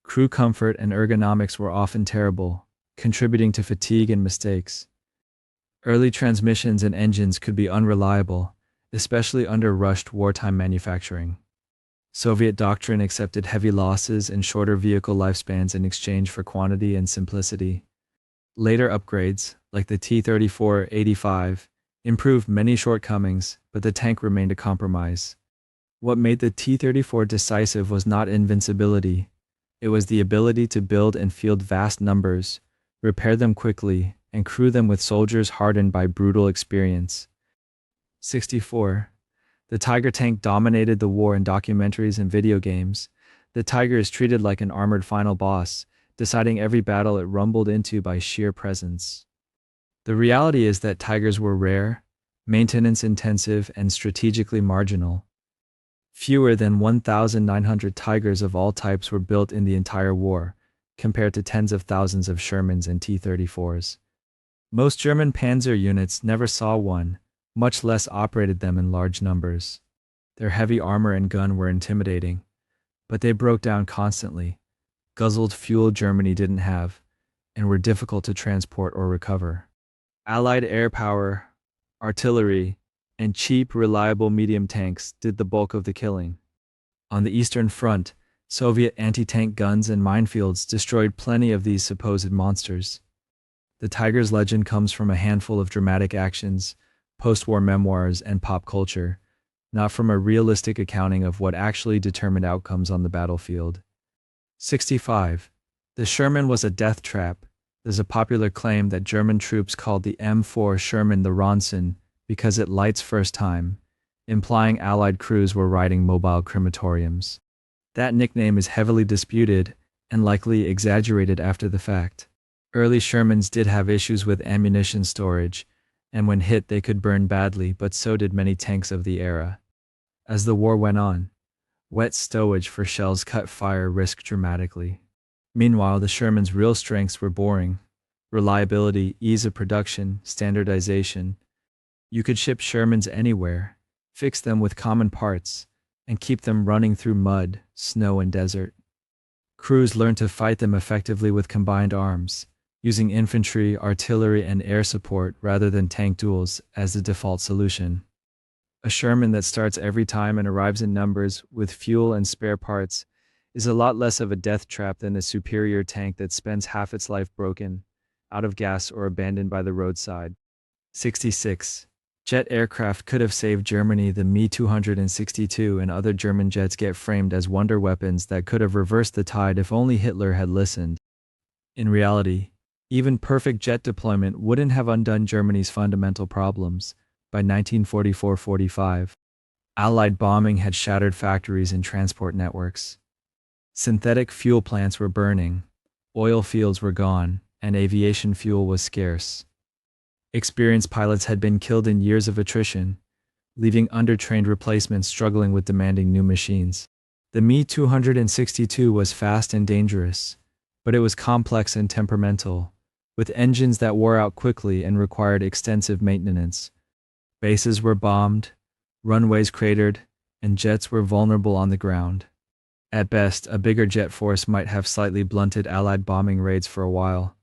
Crew comfort and ergonomics were often terrible, contributing to fatigue and mistakes. Early transmissions and engines could be unreliable, especially under rushed wartime manufacturing. Soviet doctrine accepted heavy losses and shorter vehicle lifespans in exchange for quantity and simplicity. Later upgrades, like the T-34-85, improved many shortcomings, but the tank remained a compromise. What made the T-34 decisive was not invincibility, It was the ability to build and field vast numbers, repair them quickly, and crew them with soldiers hardened by brutal experience. 64. The Tiger tank dominated the war in documentaries and video games. The Tiger is treated like an armored final boss, deciding every battle it rumbled into by sheer presence. The reality is that Tigers were rare, maintenance-intensive, and strategically marginal. Fewer than 1,900 Tigers of all types were built in the entire war, compared to tens of thousands of Shermans and T-34s. Most German panzer units never saw one, much less operated them in large numbers. Their heavy armor and gun were intimidating, but they broke down constantly, guzzled fuel Germany didn't have, and were difficult to transport or recover. Allied air power, artillery, and cheap, reliable medium tanks did the bulk of the killing. On the Eastern Front, Soviet anti-tank guns and minefields destroyed plenty of these supposed monsters. The Tiger's legend comes from a handful of dramatic actions, post-war memoirs, and pop culture, not from a realistic accounting of what actually determined outcomes on the battlefield. 65. The Sherman was a death trap. There's a popular claim that German troops called the M4 Sherman the Ronson because it lights first time, implying Allied crews were riding mobile crematoriums. That nickname is heavily disputed and likely exaggerated after the fact. Early Shermans did have issues with ammunition storage, and when hit they could burn badly, but so did many tanks of the era. As the war went on, wet stowage for shells cut fire risk dramatically. Meanwhile, the Sherman's real strengths were boring: reliability, ease of production, standardization. You could ship Shermans anywhere, fix them with common parts, and keep them running through mud, snow, and desert. Crews learned to fight them effectively with combined arms, using infantry, artillery, and air support rather than tank duels as the default solution. A Sherman that starts every time and arrives in numbers with fuel and spare parts is a lot less of a death trap than a superior tank that spends half its life broken, out of gas, or abandoned by the roadside. 66. Jet aircraft could have saved Germany. The Me-262 and other German jets get framed as wonder weapons that could have reversed the tide if only Hitler had listened. In reality, even perfect jet deployment wouldn't have undone Germany's fundamental problems. By 1944-45, Allied bombing had shattered factories and transport networks. Synthetic fuel plants were burning, oil fields were gone, and aviation fuel was scarce. Experienced pilots had been killed in years of attrition, leaving undertrained replacements struggling with demanding new machines. The Me-262 was fast and dangerous, but it was complex and temperamental, with engines that wore out quickly and required extensive maintenance. Bases were bombed, runways cratered, and jets were vulnerable on the ground. At best, a bigger jet force might have slightly blunted Allied bombing raids for a while.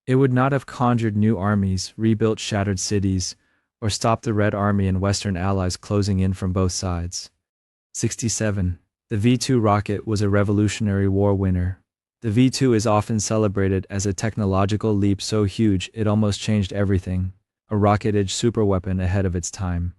It would not have conjured new armies, rebuilt shattered cities, or stopped the Red Army and Western allies closing in from both sides. 67. The V-2 rocket was a Revolutionary War winner. The V-2 is often celebrated as a technological leap so huge it almost changed everything, a rocket-age superweapon ahead of its time.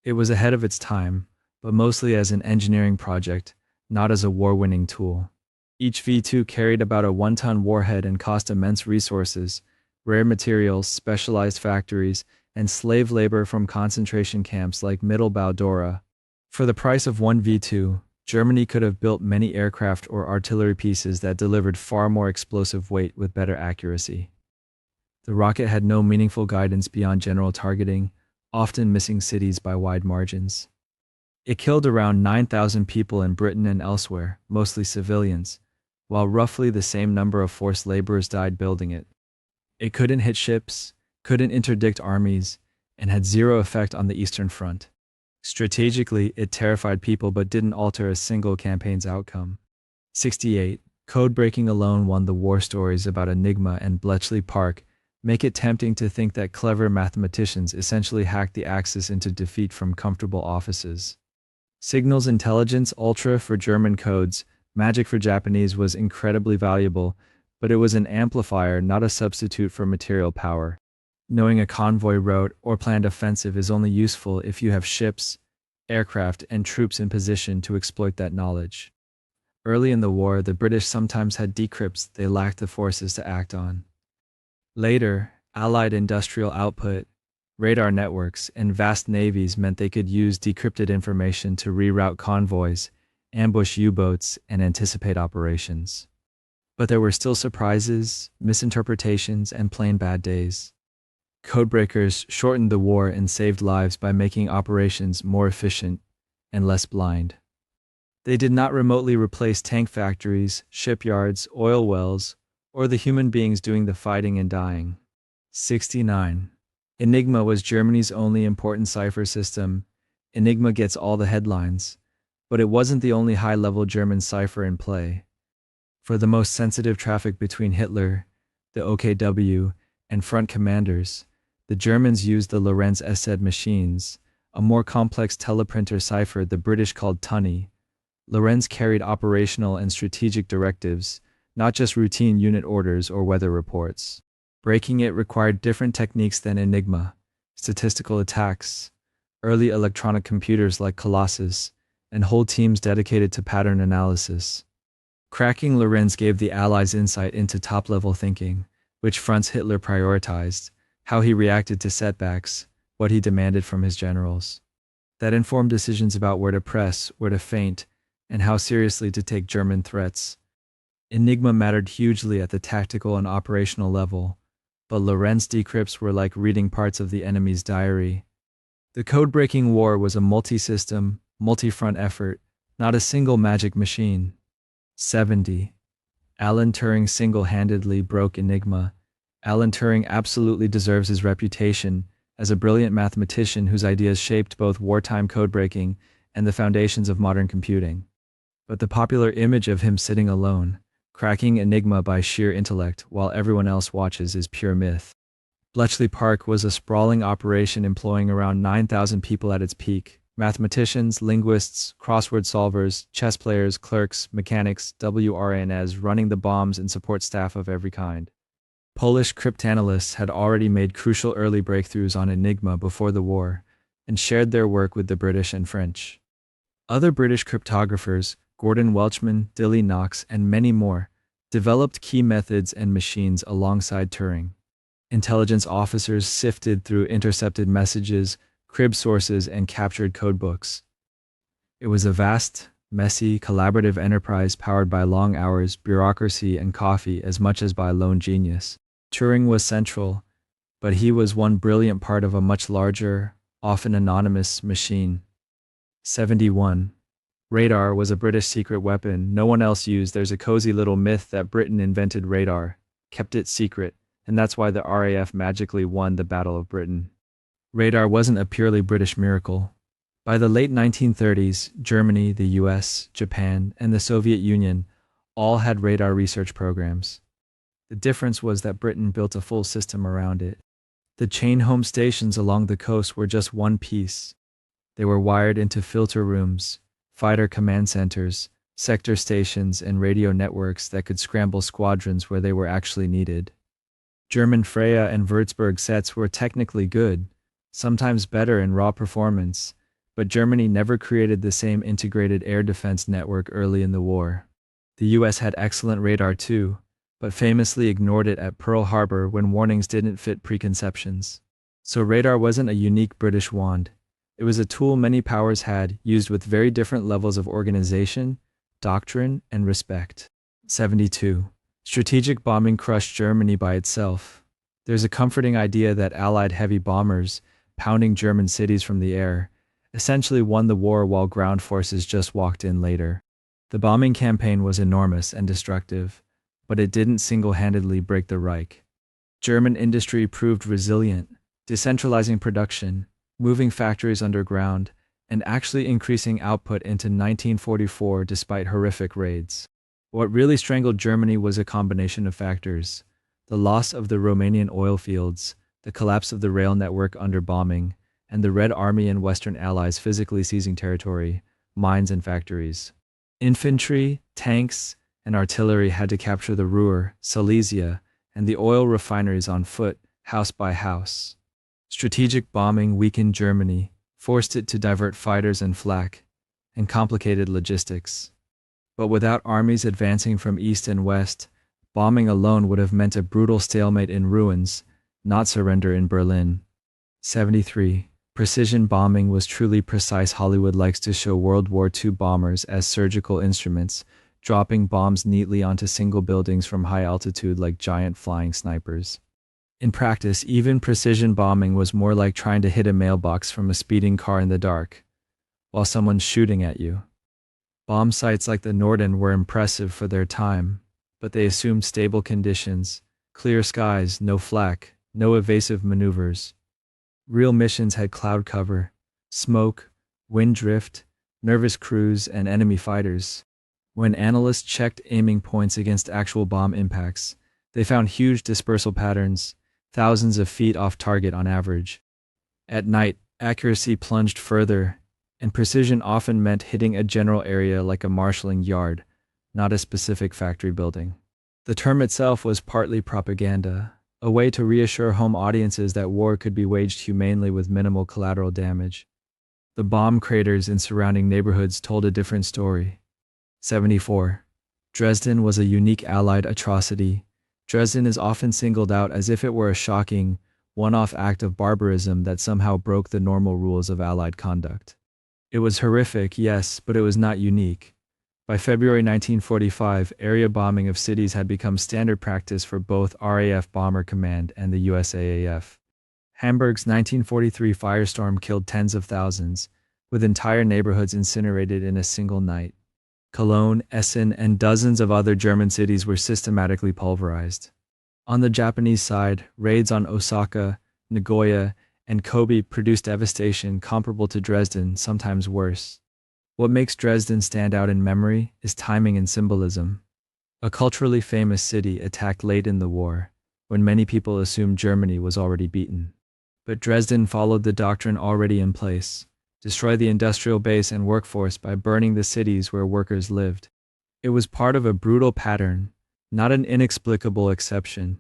It was ahead of its time, but mostly as an engineering project, not as a war-winning tool. Each V-2 carried about a 1-ton warhead and cost immense resources, rare materials, specialized factories, and slave labor from concentration camps like Mittelbau-Dora. For the price of one V-2, Germany could have built many aircraft or artillery pieces that delivered far more explosive weight with better accuracy. The rocket had no meaningful guidance beyond general targeting, often missing cities by wide margins. It killed around 9,000 people in Britain and elsewhere, mostly civilians, while roughly the same number of forced laborers died building it. It couldn't hit ships, couldn't interdict armies, and had zero effect on the Eastern Front. Strategically, it terrified people but didn't alter a single campaign's outcome. 68. Code-breaking alone won the war. Stories about Enigma and Bletchley Park make it tempting to think that clever mathematicians essentially hacked the Axis into defeat from comfortable offices. Signals intelligence ultra for German codes, magic for Japanese was incredibly valuable, but it was an amplifier, not a substitute for material power. Knowing a convoy route or planned offensive is only useful if you have ships, aircraft, and troops in position to exploit that knowledge. Early in the war, the British sometimes had decrypts they lacked the forces to act on. Later, Allied industrial output, radar networks, and vast navies meant they could use decrypted information to reroute convoys, ambush U-boats, and anticipate operations. But there were still surprises, misinterpretations, and plain bad days. Codebreakers shortened the war and saved lives by making operations more efficient and less blind. They did not remotely replace tank factories, shipyards, oil wells, or the human beings doing the fighting and dying. 69. Enigma was Germany's only important cipher system. Enigma gets all the headlines, but it wasn't the only high-level German cipher in play. For the most sensitive traffic between Hitler, the OKW, and front commanders, the Germans used the Lorenz-Essed machines, a more complex teleprinter cipher the British called Tunny. Lorenz carried operational and strategic directives, not just routine unit orders or weather reports. Breaking it required different techniques than Enigma, statistical attacks, early electronic computers like Colossus, and whole teams dedicated to pattern analysis. Cracking Lorenz gave the Allies insight into top-level thinking, which fronts Hitler prioritized, how he reacted to setbacks, what he demanded from his generals. That informed decisions about where to press, where to feint, and how seriously to take German threats. Enigma mattered hugely at the tactical and operational level, but Lorenz decrypts were like reading parts of the enemy's diary. The code-breaking war was a multi-system, multi-front effort, not a single magic machine. 70. Alan Turing single-handedly broke Enigma. Alan Turing absolutely deserves his reputation as a brilliant mathematician whose ideas shaped both wartime code-breaking and the foundations of modern computing. But the popular image of him sitting alone, cracking Enigma by sheer intellect while everyone else watches, is pure myth. Bletchley Park was a sprawling operation employing around 9,000 people at its peak. Mathematicians, linguists, crossword solvers, chess players, clerks, mechanics, WRNs running the bombs and support staff of every kind. Polish cryptanalysts had already made crucial early breakthroughs on Enigma before the war and shared their work with the British and French. Other British cryptographers, Gordon Welchman, Dilly Knox, and many more, developed key methods and machines alongside Turing. Intelligence officers sifted through intercepted messages, crib sources, and captured codebooks. It was a vast, messy, collaborative enterprise powered by long hours, bureaucracy, and coffee as much as by lone genius. Turing was central, but he was one brilliant part of a much larger, often anonymous machine. 71. Radar was a British secret weapon no one else used. There's a cozy little myth that Britain invented radar, kept it secret, and that's why the RAF magically won the Battle of Britain. Radar wasn't a purely British miracle. By the late 1930s, Germany, the US, Japan, and the Soviet Union all had radar research programs. The difference was that Britain built a full system around it. The chain home stations along the coast were just one piece. They were wired into filter rooms, fighter command centers, sector stations, and radio networks that could scramble squadrons where they were actually needed. German Freya and Würzburg sets were technically good, sometimes better in raw performance, but Germany never created the same integrated air defense network early in the war. The US had excellent radar too, but famously ignored it at Pearl Harbor when warnings didn't fit preconceptions. So radar wasn't a unique British wand. It was a tool many powers had, used with very different levels of organization, doctrine, and respect. 72. Strategic bombing crushed Germany by itself. There's a comforting idea that Allied heavy bombers, pounding German cities from the air, essentially won the war while ground forces just walked in later. The bombing campaign was enormous and destructive, but it didn't single-handedly break the Reich. German industry proved resilient, decentralizing production, moving factories underground, and actually increasing output into 1944 despite horrific raids. What really strangled Germany was a combination of factors: the loss of the Romanian oil fields, the collapse of the rail network under bombing, and the Red Army and Western Allies physically seizing territory, mines and factories. Infantry, tanks, and artillery had to capture the Ruhr, Silesia, and the oil refineries on foot, house by house. Strategic bombing weakened Germany, forced it to divert fighters and flak, and complicated logistics. But without armies advancing from east and west, bombing alone would have meant a brutal stalemate in ruins, not surrender in Berlin. 73. Precision bombing was truly precise. Hollywood likes to show World War II bombers as surgical instruments, dropping bombs neatly onto single buildings from high altitude like giant flying snipers. In practice, even precision bombing was more like trying to hit a mailbox from a speeding car in the dark, while someone's shooting at you. Bomb sites like the Norden were impressive for their time, but they assumed stable conditions, clear skies, no flak, no evasive maneuvers. Real missions had cloud cover, smoke, wind drift, nervous crews, and enemy fighters. When analysts checked aiming points against actual bomb impacts, they found huge dispersal patterns, thousands of feet off target on average. At night, accuracy plunged further, and precision often meant hitting a general area like a marshalling yard, not a specific factory building. The term itself was partly propaganda, a way to reassure home audiences that war could be waged humanely with minimal collateral damage. The bomb craters in surrounding neighborhoods told a different story. 74. Dresden was a unique Allied atrocity. Dresden is often singled out as if it were a shocking, one-off act of barbarism that somehow broke the normal rules of Allied conduct. It was horrific, yes, but it was not unique. By February 1945, area bombing of cities had become standard practice for both RAF Bomber Command and the USAAF. Hamburg's 1943 firestorm killed tens of thousands, with entire neighborhoods incinerated in a single night. Cologne, Essen, and dozens of other German cities were systematically pulverized. On the Japanese side, raids on Osaka, Nagoya, and Kobe produced devastation comparable to Dresden, sometimes worse. What makes Dresden stand out in memory is timing and symbolism. A culturally famous city attacked late in the war, when many people assumed Germany was already beaten. But Dresden followed the doctrine already in place: destroy the industrial base and workforce by burning the cities where workers lived. It was part of a brutal pattern, not an inexplicable exception.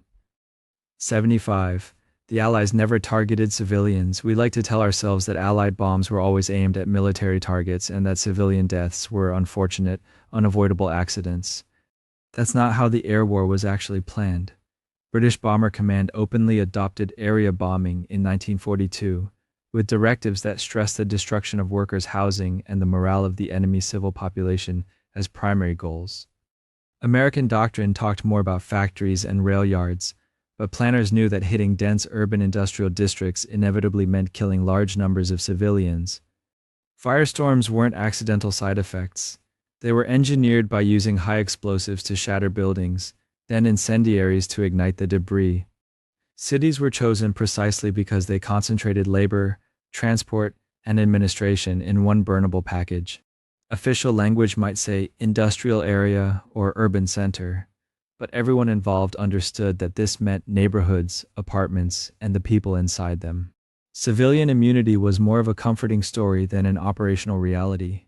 75. The Allies never targeted civilians. We like to tell ourselves that Allied bombs were always aimed at military targets and that civilian deaths were unfortunate, unavoidable accidents. That's not how the air war was actually planned. British Bomber Command openly adopted area bombing in 1942, with directives that stressed the destruction of workers' housing and the morale of the enemy civil population as primary goals. American doctrine talked more about factories and rail yards, but planners knew that hitting dense urban industrial districts inevitably meant killing large numbers of civilians. Firestorms weren't accidental side effects. They were engineered by using high explosives to shatter buildings, then incendiaries to ignite the debris. Cities were chosen precisely because they concentrated labor, transport, and administration in one burnable package. Official language might say industrial area or urban center, but everyone involved understood that this meant neighborhoods, apartments, and the people inside them. Civilian immunity was more of a comforting story than an operational reality.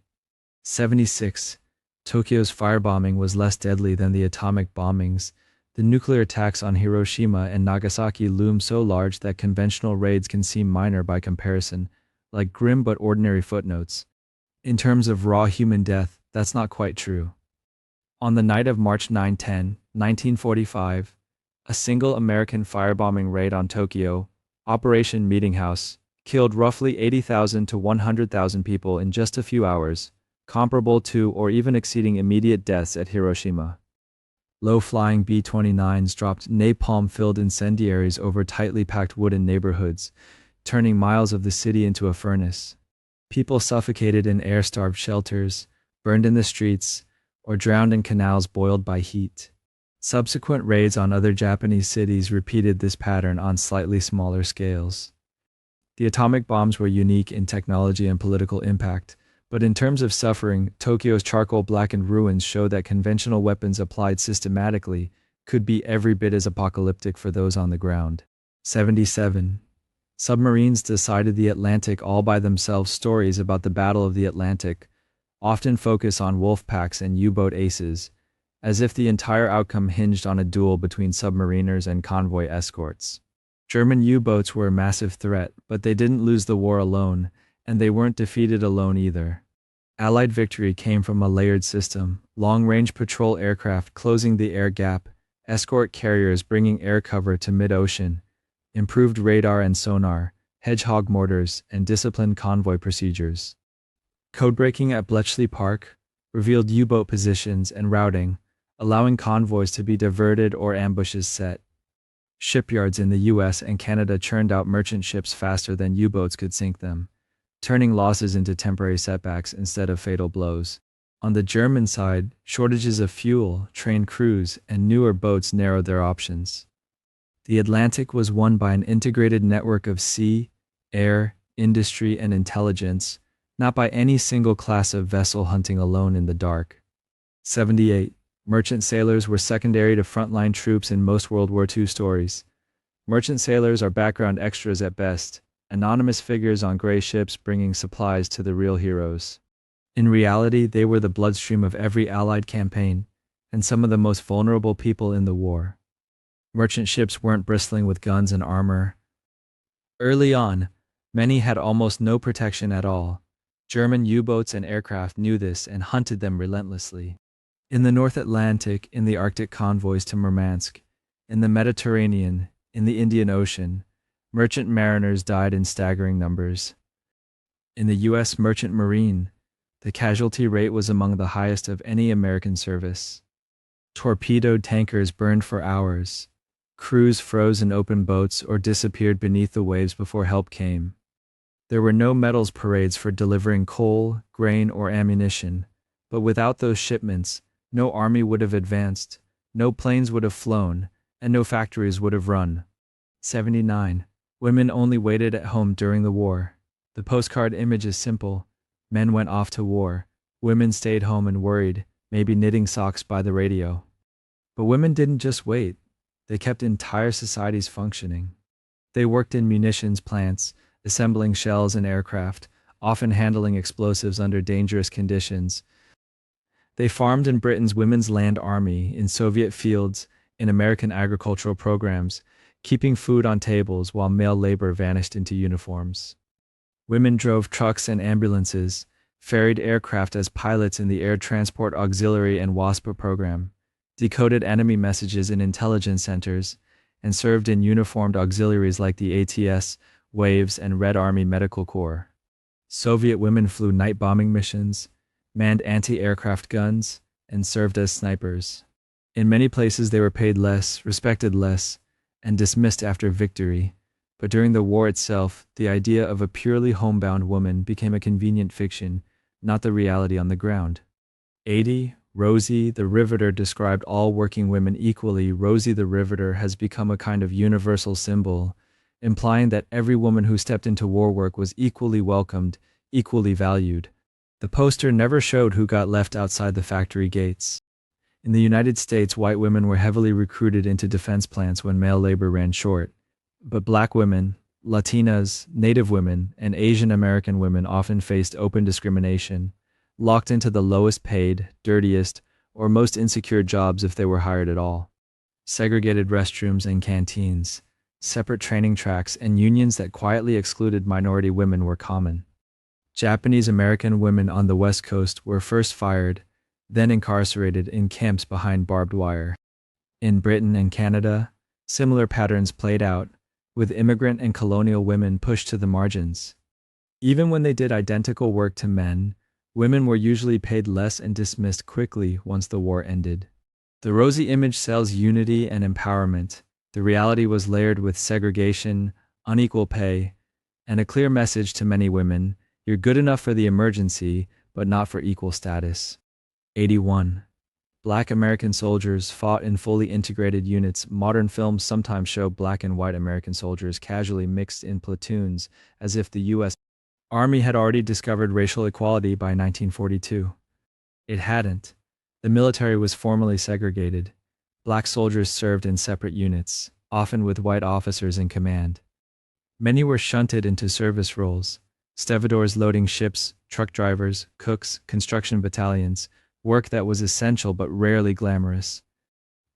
76. Tokyo's firebombing was less deadly than the atomic bombings. The nuclear attacks on Hiroshima and Nagasaki loom so large that conventional raids can seem minor by comparison, like grim but ordinary footnotes. In terms of raw human death, that's not quite true. On the night of March 9-10, 1945, a single American firebombing raid on Tokyo, Operation Meeting House, killed roughly 80,000 to 100,000 people in just a few hours, comparable to or even exceeding immediate deaths at Hiroshima. Low-flying B-29s dropped napalm-filled incendiaries over tightly packed wooden neighborhoods, turning miles of the city into a furnace. People suffocated in air-starved shelters, burned in the streets, or drowned in canals boiled by heat. Subsequent raids on other Japanese cities repeated this pattern on slightly smaller scales. The atomic bombs were unique in technology and political impact, but in terms of suffering, Tokyo's charcoal-blackened ruins show that conventional weapons applied systematically could be every bit as apocalyptic for those on the ground. 77. Submarines decided the Atlantic all by themselves. Stories about the Battle of the Atlantic often focus on wolf packs and U-boat aces, as if the entire outcome hinged on a duel between submariners and convoy escorts. German U-boats were a massive threat, but they didn't lose the war alone, and they weren't defeated alone either. Allied victory came from a layered system: long-range patrol aircraft closing the air gap, escort carriers bringing air cover to mid-ocean, improved radar and sonar, hedgehog mortars, and disciplined convoy procedures. Codebreaking at Bletchley Park revealed U-boat positions and routing, allowing convoys to be diverted or ambushes set. Shipyards in the US and Canada churned out merchant ships faster than U-boats could sink them, turning losses into temporary setbacks instead of fatal blows. On the German side, shortages of fuel, trained crews, and newer boats narrowed their options. The Atlantic was won by an integrated network of sea, air, industry, and intelligence, not by any single class of vessel hunting alone in the dark. 78. Merchant sailors were secondary to frontline troops in most World War II stories. Merchant sailors are background extras at best, anonymous figures on gray ships bringing supplies to the real heroes. In reality, they were the bloodstream of every Allied campaign, and some of the most vulnerable people in the war. Merchant ships weren't bristling with guns and armor. Early on, many had almost no protection at all. German U-boats and aircraft knew this and hunted them relentlessly. In the North Atlantic, in the Arctic convoys to Murmansk, in the Mediterranean, in the Indian Ocean, merchant mariners died in staggering numbers. In the U.S. Merchant Marine, the casualty rate was among the highest of any American service. Torpedoed tankers burned for hours. Crews froze in open boats or disappeared beneath the waves before help came. There were no medals parades for delivering coal, grain, or ammunition, but without those shipments, no army would have advanced, no planes would have flown, and no factories would have run. 79. Women only waited at home during the war. The postcard image is simple. Men went off to war. Women stayed home and worried, maybe knitting socks by the radio. But women didn't just wait. They kept entire societies functioning. They worked in munitions plants, assembling shells and aircraft, often handling explosives under dangerous conditions. They farmed in Britain's Women's Land Army, in Soviet fields, in American agricultural programs, keeping food on tables while male labor vanished into uniforms. Women drove trucks and ambulances, ferried aircraft as pilots in the Air Transport Auxiliary and WASP program, decoded enemy messages in intelligence centers, and served in uniformed auxiliaries like the ATS, Waves, and Red Army Medical Corps. Soviet women flew night bombing missions, manned anti-aircraft guns, and served as snipers. In many places they were paid less, respected less, and dismissed after victory, but during the war itself, the idea of a purely homebound woman became a convenient fiction, not the reality on the ground. 80. Rosie the Riveter described all working women equally. Rosie the Riveter has become a kind of universal symbol, implying that every woman who stepped into war work was equally welcomed, equally valued. The poster never showed who got left outside the factory gates. In the United States, white women were heavily recruited into defense plants when male labor ran short. But black women, Latinas, Native women, and Asian American women often faced open discrimination, locked into the lowest paid, dirtiest, or most insecure jobs if they were hired at all. Segregated restrooms and canteens, separate training tracks, and unions that quietly excluded minority women were common. Japanese American women on the West Coast were first fired, then incarcerated in camps behind barbed wire. In Britain and Canada, similar patterns played out, with immigrant and colonial women pushed to the margins. Even when they did identical work to men, women were usually paid less and dismissed quickly once the war ended. The rosy image sells unity and empowerment. The reality was layered with segregation, unequal pay, and a clear message to many women: you're good enough for the emergency, but not for equal status. 81. Black American soldiers fought in fully integrated units. Modern films sometimes show black and white American soldiers casually mixed in platoons, as if the U.S. Army had already discovered racial equality by 1942. It hadn't. The military was formally segregated. Black soldiers served in separate units, often with white officers in command. Many were shunted into service roles: stevedores loading ships, truck drivers, cooks, construction battalions, work that was essential but rarely glamorous.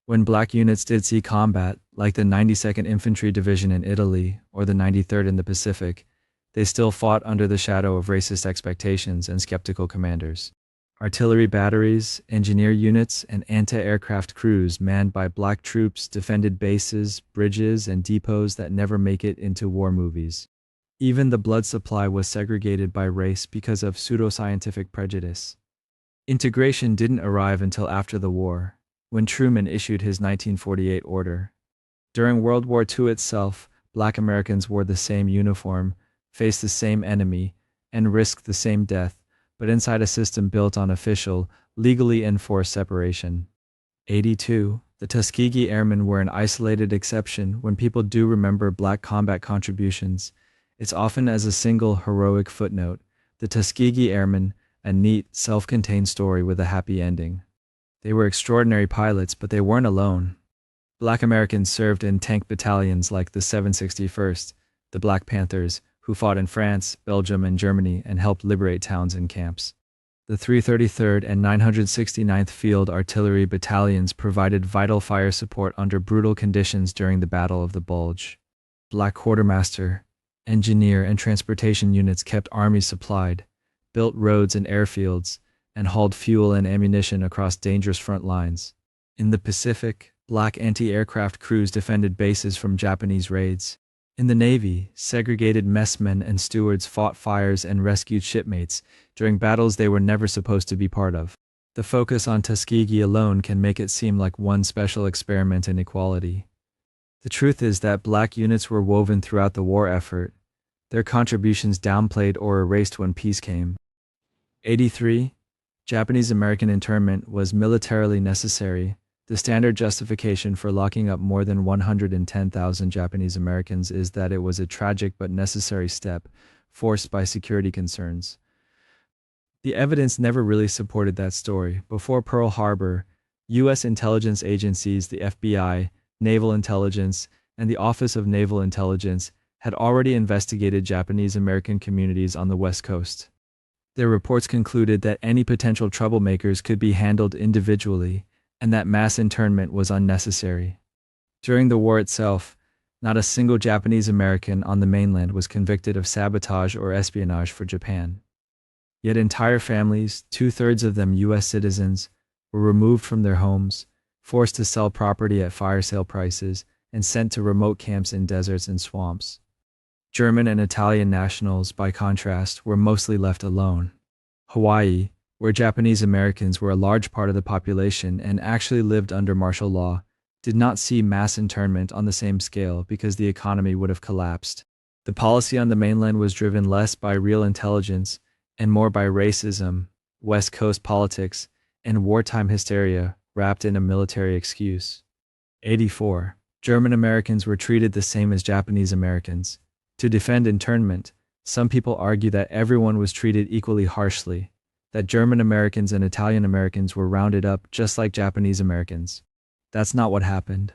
When black units did see combat, like the 92nd Infantry Division in Italy or the 93rd in the Pacific, they still fought under the shadow of racist expectations and skeptical commanders. Artillery batteries, engineer units, and anti-aircraft crews manned by black troops defended bases, bridges, and depots that never make it into war movies. Even the blood supply was segregated by race because of pseudoscientific prejudice. Integration didn't arrive until after the war, when Truman issued his 1948 order. During World War II itself, Black Americans wore the same uniform, faced the same enemy, and risked the same death, but inside a system built on official, legally enforced separation. 82. The Tuskegee Airmen were an isolated exception. When people do remember Black combat contributions, it's often as a single heroic footnote. The Tuskegee Airmen, a neat, self-contained story with a happy ending. They were extraordinary pilots, but they weren't alone. Black Americans served in tank battalions like the 761st, the Black Panthers, who fought in France, Belgium, and Germany and helped liberate towns and camps. The 333rd and 969th Field Artillery Battalions provided vital fire support under brutal conditions during the Battle of the Bulge. Black quartermaster, engineer, and transportation units kept armies supplied, built roads and airfields, and hauled fuel and ammunition across dangerous front lines. In the Pacific, Black anti-aircraft crews defended bases from Japanese raids. In the Navy, segregated messmen and stewards fought fires and rescued shipmates during battles they were never supposed to be part of. The focus on Tuskegee alone can make it seem like one special experiment in equality. The truth is that Black units were woven throughout the war effort, their contributions downplayed or erased when peace came. 83. Japanese American internment was militarily necessary. The standard justification for locking up more than 110,000 Japanese Americans is that it was a tragic but necessary step, forced by security concerns. The evidence never really supported that story. Before Pearl Harbor, U.S. intelligence agencies, the FBI, Naval Intelligence, and the Office of Naval Intelligence had already investigated Japanese American communities on the West Coast. Their reports concluded that any potential troublemakers could be handled individually, and that mass internment was unnecessary. During the war itself, not a single Japanese American on the mainland was convicted of sabotage or espionage for Japan. Yet entire families, 2/3 of them U.S. citizens, were removed from their homes, forced to sell property at fire sale prices, and sent to remote camps in deserts and swamps. German and Italian nationals, by contrast, were mostly left alone. Hawaii, where Japanese Americans were a large part of the population and actually lived under martial law, did not see mass internment on the same scale because the economy would have collapsed. The policy on the mainland was driven less by real intelligence and more by racism, West Coast politics, and wartime hysteria wrapped in a military excuse. 84. German Americans were treated the same as Japanese Americans. To defend internment, some people argue that everyone was treated equally harshly, that German Americans and Italian Americans were rounded up just like Japanese Americans. That's not what happened.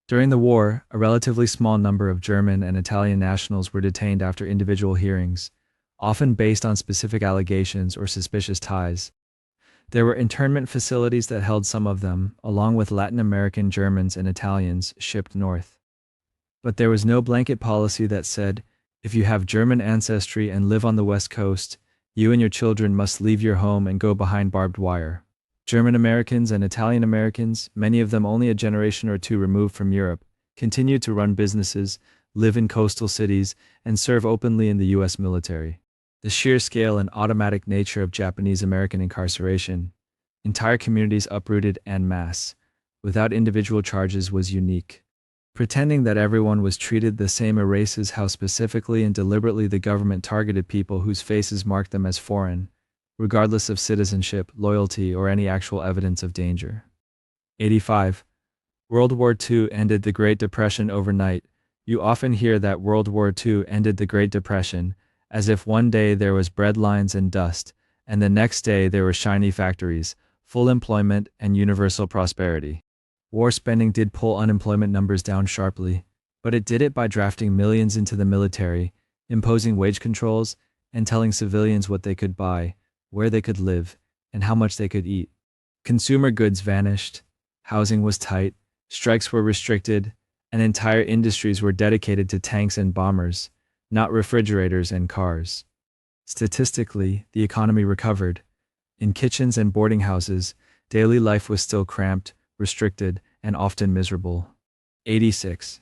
During the war, a relatively small number of German and Italian nationals were detained after individual hearings, often based on specific allegations or suspicious ties. There were internment facilities that held some of them, along with Latin American Germans and Italians shipped north. But there was no blanket policy that said, if you have German ancestry and live on the West Coast, you and your children must leave your home and go behind barbed wire. German Americans and Italian Americans, many of them only a generation or two removed from Europe, continued to run businesses, live in coastal cities, and serve openly in the U.S. military. The sheer scale and automatic nature of Japanese American incarceration, entire communities uprooted en masse, without individual charges, was unique. Pretending that everyone was treated the same erases how specifically and deliberately the government targeted people whose faces marked them as foreign, regardless of citizenship, loyalty, or any actual evidence of danger. 85. World War II ended the Great Depression overnight. You often hear that World War II ended the Great Depression, as if one day there was bread lines and dust, and the next day there were shiny factories, full employment, and universal prosperity. War spending did pull unemployment numbers down sharply, but it did it by drafting millions into the military, imposing wage controls, and telling civilians what they could buy, where they could live, and how much they could eat. Consumer goods vanished, housing was tight, strikes were restricted, and entire industries were dedicated to tanks and bombers, not refrigerators and cars. Statistically, the economy recovered. In kitchens and boarding houses, daily life was still cramped, restricted, and often miserable. 86.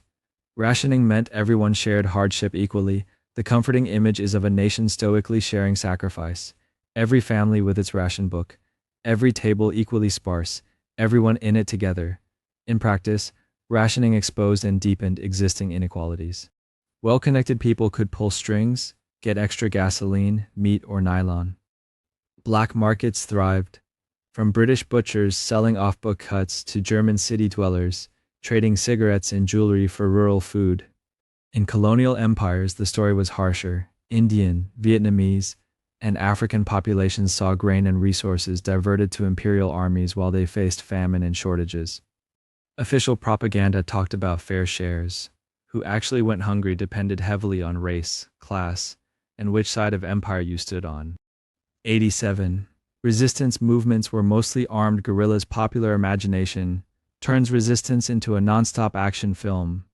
Rationing meant everyone shared hardship equally. The comforting image is of a nation stoically sharing sacrifice. Every family with its ration book, every table equally sparse, everyone in it together. In practice, rationing exposed and deepened existing inequalities. Well-connected people could pull strings, get extra gasoline, meat, or nylon. Black markets thrived. From British butchers selling off-book cuts to German city dwellers, trading cigarettes and jewelry for rural food. In colonial empires, the story was harsher. Indian, Vietnamese, and African populations saw grain and resources diverted to imperial armies while they faced famine and shortages. Official propaganda talked about fair shares. Who actually went hungry depended heavily on race, class, and which side of empire you stood on. 87. Resistance movements were mostly armed guerrillas. Popular imagination turns resistance into a non-stop action film.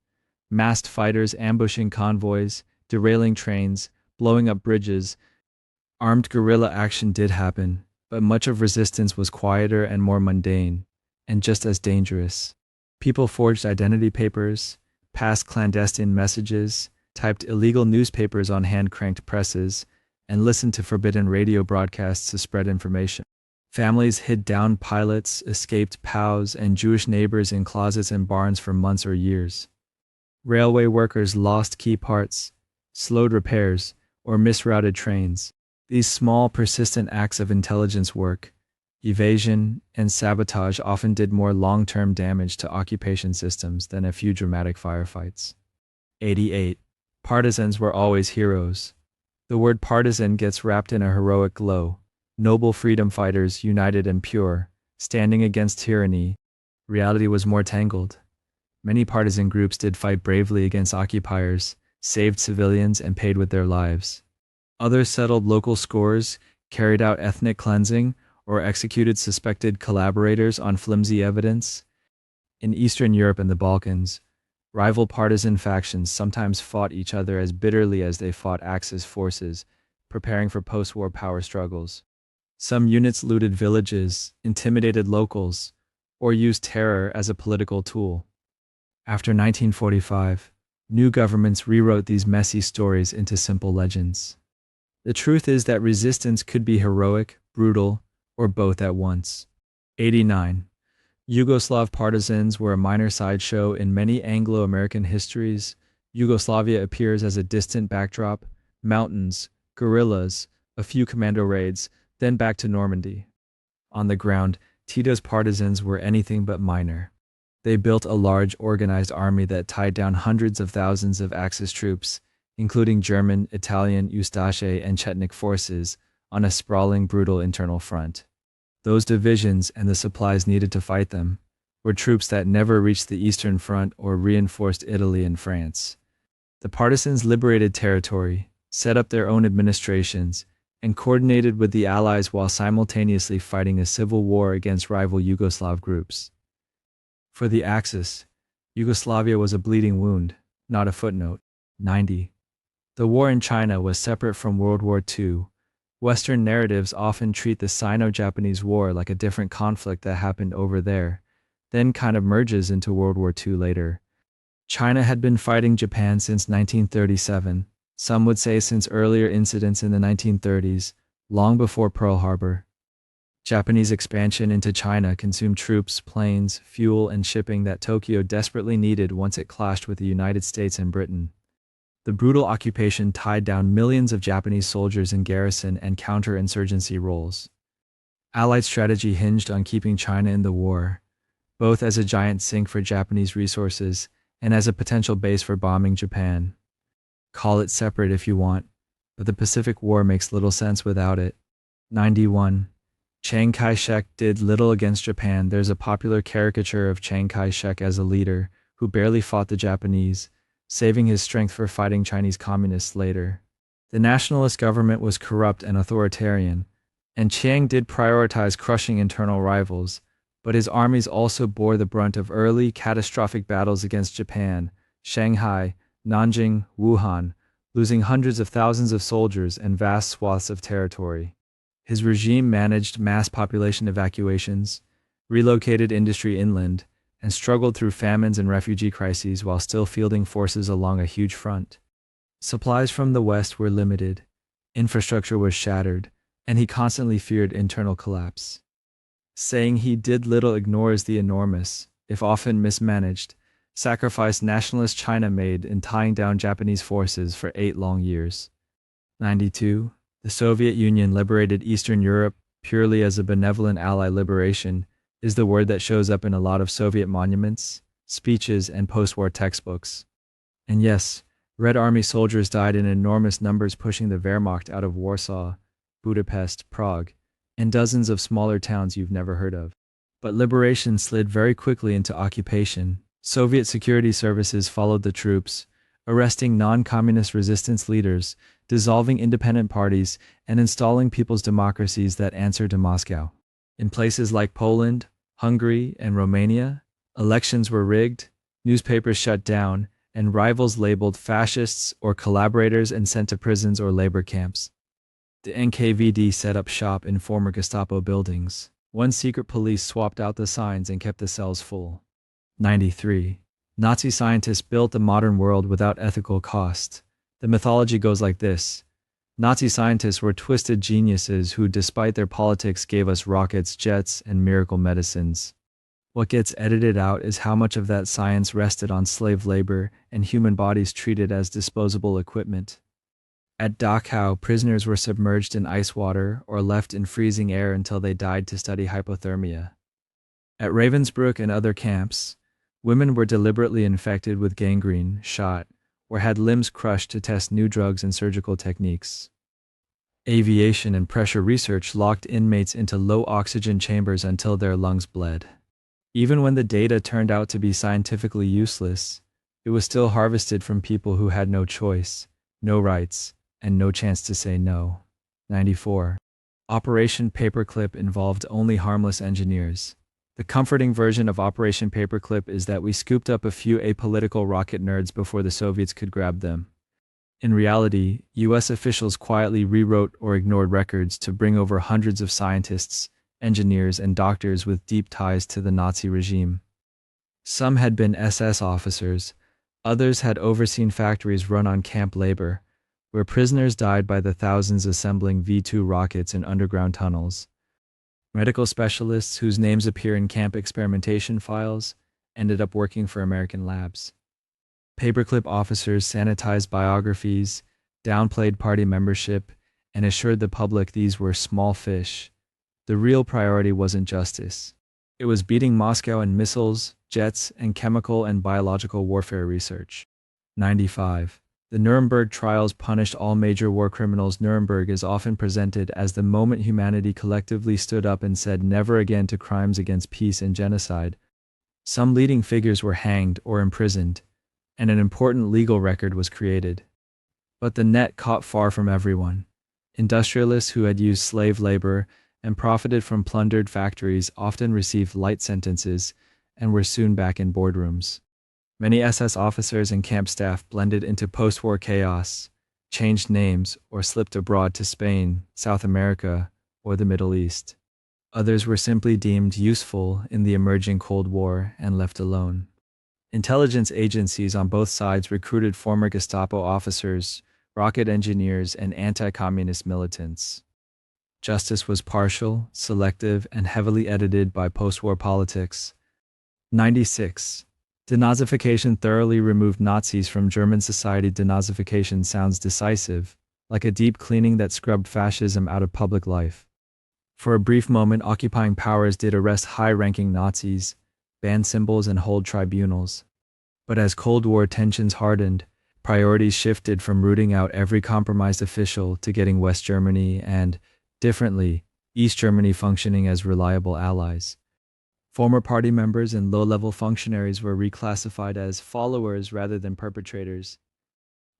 Masked fighters ambushing convoys, derailing trains, blowing up bridges. Armed guerrilla action did happen, but much of resistance was quieter and more mundane, and just as dangerous. People forged identity papers, passed clandestine messages, typed illegal newspapers on hand-cranked presses, and listened to forbidden radio broadcasts to spread information. Families hid down pilots, escaped POWs, and Jewish neighbors in closets and barns for months or years. Railway workers lost key parts, slowed repairs, or misrouted trains. These small, persistent acts of intelligence work, evasion, and sabotage often did more long-term damage to occupation systems than a few dramatic firefights. 88. Partisans were always heroes. The word partisan gets wrapped in a heroic glow. Noble freedom fighters, united and pure, standing against tyranny. Reality was more tangled. Many partisan groups did fight bravely against occupiers, saved civilians, and paid with their lives. Others settled local scores, carried out ethnic cleansing, or executed suspected collaborators on flimsy evidence. In Eastern Europe and the Balkans, rival partisan factions sometimes fought each other as bitterly as they fought Axis forces, preparing for post-war power struggles. Some units looted villages, intimidated locals, or used terror as a political tool. After 1945, new governments rewrote these messy stories into simple legends. The truth is that resistance could be heroic, brutal, or both at once. 89. Yugoslav partisans were a minor sideshow in many Anglo-American histories. Yugoslavia appears as a distant backdrop, mountains, guerrillas, a few commando raids, then back to Normandy. On the ground, Tito's partisans were anything but minor. They built a large, organized army that tied down hundreds of thousands of Axis troops, including German, Italian, Ustaše, and Chetnik forces, on a sprawling, brutal internal front. Those divisions and the supplies needed to fight them were troops that never reached the Eastern Front or reinforced Italy and France. The partisans liberated territory, set up their own administrations, and coordinated with the Allies while simultaneously fighting a civil war against rival Yugoslav groups. For the Axis, Yugoslavia was a bleeding wound, not a footnote. 90. The war in China was separate from World War II. Western narratives often treat the Sino-Japanese War like a different conflict that happened over there, then kind of merges into World War II later. China had been fighting Japan since 1937, some would say since earlier incidents in the 1930s, long before Pearl Harbor. Japanese expansion into China consumed troops, planes, fuel, and shipping that Tokyo desperately needed once it clashed with the United States and Britain. The brutal occupation tied down millions of Japanese soldiers in garrison and counterinsurgency roles. Allied strategy hinged on keeping China in the war, both as a giant sink for Japanese resources and as a potential base for bombing Japan. Call it separate if you want, but the Pacific War makes little sense without it. 91. Chiang Kai-shek did little against Japan. There's a popular caricature of Chiang Kai-shek as a leader who barely fought the Japanese, saving his strength for fighting Chinese communists later. The nationalist government was corrupt and authoritarian, and Chiang did prioritize crushing internal rivals, but his armies also bore the brunt of early, catastrophic battles against Japan, Shanghai, Nanjing, Wuhan, losing hundreds of thousands of soldiers and vast swaths of territory. His regime managed mass population evacuations, relocated industry inland, and struggled through famines and refugee crises while still fielding forces along a huge front. Supplies from the West were limited, infrastructure was shattered, and he constantly feared internal collapse. Saying he did little ignores the enormous, if often mismanaged, sacrifice nationalist China made in tying down Japanese forces for 8 long years. 92. The Soviet Union liberated Eastern Europe purely as a benevolent ally. Liberation is the word that shows up in a lot of Soviet monuments, speeches, and post-war textbooks. And yes, Red Army soldiers died in enormous numbers pushing the Wehrmacht out of Warsaw, Budapest, Prague, and dozens of smaller towns you've never heard of. But liberation slid very quickly into occupation. Soviet security services followed the troops, arresting non-communist resistance leaders, dissolving independent parties, and installing people's democracies that answer to Moscow. In places like Poland, Hungary, and Romania, elections were rigged, newspapers shut down, and rivals labeled fascists or collaborators and sent to prisons or labor camps. The NKVD set up shop in former Gestapo buildings. One secret police swapped out the signs and kept the cells full. 93. Nazi scientists built the modern world without ethical cost. The mythology goes like this. Nazi scientists were twisted geniuses who, despite their politics, gave us rockets, jets, and miracle medicines. What gets edited out is how much of that science rested on slave labor and human bodies treated as disposable equipment. At Dachau, prisoners were submerged in ice water or left in freezing air until they died to study hypothermia. At Ravensbrück and other camps, women were deliberately infected with gangrene, shot, or had limbs crushed to test new drugs and surgical techniques. Aviation and pressure research locked inmates into low-oxygen chambers until their lungs bled. Even when the data turned out to be scientifically useless, it was still harvested from people who had no choice, no rights, and no chance to say no. 94. Operation Paperclip involved only harmless engineers. The comforting version of Operation Paperclip is that we scooped up a few apolitical rocket nerds before the Soviets could grab them. In reality, US officials quietly rewrote or ignored records to bring over hundreds of scientists, engineers, and doctors with deep ties to the Nazi regime. Some had been SS officers, others had overseen factories run on camp labor, where prisoners died by the thousands assembling V-2 rockets in underground tunnels. Medical specialists whose names appear in camp experimentation files ended up working for American labs. Paperclip officers sanitized biographies, downplayed party membership, and assured the public these were small fish. The real priority wasn't justice. It was beating Moscow in missiles, jets, and chemical and biological warfare research. 95. The Nuremberg trials punished all major war criminals. Nuremberg is often presented as the moment humanity collectively stood up and said never again to crimes against peace and genocide. Some leading figures were hanged or imprisoned, and an important legal record was created. But the net caught far from everyone. Industrialists who had used slave labor and profited from plundered factories often received light sentences and were soon back in boardrooms. Many SS officers and camp staff blended into post-war chaos, changed names, or slipped abroad to Spain, South America, or the Middle East. Others were simply deemed useful in the emerging Cold War and left alone. Intelligence agencies on both sides recruited former Gestapo officers, rocket engineers, and anti-communist militants. Justice was partial, selective, and heavily edited by post-war politics. 96. Denazification thoroughly removed Nazis from German society. Denazification sounds decisive, like a deep cleaning that scrubbed fascism out of public life. For a brief moment, occupying powers did arrest high-ranking Nazis, ban symbols, and hold tribunals. But as Cold War tensions hardened, priorities shifted from rooting out every compromised official to getting West Germany and, differently, East Germany functioning as reliable allies. Former party members and low-level functionaries were reclassified as followers rather than perpetrators.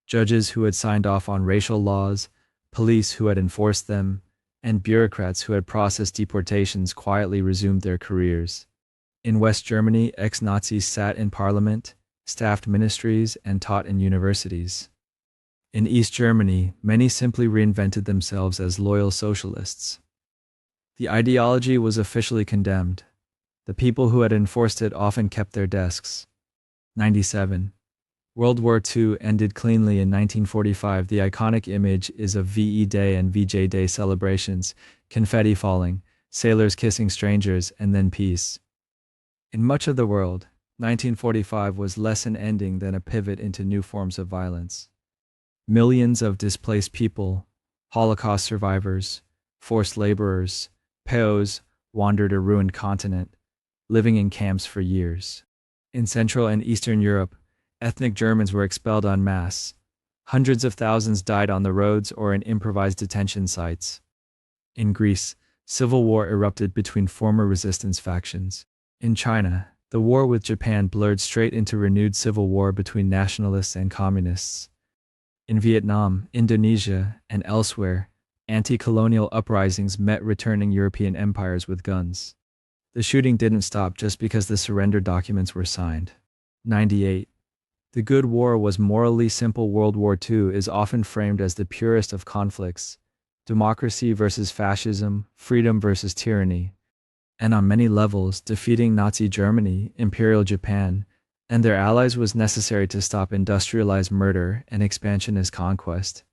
Judges who had signed off on racial laws, police who had enforced them, and bureaucrats who had processed deportations quietly resumed their careers. In West Germany, ex-Nazis sat in parliament, staffed ministries, and taught in universities. In East Germany, many simply reinvented themselves as loyal socialists. The ideology was officially condemned. The people who had enforced it often kept their desks. 97. World War II ended cleanly in 1945. The iconic image is of VE Day and VJ Day celebrations, confetti falling, sailors kissing strangers, and then peace. In much of the world, 1945 was less an ending than a pivot into new forms of violence. Millions of displaced people, Holocaust survivors, forced laborers, POWs wandered a ruined continent, living in camps for years. In Central and Eastern Europe, ethnic Germans were expelled en masse. Hundreds of thousands died on the roads or in improvised detention sites. In Greece, civil war erupted between former resistance factions. In China, the war with Japan blurred straight into renewed civil war between nationalists and communists. In Vietnam, Indonesia, and elsewhere, anti-colonial uprisings met returning European empires with guns. The shooting didn't stop just because the surrender documents were signed. 98. The Good War was morally simple. World War II is often framed as the purest of conflicts: democracy versus fascism, freedom versus tyranny. And on many levels, defeating Nazi Germany, Imperial Japan, and their allies was necessary to stop industrialized murder and expansionist conquest.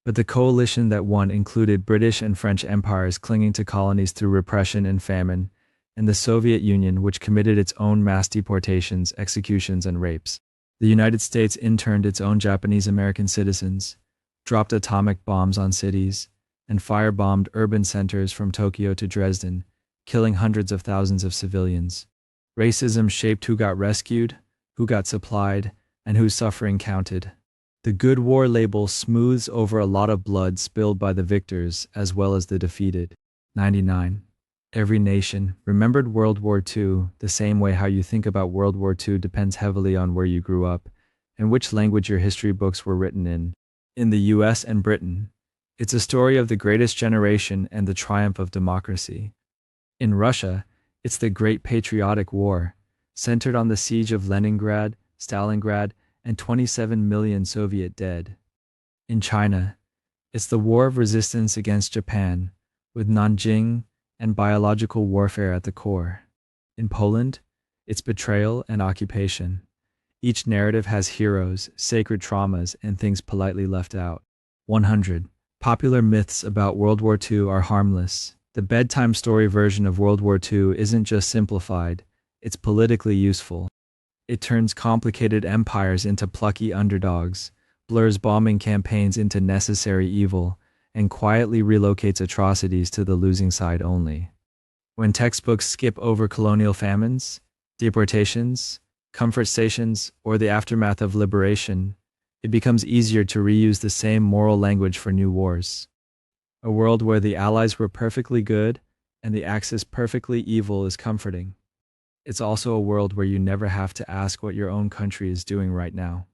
But the coalition that won included British and French empires clinging to colonies through repression and famine, and the Soviet Union, which committed its own mass deportations, executions, and rapes. The United States interned its own Japanese American citizens, dropped atomic bombs on cities, and firebombed urban centers from Tokyo to Dresden, killing hundreds of thousands of civilians. Racism shaped who got rescued, who got supplied, and whose suffering counted. The Good War label smooths over a lot of blood spilled by the victors as well as the defeated. 99. Every nation remembered World War II the same way. How you think about World War II depends heavily on where you grew up and which language your history books were written in. In the US and Britain, it's a story of the greatest generation and the triumph of democracy. In Russia, it's the Great Patriotic War, centered on the siege of Leningrad, Stalingrad, and 27 million Soviet dead. In China, it's the war of resistance against Japan, with Nanjing and biological warfare at the core. In Poland, it's betrayal and occupation. Each narrative has heroes, sacred traumas, and things politely left out. 100. Popular myths about World War II are harmless. The bedtime story version of World War II isn't just simplified, it's politically useful. It turns complicated empires into plucky underdogs, blurs bombing campaigns into necessary evil, and quietly relocates atrocities to the losing side only. When textbooks skip over colonial famines, deportations, comfort stations, or the aftermath of liberation, it becomes easier to reuse the same moral language for new wars. A world where the Allies were perfectly good and the Axis perfectly evil is comforting. It's also a world where you never have to ask what your own country is doing right now.